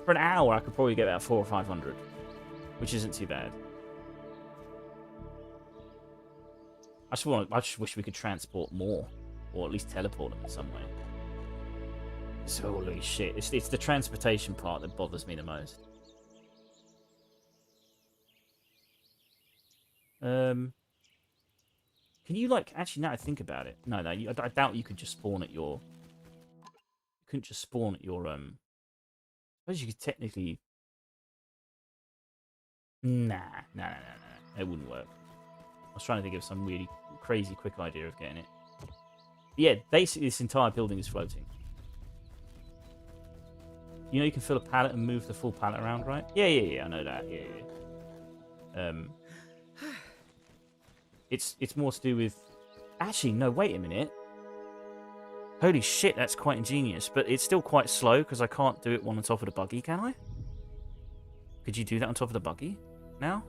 for an hour, I could probably get about 400 or 500, which isn't too bad. I just wish we could transport more, or at least teleport them in some way. So, holy shit. It's the transportation part that bothers me the most. Can you, like, actually, now I think about it. No, I doubt you could just spawn at your... You couldn't just spawn at your, I suppose you could technically... Nah. It wouldn't work. I was trying to think of some really crazy quick idea of getting it. But yeah, basically this entire building is floating. You know you can fill a pallet and move the full pallet around, right? Yeah, I know that. Yeah. It's more to do with... Actually, no, wait a minute. Holy shit, that's quite ingenious. But it's still quite slow because I can't do it on top of the buggy, can I? Could you do that on top of the buggy now?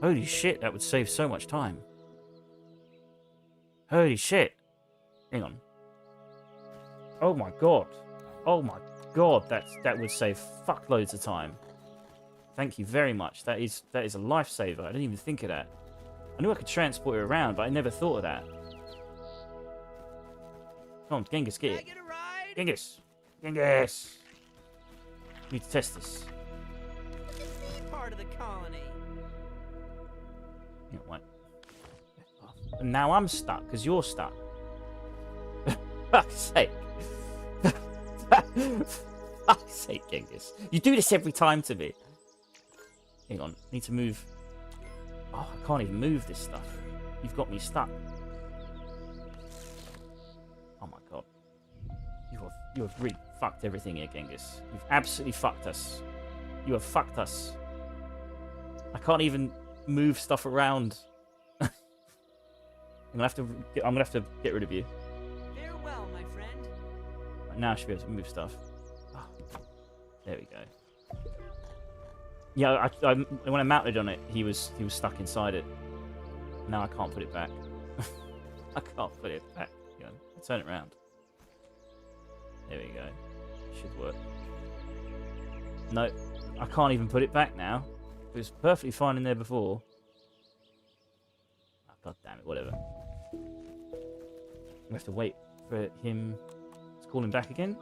Holy shit, that would save so much time. Holy shit. Hang on. Oh my god. Oh my god, that would save fuckloads of time. Thank you very much. That is a lifesaver. I didn't even think of that. I knew I could transport it around, but I never thought of that. Come on, Genghis, get it. Genghis! Genghis! Need to test this. Part of the colony. You know what? And now I'm stuck, because you're stuck. Fuck's sake. Fuck's sake, Genghis. You do this every time to me. Hang on, need to move. Oh, I can't even move this stuff. You've got me stuck. Oh my god. You have really fucked everything here, Genghis. You've absolutely fucked us. You have fucked us. I can't even move stuff around. I'm gonna have to get rid of you. Farewell, my friend. Right, now I should be able to move stuff. Oh, there we go. Yeah, when I mounted on it, he was stuck inside it. Now I can't put it back. I can't put it back. You know, I'll turn it around. There we go. Should work. No, I can't even put it back now. It was perfectly fine in there before. Oh, god damn it, whatever. We have to wait for him to call him back again.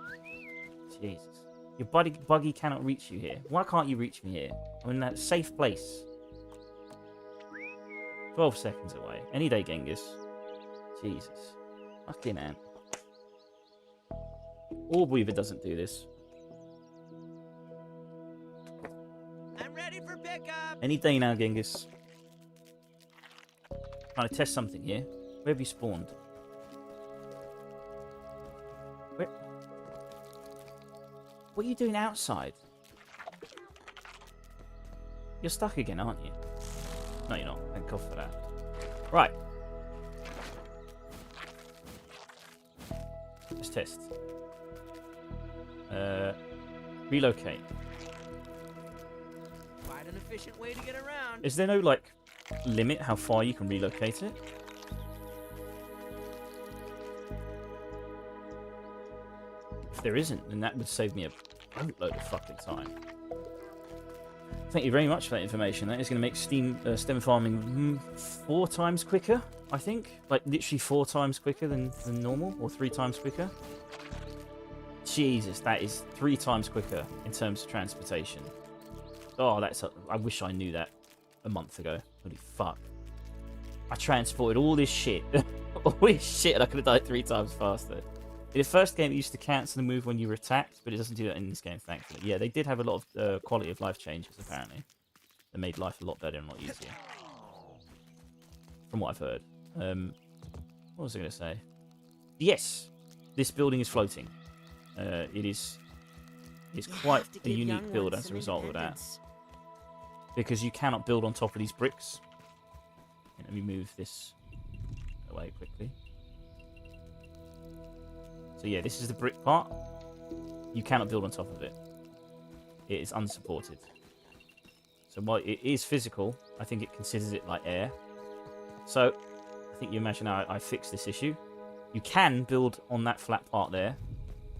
Jesus. Your buggy cannot reach you here. Why can't you reach me here? I'm in that safe place. 12 seconds away. Any day, Genghis. Jesus. Fucking man. Orb Weaver doesn't do this. I'm ready for pickup. Any day now, Genghis. Trying to test something here. Where have you spawned? Where? What are you doing outside? You're stuck again, aren't you? No, you're not. Thank God for that. Right. Let's test. Relocate. Quite an efficient way to get around. Is there no, like, limit how far you can relocate it? If there isn't, then that would save me a boatload of fucking time. Thank you very much for that information. That is going to make stem farming 4 times quicker, I think. Like, literally 4 times quicker than normal, or 3 times quicker. Jesus, that is 3 times quicker in terms of transportation. Oh, I wish I knew that a month ago. Holy fuck. I transported all this shit. All this shit, and I could have died 3 times faster. In the first game, it used to cancel the move when you were attacked, but it doesn't do that in this game, thankfully. Yeah, they did have a lot of quality of life changes, apparently. They made life a lot better and a lot easier. From what I've heard. What was I going to say? Yes, this building is floating. It's quite a unique build as a result of that. Because you cannot build on top of these bricks. Let me move this away quickly. So yeah, this is the brick part. You cannot build on top of it. It is unsupported. So while it is physical, I think it considers it like air. So I think you imagine how I fixed this issue. You can build on that flat part there,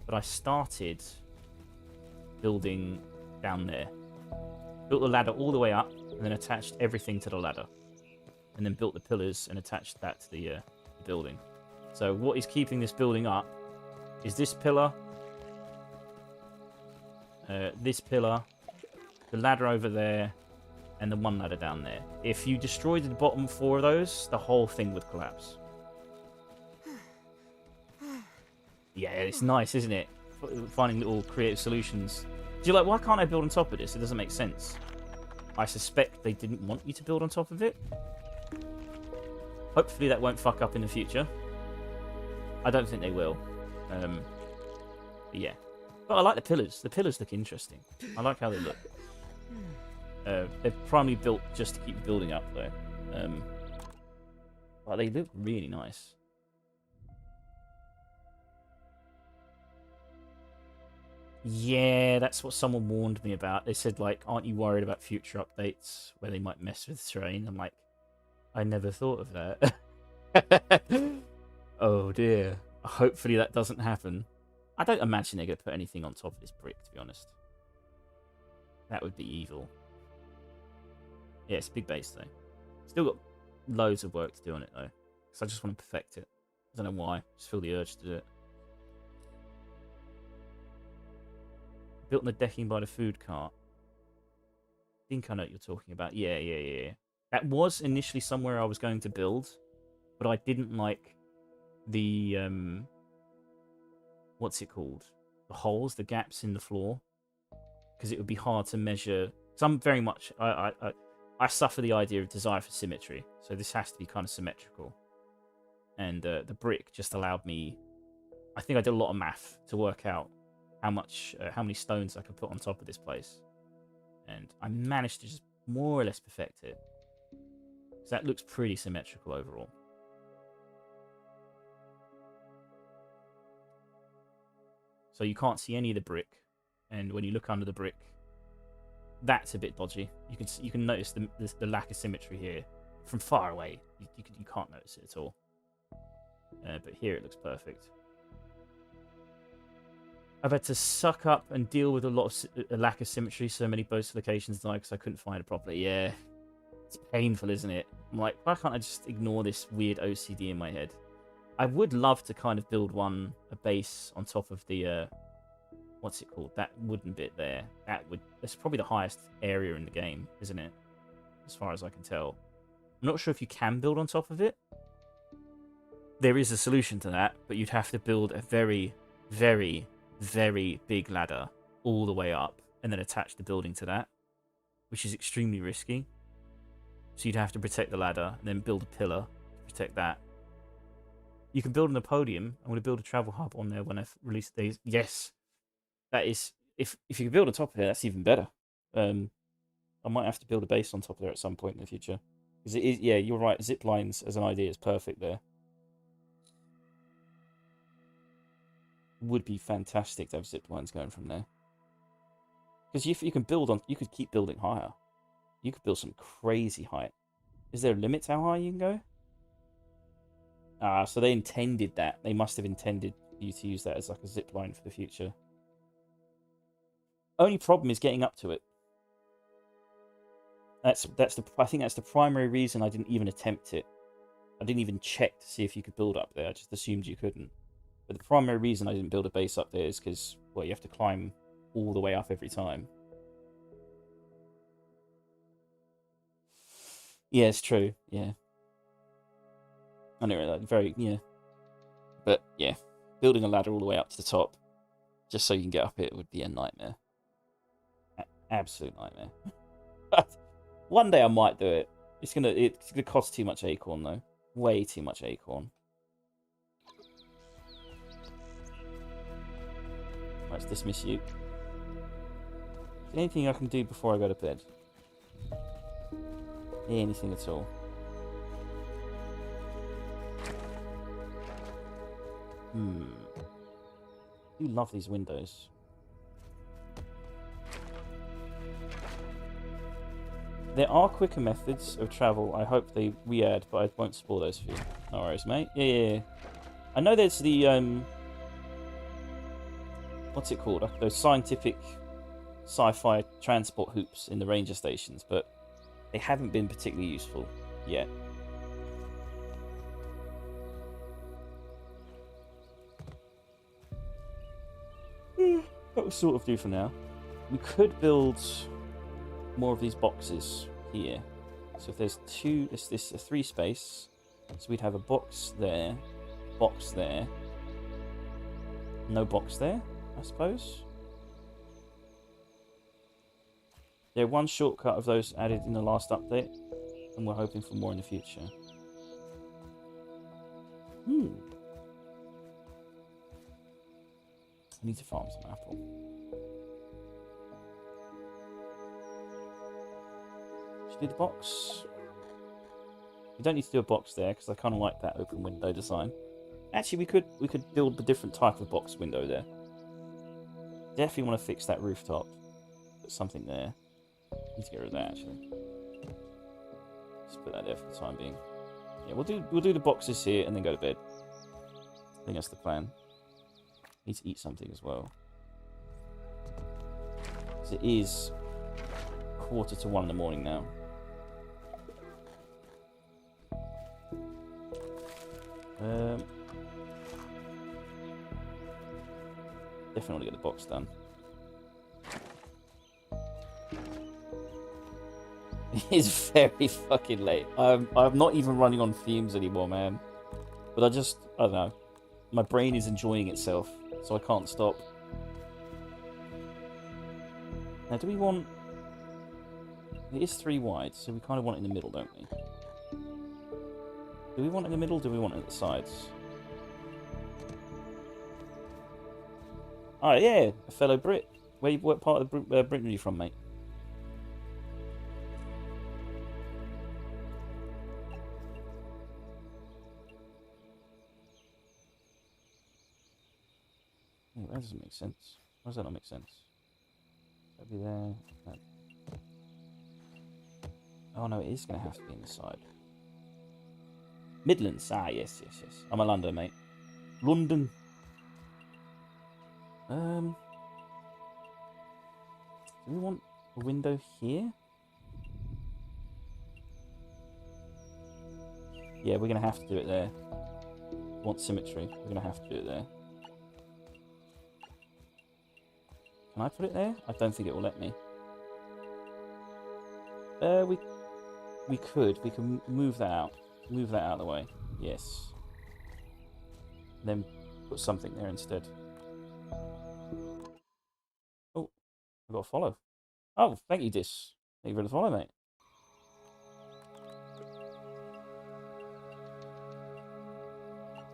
but I started building down there. Built the ladder all the way up, and then attached everything to the ladder. And then built the pillars and attached that to the building. So what is keeping this building up is this pillar, the ladder over there, and the one ladder down there. If you destroyed the bottom 4 of those, the whole thing would collapse. Yeah, it's nice, isn't it? Finding little creative solutions. You're like, why can't I build on top of this? It doesn't make sense. I suspect they didn't want you to build on top of it. Hopefully that won't fuck up in the future. I don't think they will. But yeah. But I like the pillars. The pillars look interesting. I like how they look. They're primarily built just to keep the building up, though. But they look really nice. Yeah, that's what someone warned me about. They said, like, aren't you worried about future updates where they might mess with the terrain? I'm like, I never thought of that. Oh, dear. Hopefully that doesn't happen. I don't imagine they're going to put anything on top of this brick, to be honest. That would be evil. Yeah, it's a big base, though. Still got loads of work to do on it, though. Because I just want to perfect it. I don't know why. Just feel the urge to do it. Built on the decking by the food cart. I think I know what you're talking about. Yeah. That was initially somewhere I was going to build, but I didn't like the what's it called? The holes, the gaps in the floor, because it would be hard to measure. Because I'm very much I suffer the idea of desire for symmetry, so this has to be kind of symmetrical. And the brick just allowed me. I think I did a lot of math to work out how many stones I could put on top of this place, and I managed to just more or less perfect it. So that looks pretty symmetrical overall. So you can't see any of the brick, and when you look under the brick, that's a bit dodgy. You can notice the lack of symmetry here from far away. You can't notice it at all. But here it looks perfect. I've had to suck up and deal with a lack of symmetry so many both locations tonight because I couldn't find it properly. Yeah, it's painful, isn't it? I'm like, why can't I just ignore this weird OCD in my head? I would love to kind of build a base on top of the, what's it called? That wooden bit there. That's probably the highest area in the game, isn't it? As far as I can tell. I'm not sure if you can build on top of it. There is a solution to that, but you'd have to build a very, very, very big ladder all the way up and then attach the building to that, which is extremely risky. So you'd have to protect the ladder and then build a pillar to protect that. You can build on a podium. I'm going to build a travel hub on there when I release these. Yes, that is. If you can build on top of it, that's even better. I might have to build a base on top of there at some point in the future. Because it is, yeah, you're right. Zip lines as an idea is perfect there. would be fantastic to have zip lines going from there. Because if you can build on, you could keep building higher. You could build some crazy height. Is there a limit to how high you can go? Ah, so they intended that. They must have intended you to use that as like a zip line for the future. Only problem is getting up to it. I think that's the primary reason I didn't even attempt it. I didn't even check to see if you could build up there. I just assumed you couldn't. But the primary reason I didn't build a base up there is because, well, you have to climb all the way up every time. Yeah, it's true. Yeah. I know that yeah. But yeah, building a ladder all the way up to the top, just so you can get up it, would be a nightmare. Absolute nightmare. One day I might do it. It's gonna cost too much acorn though. Way too much acorn. Let's dismiss you. Is there anything I can do before I go to bed? Anything at all? I do love these windows. There are quicker methods of travel. I hope they re-add, but I won't spoil those for you. No worries, mate. Yeah. I know there's the what's it called? Those scientific sci-fi transport hoops in the ranger stations, but they haven't been particularly useful yet. That will sort of do for now. We could build more of these boxes here. So if there's a 3 space, so we'd have a box there, no box there, I suppose. Yeah, one shortcut of those added in the last update, and we're hoping for more in the future. I need to farm some apple. Should we do the box? We don't need to do a box there because I kind of like that open window design. Actually, we could build a different type of box window there. Definitely want to fix that rooftop. Put something there. Need to get rid of that actually. Just put that there for the time being. Yeah, we'll do the boxes here and then go to bed. I think that's the plan. Need to eat something as well. Because it is 1:45 in the morning now. Definitely want to get the box done. It is very fucking late. I'm not even running on fumes anymore, man. But I don't know. My brain is enjoying itself, so I can't stop. Now, do we want... It is 3 wide, so we kind of want it in the middle, don't we? Do we want it in the middle, or do we want it at the sides? Oh, yeah, a fellow Brit. What part of Britain are you from, mate? Oh, that doesn't make sense. Why does that not make sense? That'd be there. That... Oh no, it is going to have to be in the side. Midlands. Ah, yes. I'm a London, mate. London. Do we want a window here? Yeah, we're going to have to do it there. Want symmetry. We're going to have to do it there. Can I put it there? I don't think it will let me. We could. We can move that out. Move that out of the way. Yes. And then put something there instead. Oh, I've got to follow. Oh, thank you, Dis. Thank you for the follow, mate.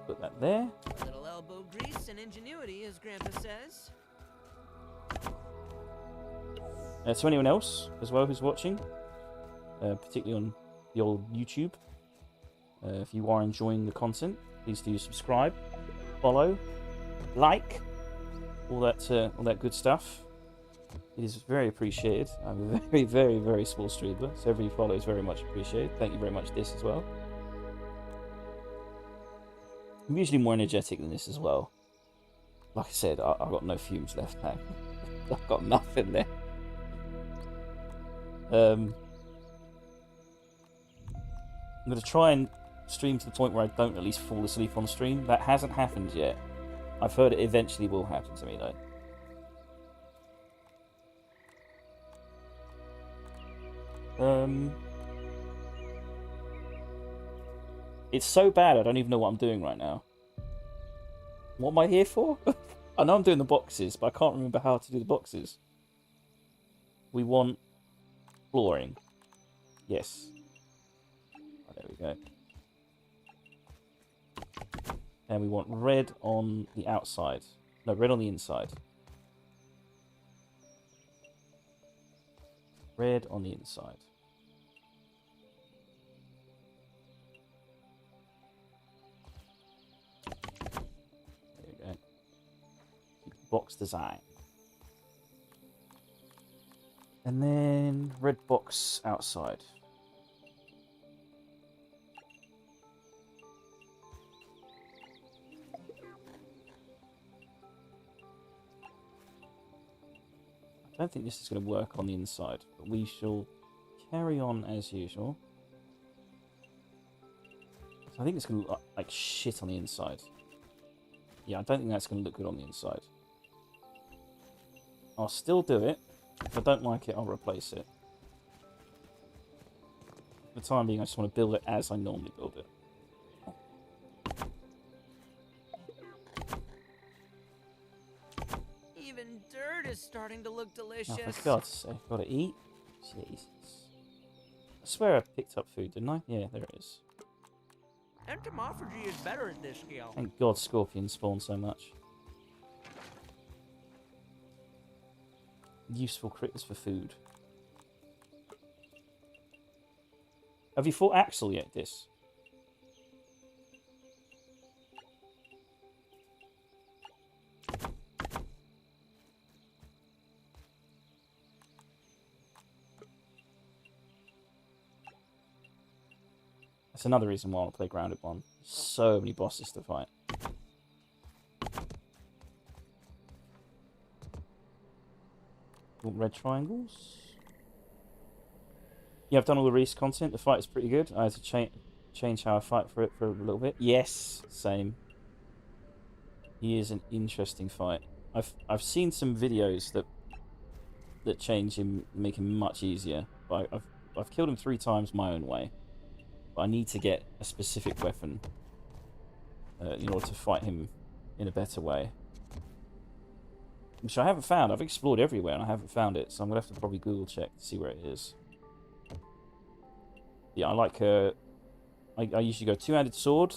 Put that there. A little elbow grease and ingenuity, as Grandpa says. To anyone else as well who's watching, particularly on the old YouTube, if you are enjoying the content, please do subscribe, follow, like, all that good stuff. It is very appreciated. I'm a very, very, very small streamer, so every follow is very much appreciated. Thank you very much, this as well. I'm usually more energetic than this as well. Like I said, I've got no fumes left now. I've got nothing there. I'm going to try and stream to the point where I don't at least fall asleep on stream. That hasn't happened yet. I've heard it eventually will happen to me, though. It's so bad I don't even know what I'm doing right now. What am I here for? I know I'm doing the boxes, but I can't remember how to do the boxes. We want flooring. Yes. Oh, there we go. And we want red on the outside. No, red on the inside. Red on the inside. There we go. Box design. And then red box outside. I don't think this is going to work on the inside, but we shall carry on as usual. So I think it's going to look like shit on the inside. Yeah, I don't think that's going to look good on the inside. I'll still do it. If I don't like it, I'll replace it. For the time being, I just want to build it as I normally build it. Even dirt is starting to look delicious. Oh, for God's sake, gotta eat. Jesus. I swear I picked up food, didn't I? Yeah, there it is. Entomophagy is better at this skill. Thank God scorpions spawn so much. Useful critters for food. Have you fought Axel yet, Dis? That's another reason why I want to play Grounded 1. So many bosses to fight. Want red triangles? Yeah, I've done all the Reese content. The fight is pretty good. I had to change how I fight for it for a little bit. Yes, same. He is an interesting fight. I've seen some videos that change him, make him much easier. But I've killed him 3 times my own way. But I need to get a specific weapon in order to fight him in a better way. Which I haven't found. I've explored everywhere and I haven't found it. So I'm going to have to probably Google check to see where it is. Yeah, I like... I usually go 2-handed sword.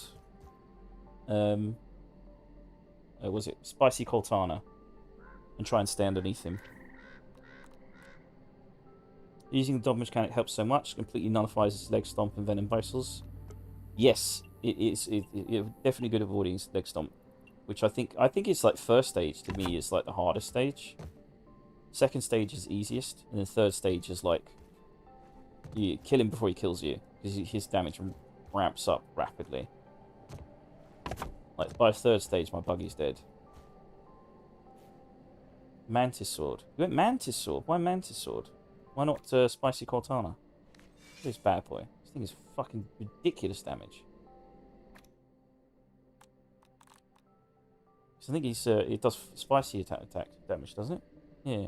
Was it Spicy Coltana? And try and stay underneath him. Using the dodge mechanic helps so much. Completely nullifies his leg stomp and venom bristles. Yes, it's definitely good avoiding his leg stomp. Which I think it's like first stage to me is like the hardest stage. Second stage is easiest, and the third stage is like you kill him before he kills you, because his damage ramps up rapidly. Like by third stage, my Buggy's dead. Mantis sword. You went Mantis sword. Why Mantis sword? Why not Spicy Cortana? This bad boy. This thing is fucking ridiculous damage. I think he's it does spicy attack damage, doesn't it? Yeah.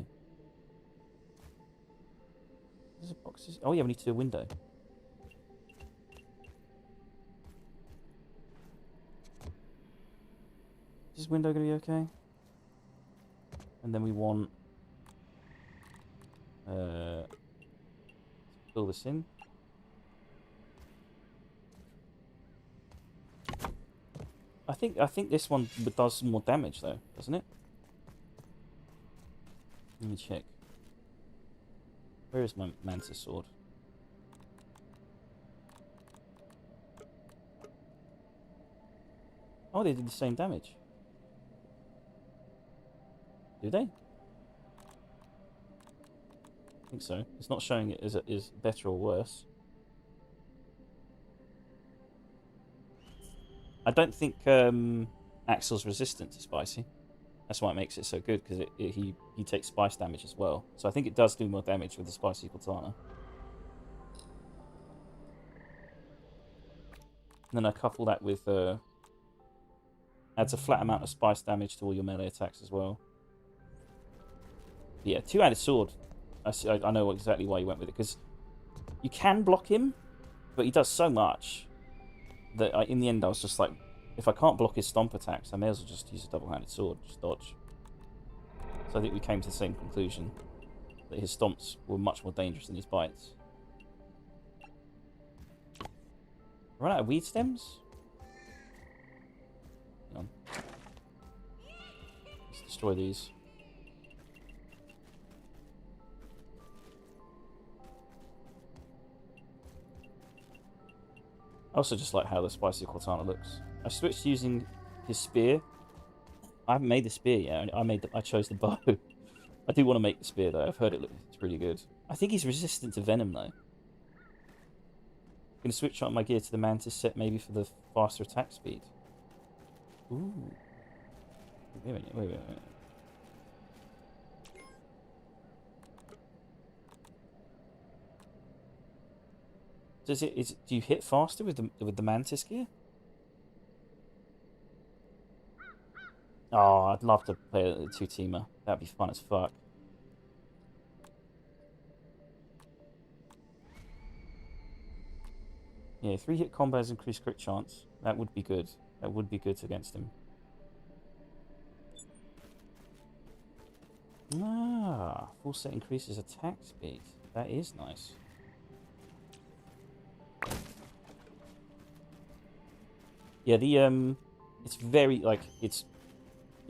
There's a box. Oh yeah, we need to do a window. Is this window gonna be okay? And then we want fill this in. I think this one does more damage though, doesn't it? Let me check. Where is my Mantis sword? Oh, they did the same damage. Do they? I think so. It's not showing it as better or worse. I don't think Axel's resistant to spicy. That's why it makes it so good, because he takes spice damage as well. So I think it does do more damage with the spicy katana. And then I couple that with adds a flat amount of spice damage to all your melee attacks as well. But yeah, two-handed sword. I know exactly why you went with it, because you can block him, but he does so much that in the end I was just like, if I can't block his stomp attacks, I may as well just use a double-handed sword, just dodge. So I think we came to the same conclusion, that his stomps were much more dangerous than his bites. Run out of weed stems? Hang on. Let's destroy these. I also just like how the spicy katana looks. I switched to using his spear. I haven't made the spear yet. I chose the bow. I do want to make the spear though. I've heard it's pretty good. I think he's resistant to venom though. I'm gonna switch out my gear to the mantis set maybe for the faster attack speed. Ooh. Wait a minute. Wait. Do you hit faster with the mantis gear? Oh, I'd love to play a two-teamer. That'd be fun as fuck. Yeah, 3-hit combos increase crit chance. That would be good. That would be good against him. Ah, full set increases attack speed. That is nice. Yeah, it's very like it's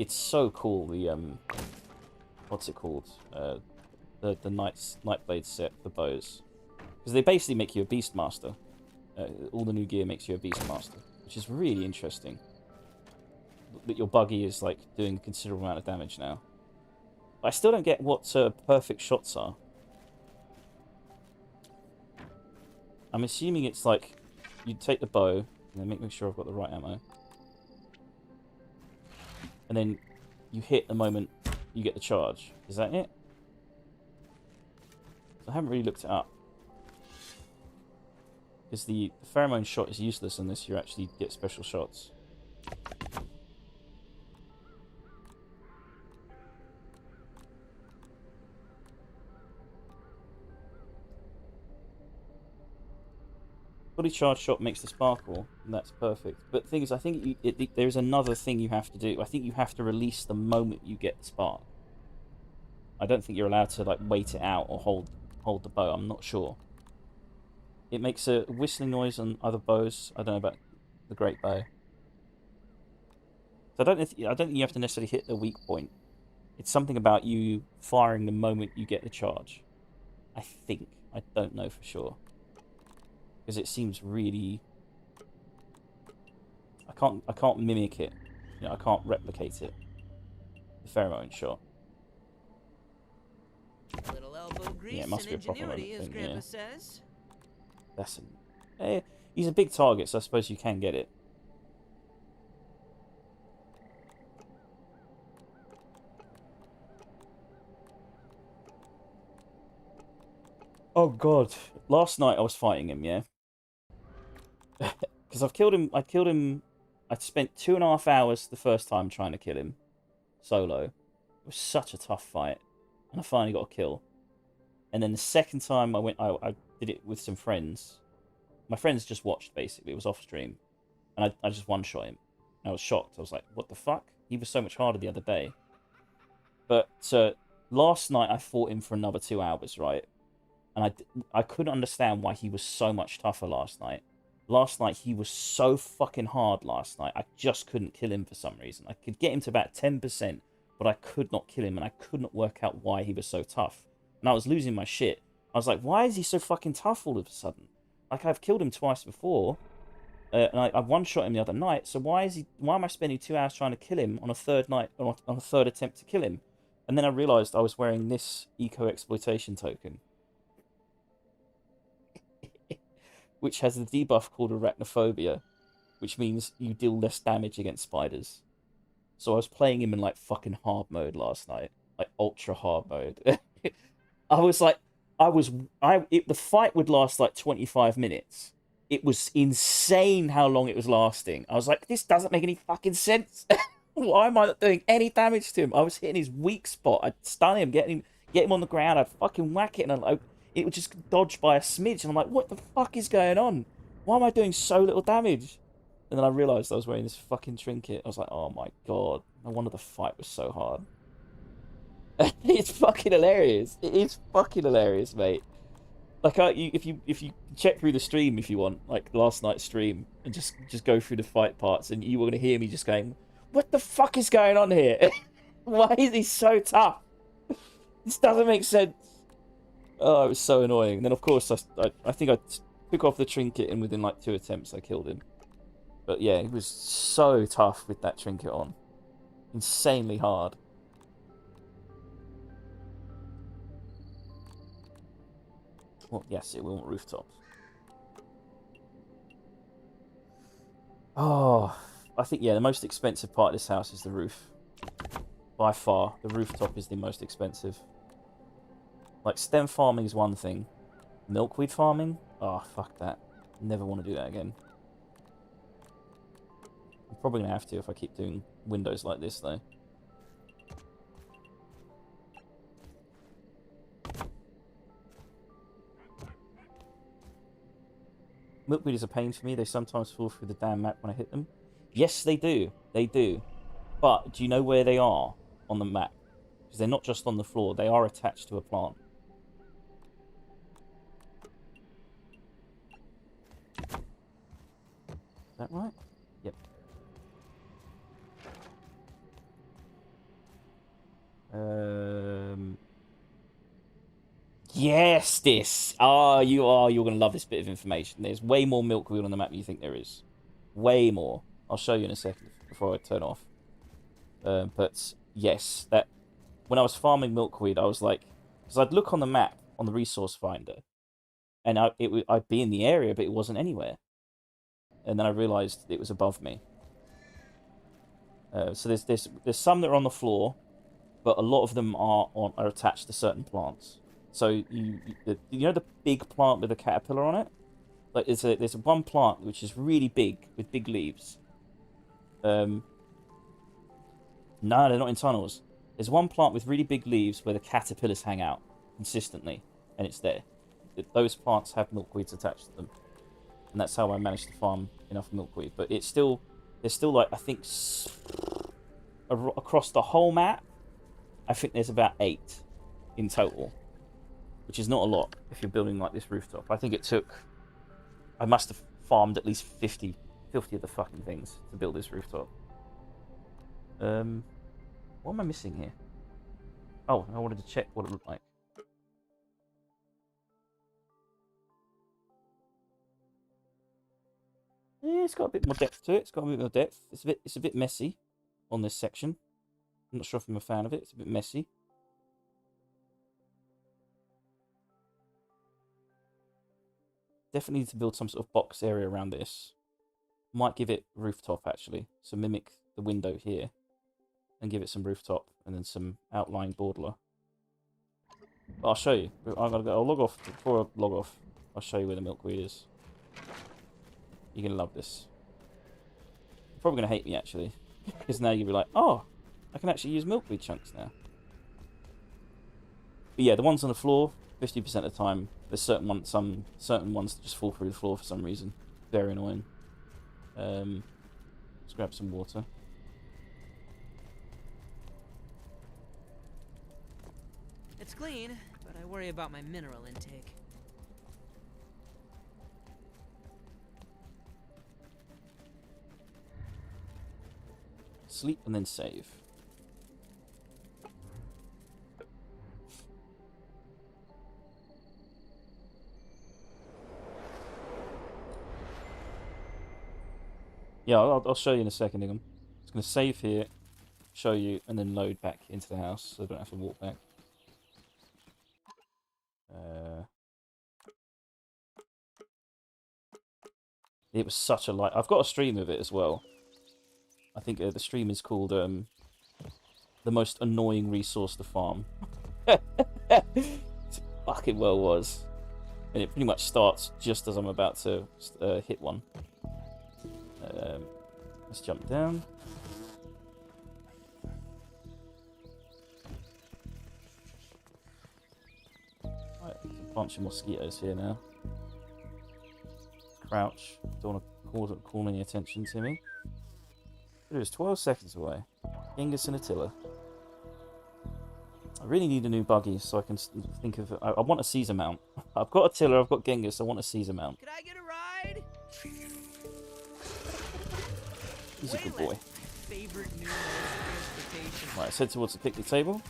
so cool. The what's it called? The Nightblade set for bows, because they basically make you a Beastmaster. All the new gear makes you a Beastmaster, which is really interesting. That your buggy is like doing a considerable amount of damage now. But I still don't get what perfect shots are. I'm assuming it's like you take the bow and then make sure I've got the right ammo. And then you hit the moment you get the charge. Is that it? I haven't really looked it up. Because the pheromone shot is useless unless you actually get special shots. Fully charged shot makes the sparkle, and that's perfect. But the thing is, I think there's another thing you have to do. I think you have to release the moment you get the spark. I don't think you're allowed to like wait it out or hold the bow. I'm not sure. It makes a whistling noise on other bows. I don't know about the great bow. So I don't think you have to necessarily hit the weak point. It's something about you firing the moment you get the charge. I think. I don't know for sure. Because it seems really... I can't mimic it. You know, I can't replicate it. The pheromone shot. Little elbow grease Yeah, it must and be a proper ingenuity, as thing, Grandpa yeah. says. That's he's a big target, so I suppose you can get it. Oh god. Last night I was fighting him, yeah? Because I killed him. I spent 2.5 hours the first time trying to kill him. Solo. It was such a tough fight. And I finally got a kill. And then the second time I did it with some friends. My friends just watched, basically. It was off stream. And I just one-shot him. And I was shocked. I was like, what the fuck? He was so much harder the other day. But last night I fought him for another 2 hours, right? And I couldn't understand why he was so much tougher last night. Last night he was so fucking hard last night. I just couldn't kill him for some reason. I could get him to about 10%, but I could not kill him, and I could not work out why he was so tough. And I was losing my shit. I was like, why is he so fucking tough all of a sudden? Like, I've killed him twice before, and I one-shot him the other night, so why am I spending 2 hours trying to kill him on a third night, on a third attempt to kill him? And then I realised I was wearing this eco-exploitation token, which has a debuff called arachnophobia, which means you deal less damage against spiders. So I was playing him in like fucking hard mode last night, like ultra hard mode. I was like, the fight would last like 25 minutes. It was insane how long it was lasting. I was like, this doesn't make any fucking sense. Why am I not doing any damage to him? I was hitting his weak spot. I'd stun him, get him on the ground. I'd fucking whack it, and it would just dodge by a smidge. And I'm like, what the fuck is going on? Why am I doing so little damage? And then I realised I was wearing this fucking trinket. I was like, oh my god. No wonder the fight was so hard. It's fucking hilarious. It is fucking hilarious, mate. Like, if you check through the stream if you want, like last night's stream, and just go through the fight parts, and you were gonna hear me just going, "What the fuck is going on here? Why is he so tough? This doesn't make sense." Oh, it was so annoying. And then of course I think I took off the trinket, and within like 2 attempts I killed him. But yeah, it was so tough with that trinket on, insanely hard. Well, yes, we want rooftops. Oh, I think, yeah, the most expensive part of this house is the roof. By far, the rooftop is the most expensive. Like, stem farming is one thing. Milkweed farming? Oh, fuck that. Never want to do that again. I'm probably going to have to if I keep doing windows like this, though. Milkweed is a pain for me. They sometimes fall through the damn map when I hit them. Yes, they do. They do. But do you know where they are on the map? Because they're not just on the floor. They are attached to a plant. Is that right? Yep. Yes, this. You're gonna love this bit of information. There's way more milkweed on the map than you think there is. Way more. I'll show you in a second before I turn off. But yes, that when I was farming milkweed, I was like, because I'd look on the map on the resource finder, and I'd be in the area, but it wasn't anywhere. And then I realised it was above me. So there's some that are on the floor, but a lot of them are attached to certain plants. So you know the big plant with a caterpillar on it? Like there's one plant which is really big with big leaves. No, they're not in tunnels. There's one plant with really big leaves where the caterpillars hang out consistently, and it's there. Those plants have milkweeds attached to them, and that's how I managed to farm enough milkweed. But there's still like, I think across the whole map, I think there's about 8 in total, which is not a lot if you're building like this rooftop. I think I must have farmed at least 50 of the fucking things to build this rooftop. What am I missing here? Oh, I wanted to check what it looked like. Yeah, it's got a bit more depth to it. It's a bit messy on this section. I'm not sure if I'm a fan of it. It's a bit messy. Definitely need to build some sort of box area around this. Might give it rooftop, actually. So mimic the window here. And give it some rooftop. And then some outlying border. But I'll show you. I'll log off. Before I log off, I'll show you where the milkweed is. You're going to love this. You're probably going to hate me, actually. Because now you'll be like, oh, I can actually use milkweed chunks now. But yeah, the ones on the floor, 50% of the time, there's certain ones that just fall through the floor for some reason. Very annoying. Let's grab some water. It's clean, but I worry about my mineral intake. Sleep and then save. Yeah, I'll show you in a second, Ingham. It's going to save here, show you and then load back into the house so I don't have to walk back. It was such a light. I've got a stream of it as well. I think the stream is called The Most Annoying Resource to Farm. It fucking well was. And it pretty much starts just as I'm about to hit one. Let's jump down. Right, there's a bunch of mosquitoes here now. Crouch. Don't want to call any attention to me. It is 12 seconds away. Genghis and Attila. I really need a new buggy so I can think of... I want a Caesar mount. I've got Attila, I've got Genghis, I want a Caesar mount. Could I get a ride? He's a good boy. Favorite new transportation. Right, let's head towards the picnic table.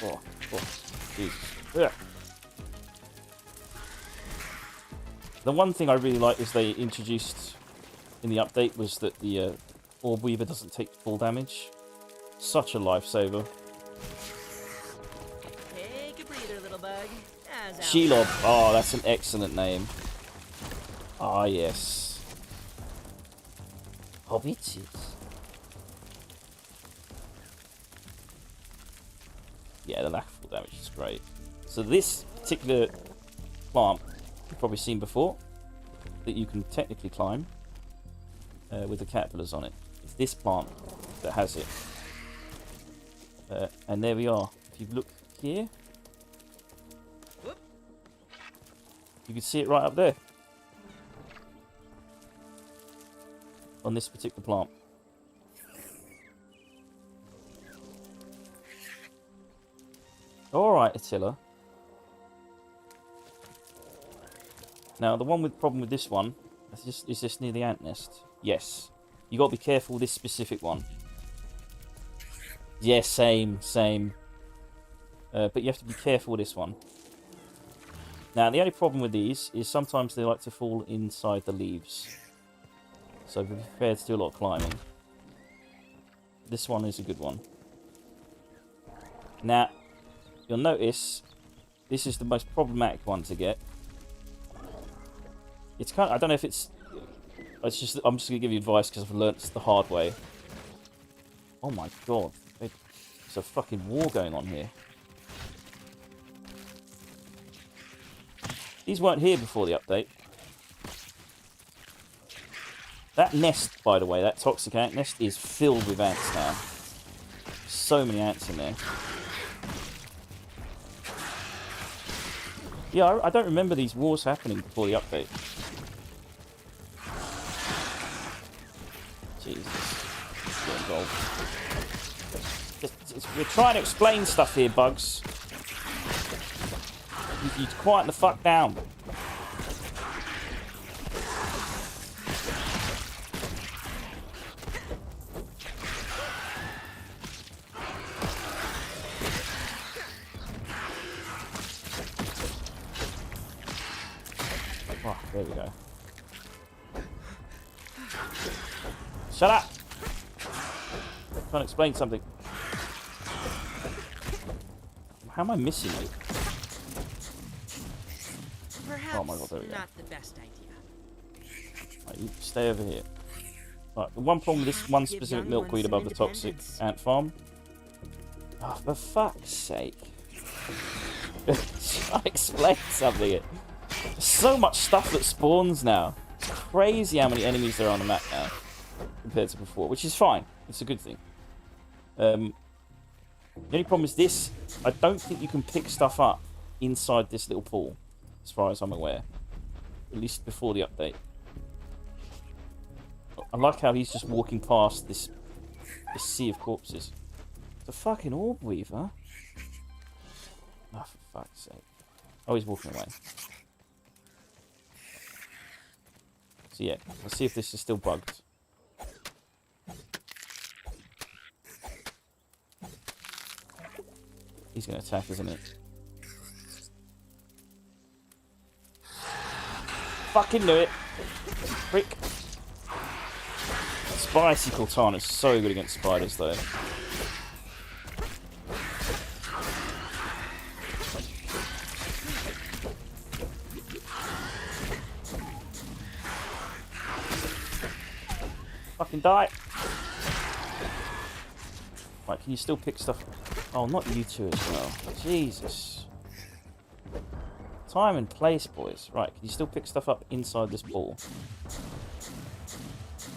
Oh, Jesus. Yeah. The one thing I really like is they introduced in the update was that the Orb Weaver doesn't take full damage. Such a lifesaver. Take a breather, little bug. Shelob. Oh, that's an excellent name. Ah, yes. Hobbits. Yeah, the lack of full damage is great. So this particular plant you've probably seen before, that you can technically climb with the caterpillars on it. It's this plant that has it. And there we are. If you look here, you can see it right up there. On this particular plant. Alright, Attila. Now, the problem with this one is this near the ant nest. Yes. You got to be careful with this specific one. Yeah, same. But you have to be careful with this one. Now, the only problem with these is sometimes they like to fall inside the leaves. So be prepared to do a lot of climbing. This one is a good one. Now, you'll notice this is the most problematic one to get. It's kind of, I don't know if it's I'm just going to give you advice because I've learnt the hard way. Oh my god. There's a fucking war going on here. These weren't here before the update. That nest, by the way, that toxic ant nest is filled with ants now. So many ants in there. Yeah, I don't remember these wars happening before the update. Jesus. Get involved. We're trying to explain stuff here, Bugs. You quieten the fuck down. Oh, there we go. Shut up! I'm trying to explain something. How am I missing you? Perhaps oh my god, there we go. Not the best idea. Right, you stay over here. Right, the one problem with this one specific milkweed above the toxic ant farm. Oh, for fuck's sake. Try to explain something. There's so much stuff that spawns now. It's crazy how many enemies there are on the map now compared to before, which is fine. It's a good thing. The only problem is this. I don't think you can pick stuff up inside this little pool, as far as I'm aware. At least before the update. I like how he's just walking past this sea of corpses. It's a fucking orb weaver. Oh, for fuck's sake. Oh, he's walking away. So yeah, let's see if this is still bugged. He's going to attack, isn't it? Fucking knew it. Prick. Spicy Cortana is so good against spiders, though. Fucking die! Right, can you still pick stuff? Oh, not you two as well. Jesus. Time and place, boys. Right, can you still pick stuff up inside this ball?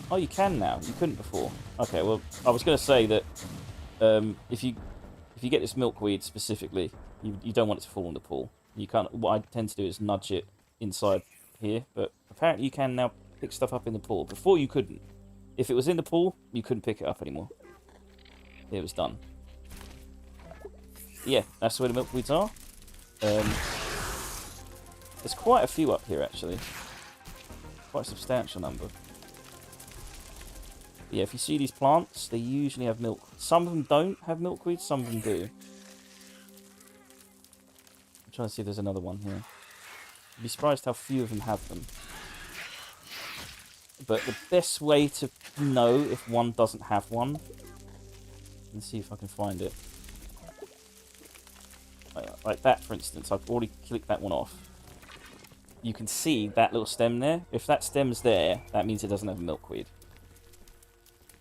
Oh, you can now. You couldn't before. Okay, well, I was going to say that if you get this milkweed specifically, you don't want it to fall in the pool. You can't. What I tend to do is nudge it inside here, but apparently you can now pick stuff up in the pool. Before you couldn't. If it was in the pool, you couldn't pick it up anymore. It was done. Yeah, that's where the milkweeds are. There's quite a few up here, actually. Quite a substantial number. Yeah, if you see these plants, they usually have milk. Some of them don't have milkweed, some of them do. I'm trying to see if there's another one here. You'd be surprised how few of them have them. But the best way to know if one doesn't have one... Let's see if I can find it. Like that, for instance. I've already clicked that one off. You can see that little stem there. If that stem's there, that means it doesn't have a milkweed.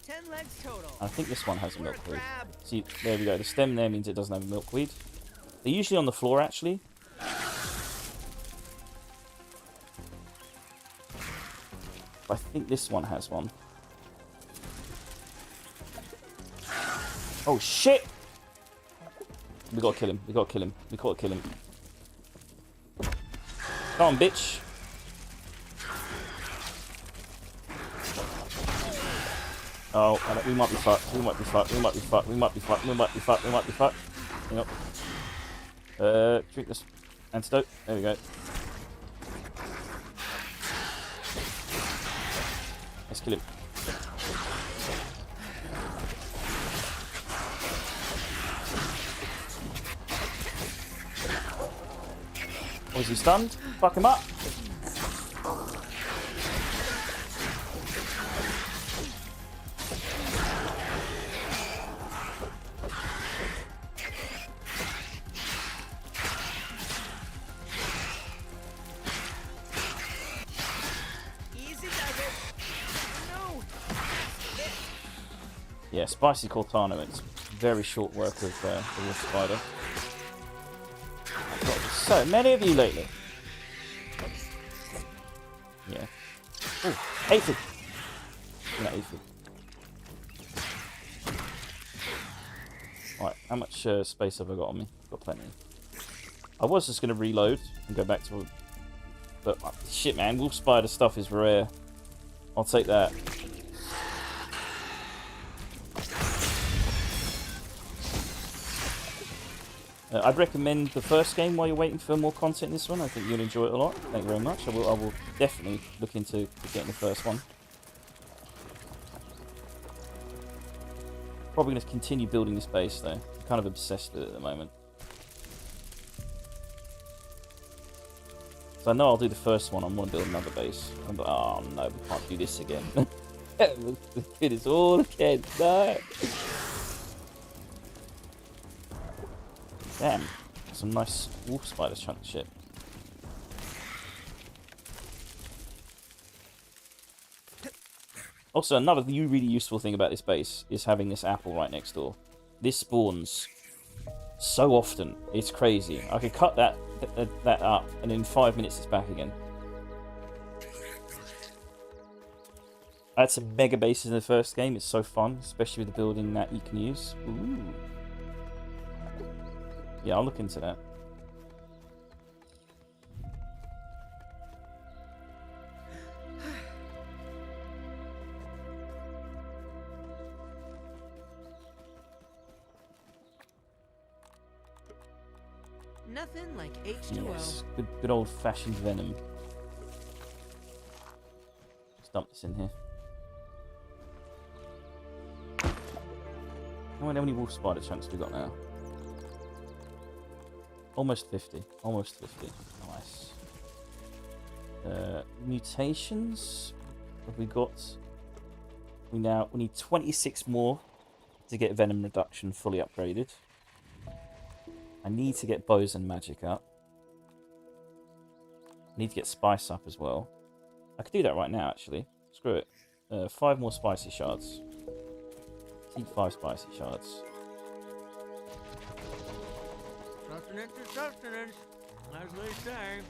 10 legs total. I think this one has a milkweed. See, there we go. The stem there means it doesn't have a milkweed. They're usually on the floor, actually. I think this one has one. Oh, shit! We gotta kill him. We gotta kill him. We gotta kill him. Come on, bitch. Oh, we might be fucked. We might be fucked. We might be fucked. We might be fucked. We might be fucked. We might be fucked. Hang on. Drink this antidote. There we go. Let's kill him. Oh, is he stunned? Fuck him up. Yeah, Spicy Cortana, it's very short work with the wolf spider. I've got so many of you lately. Yeah. Oh, aphid! Not aphid. Right, how much space have I got on me? I've got plenty. I was just going to reload and go back to... But, shit man, wolf spider stuff is rare. I'll take that. I'd recommend the first game while you're waiting for more content in this one. I think you'll enjoy it a lot. Thank you very much. I will definitely look into getting the first one. Probably going to continue building this base though. I'm kind of obsessed with it at the moment. So I know I'll do the first one. I want to build another base. I'm like, oh no, we can't do this again. We'll do this all again. No. Damn, some nice wolf spider chunk shit. Also, another really useful thing about this base is having this apple right next door. This spawns so often, it's crazy. I could cut that up, and in 5 minutes it's back again. I had some mega bases in the first game. It's so fun, especially with the building that you can use. Ooh. Yeah, I'll look into that. Nothing like H2O. Yes, good old-fashioned venom. Let's dump this in here. How many wolf spider chunks we got now? Almost 50. Almost 50. Nice. Mutations? Have we got? We need 26 more to get venom reduction fully upgraded. I need to get bows and magic up. I need to get spice up as well. I could do that right now, actually. Screw it. 5 more spicy shards. Keep 5 spicy shards. Sustenance is sustenance, as they say.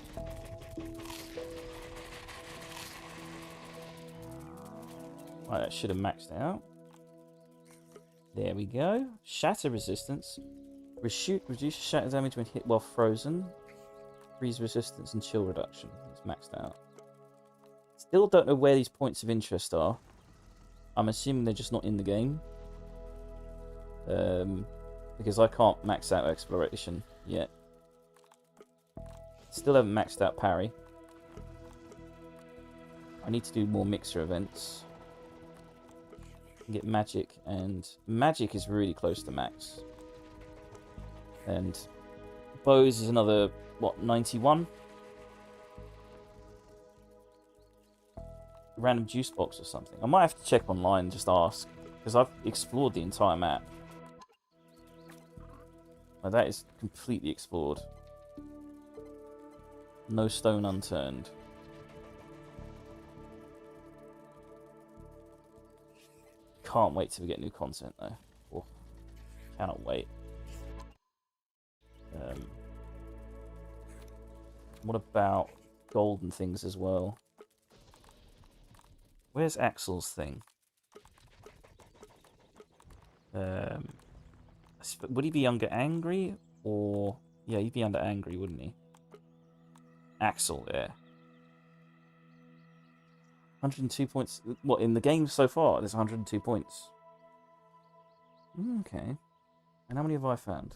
Right, that should have maxed out. There we go. Shatter resistance. Reduce shatter damage when hit while frozen. Freeze resistance and chill reduction. It's maxed out. Still don't know where these points of interest are. I'm assuming they're just not in the game. Because I can't max out exploration yet. Still haven't maxed out parry. I need to do more mixer events. Get magic, and magic is really close to max. And bows is another, what, 91? Random juice box or something. I might have to check online and just ask, because I've explored the entire map. Like, that is completely explored. No stone unturned. Can't wait till we get new content though. Oh, cannot wait. What about golden things as well? Where's Axel's thing? Would he be under angry? Or... yeah, he'd be under angry, wouldn't he? Axel, yeah. 102 points. What, in the game so far? There's 102 points. Okay. And how many have I found?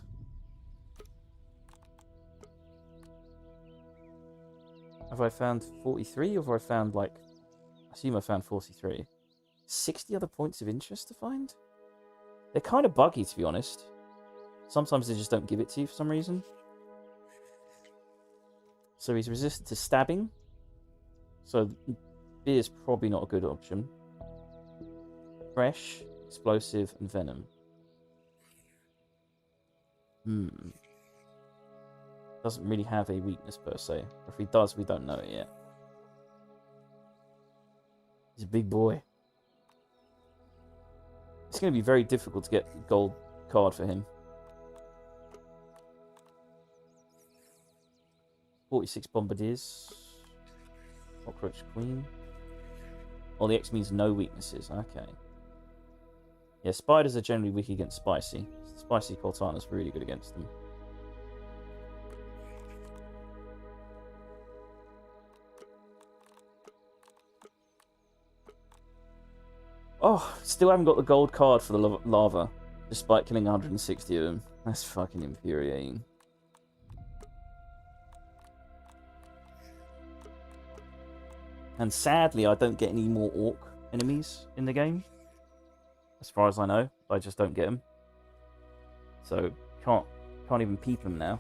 Have I found 43, or have I found, like... I assume I found 43. 60 other points of interest to find? They're kind of buggy, to be honest. Sometimes they just don't give it to you for some reason. So he's resistant to stabbing. So beer is probably not a good option. Fresh, explosive, and venom. Doesn't really have a weakness per se. Or if he does, we don't know it yet. He's a big boy. It's going to be very difficult to get a gold card for him. 46 bombardiers. Cockroach queen. Oh, the X means no weaknesses. Okay. Yeah, spiders are generally weak against spicy. Spicy Cortana's really good against them. Oh, still haven't got the gold card for the lava, despite killing 160 of them. That's fucking infuriating. And sadly, I don't get any more orc enemies in the game. As far as I know, I just don't get them. So, can't even peep them now.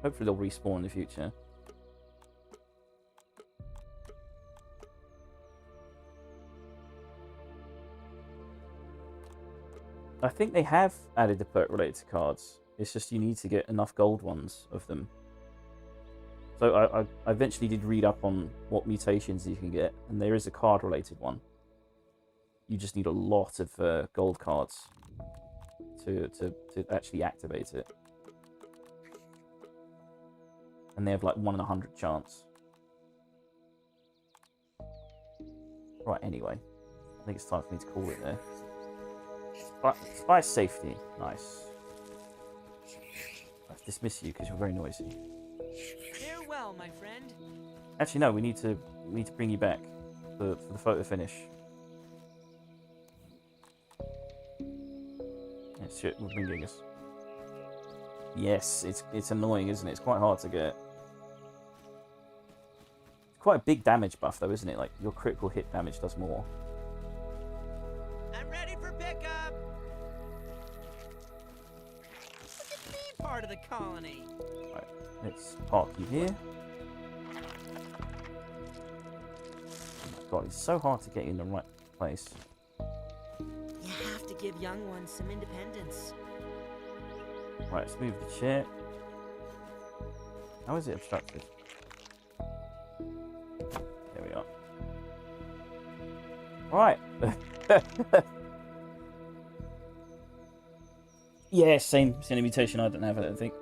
Hopefully they'll respawn in the future. I think they have added the perk related to cards. It's just you need to get enough gold ones of them. So I eventually did read up on what mutations you can get, and there is a card related one. You just need a lot of gold cards to actually activate it. And they have like 1 in 100 chance. Right, anyway. I think it's time for me to call it there. Spice safety. Nice. Let's dismiss you because you're very noisy. Farewell, my friend. Actually, no. We need to bring you back for the photo finish. Yeah, shit. We'll bring Gigas. Yes, it's annoying, isn't it? It's quite hard to get. It's quite a big damage buff, though, isn't it? Like your critical hit damage does more. I'm ready for pickup. Look at me, part of the colony. Right, let's park you here. Oh my god, it's so hard to get in the right place. give young ones some independence. Right, let's move the chair. How is it obstructed? There we are. Right. Yeah, same mutation I don't have, I don't think.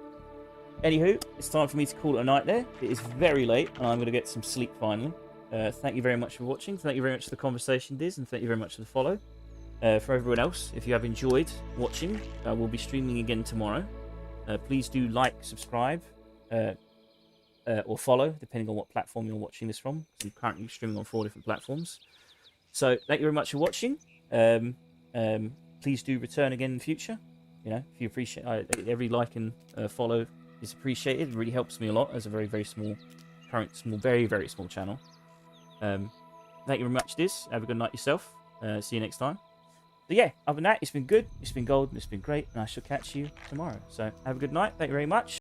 Anywho, it's time for me to call it a night there. It is very late, and I'm going to get some sleep finally. Thank you very much for watching. Thank you very much for the conversation, Diz, and thank you very much for the follow. For everyone else, if you have enjoyed watching, we'll be streaming again tomorrow. Please do like, subscribe, or follow, depending on what platform you're watching this from. I'm currently streaming on 4 different platforms. So, thank you very much for watching. Please do return again in the future. You know, if you appreciate every like and follow is appreciated. It really helps me a lot as a very, very small, very, very small channel. Thank you very much, Diz. Have a good night yourself. See you next time. So yeah, other than that, it's been good, it's been golden, it's been great, and I shall catch you tomorrow. So have a good night. Thank you very much.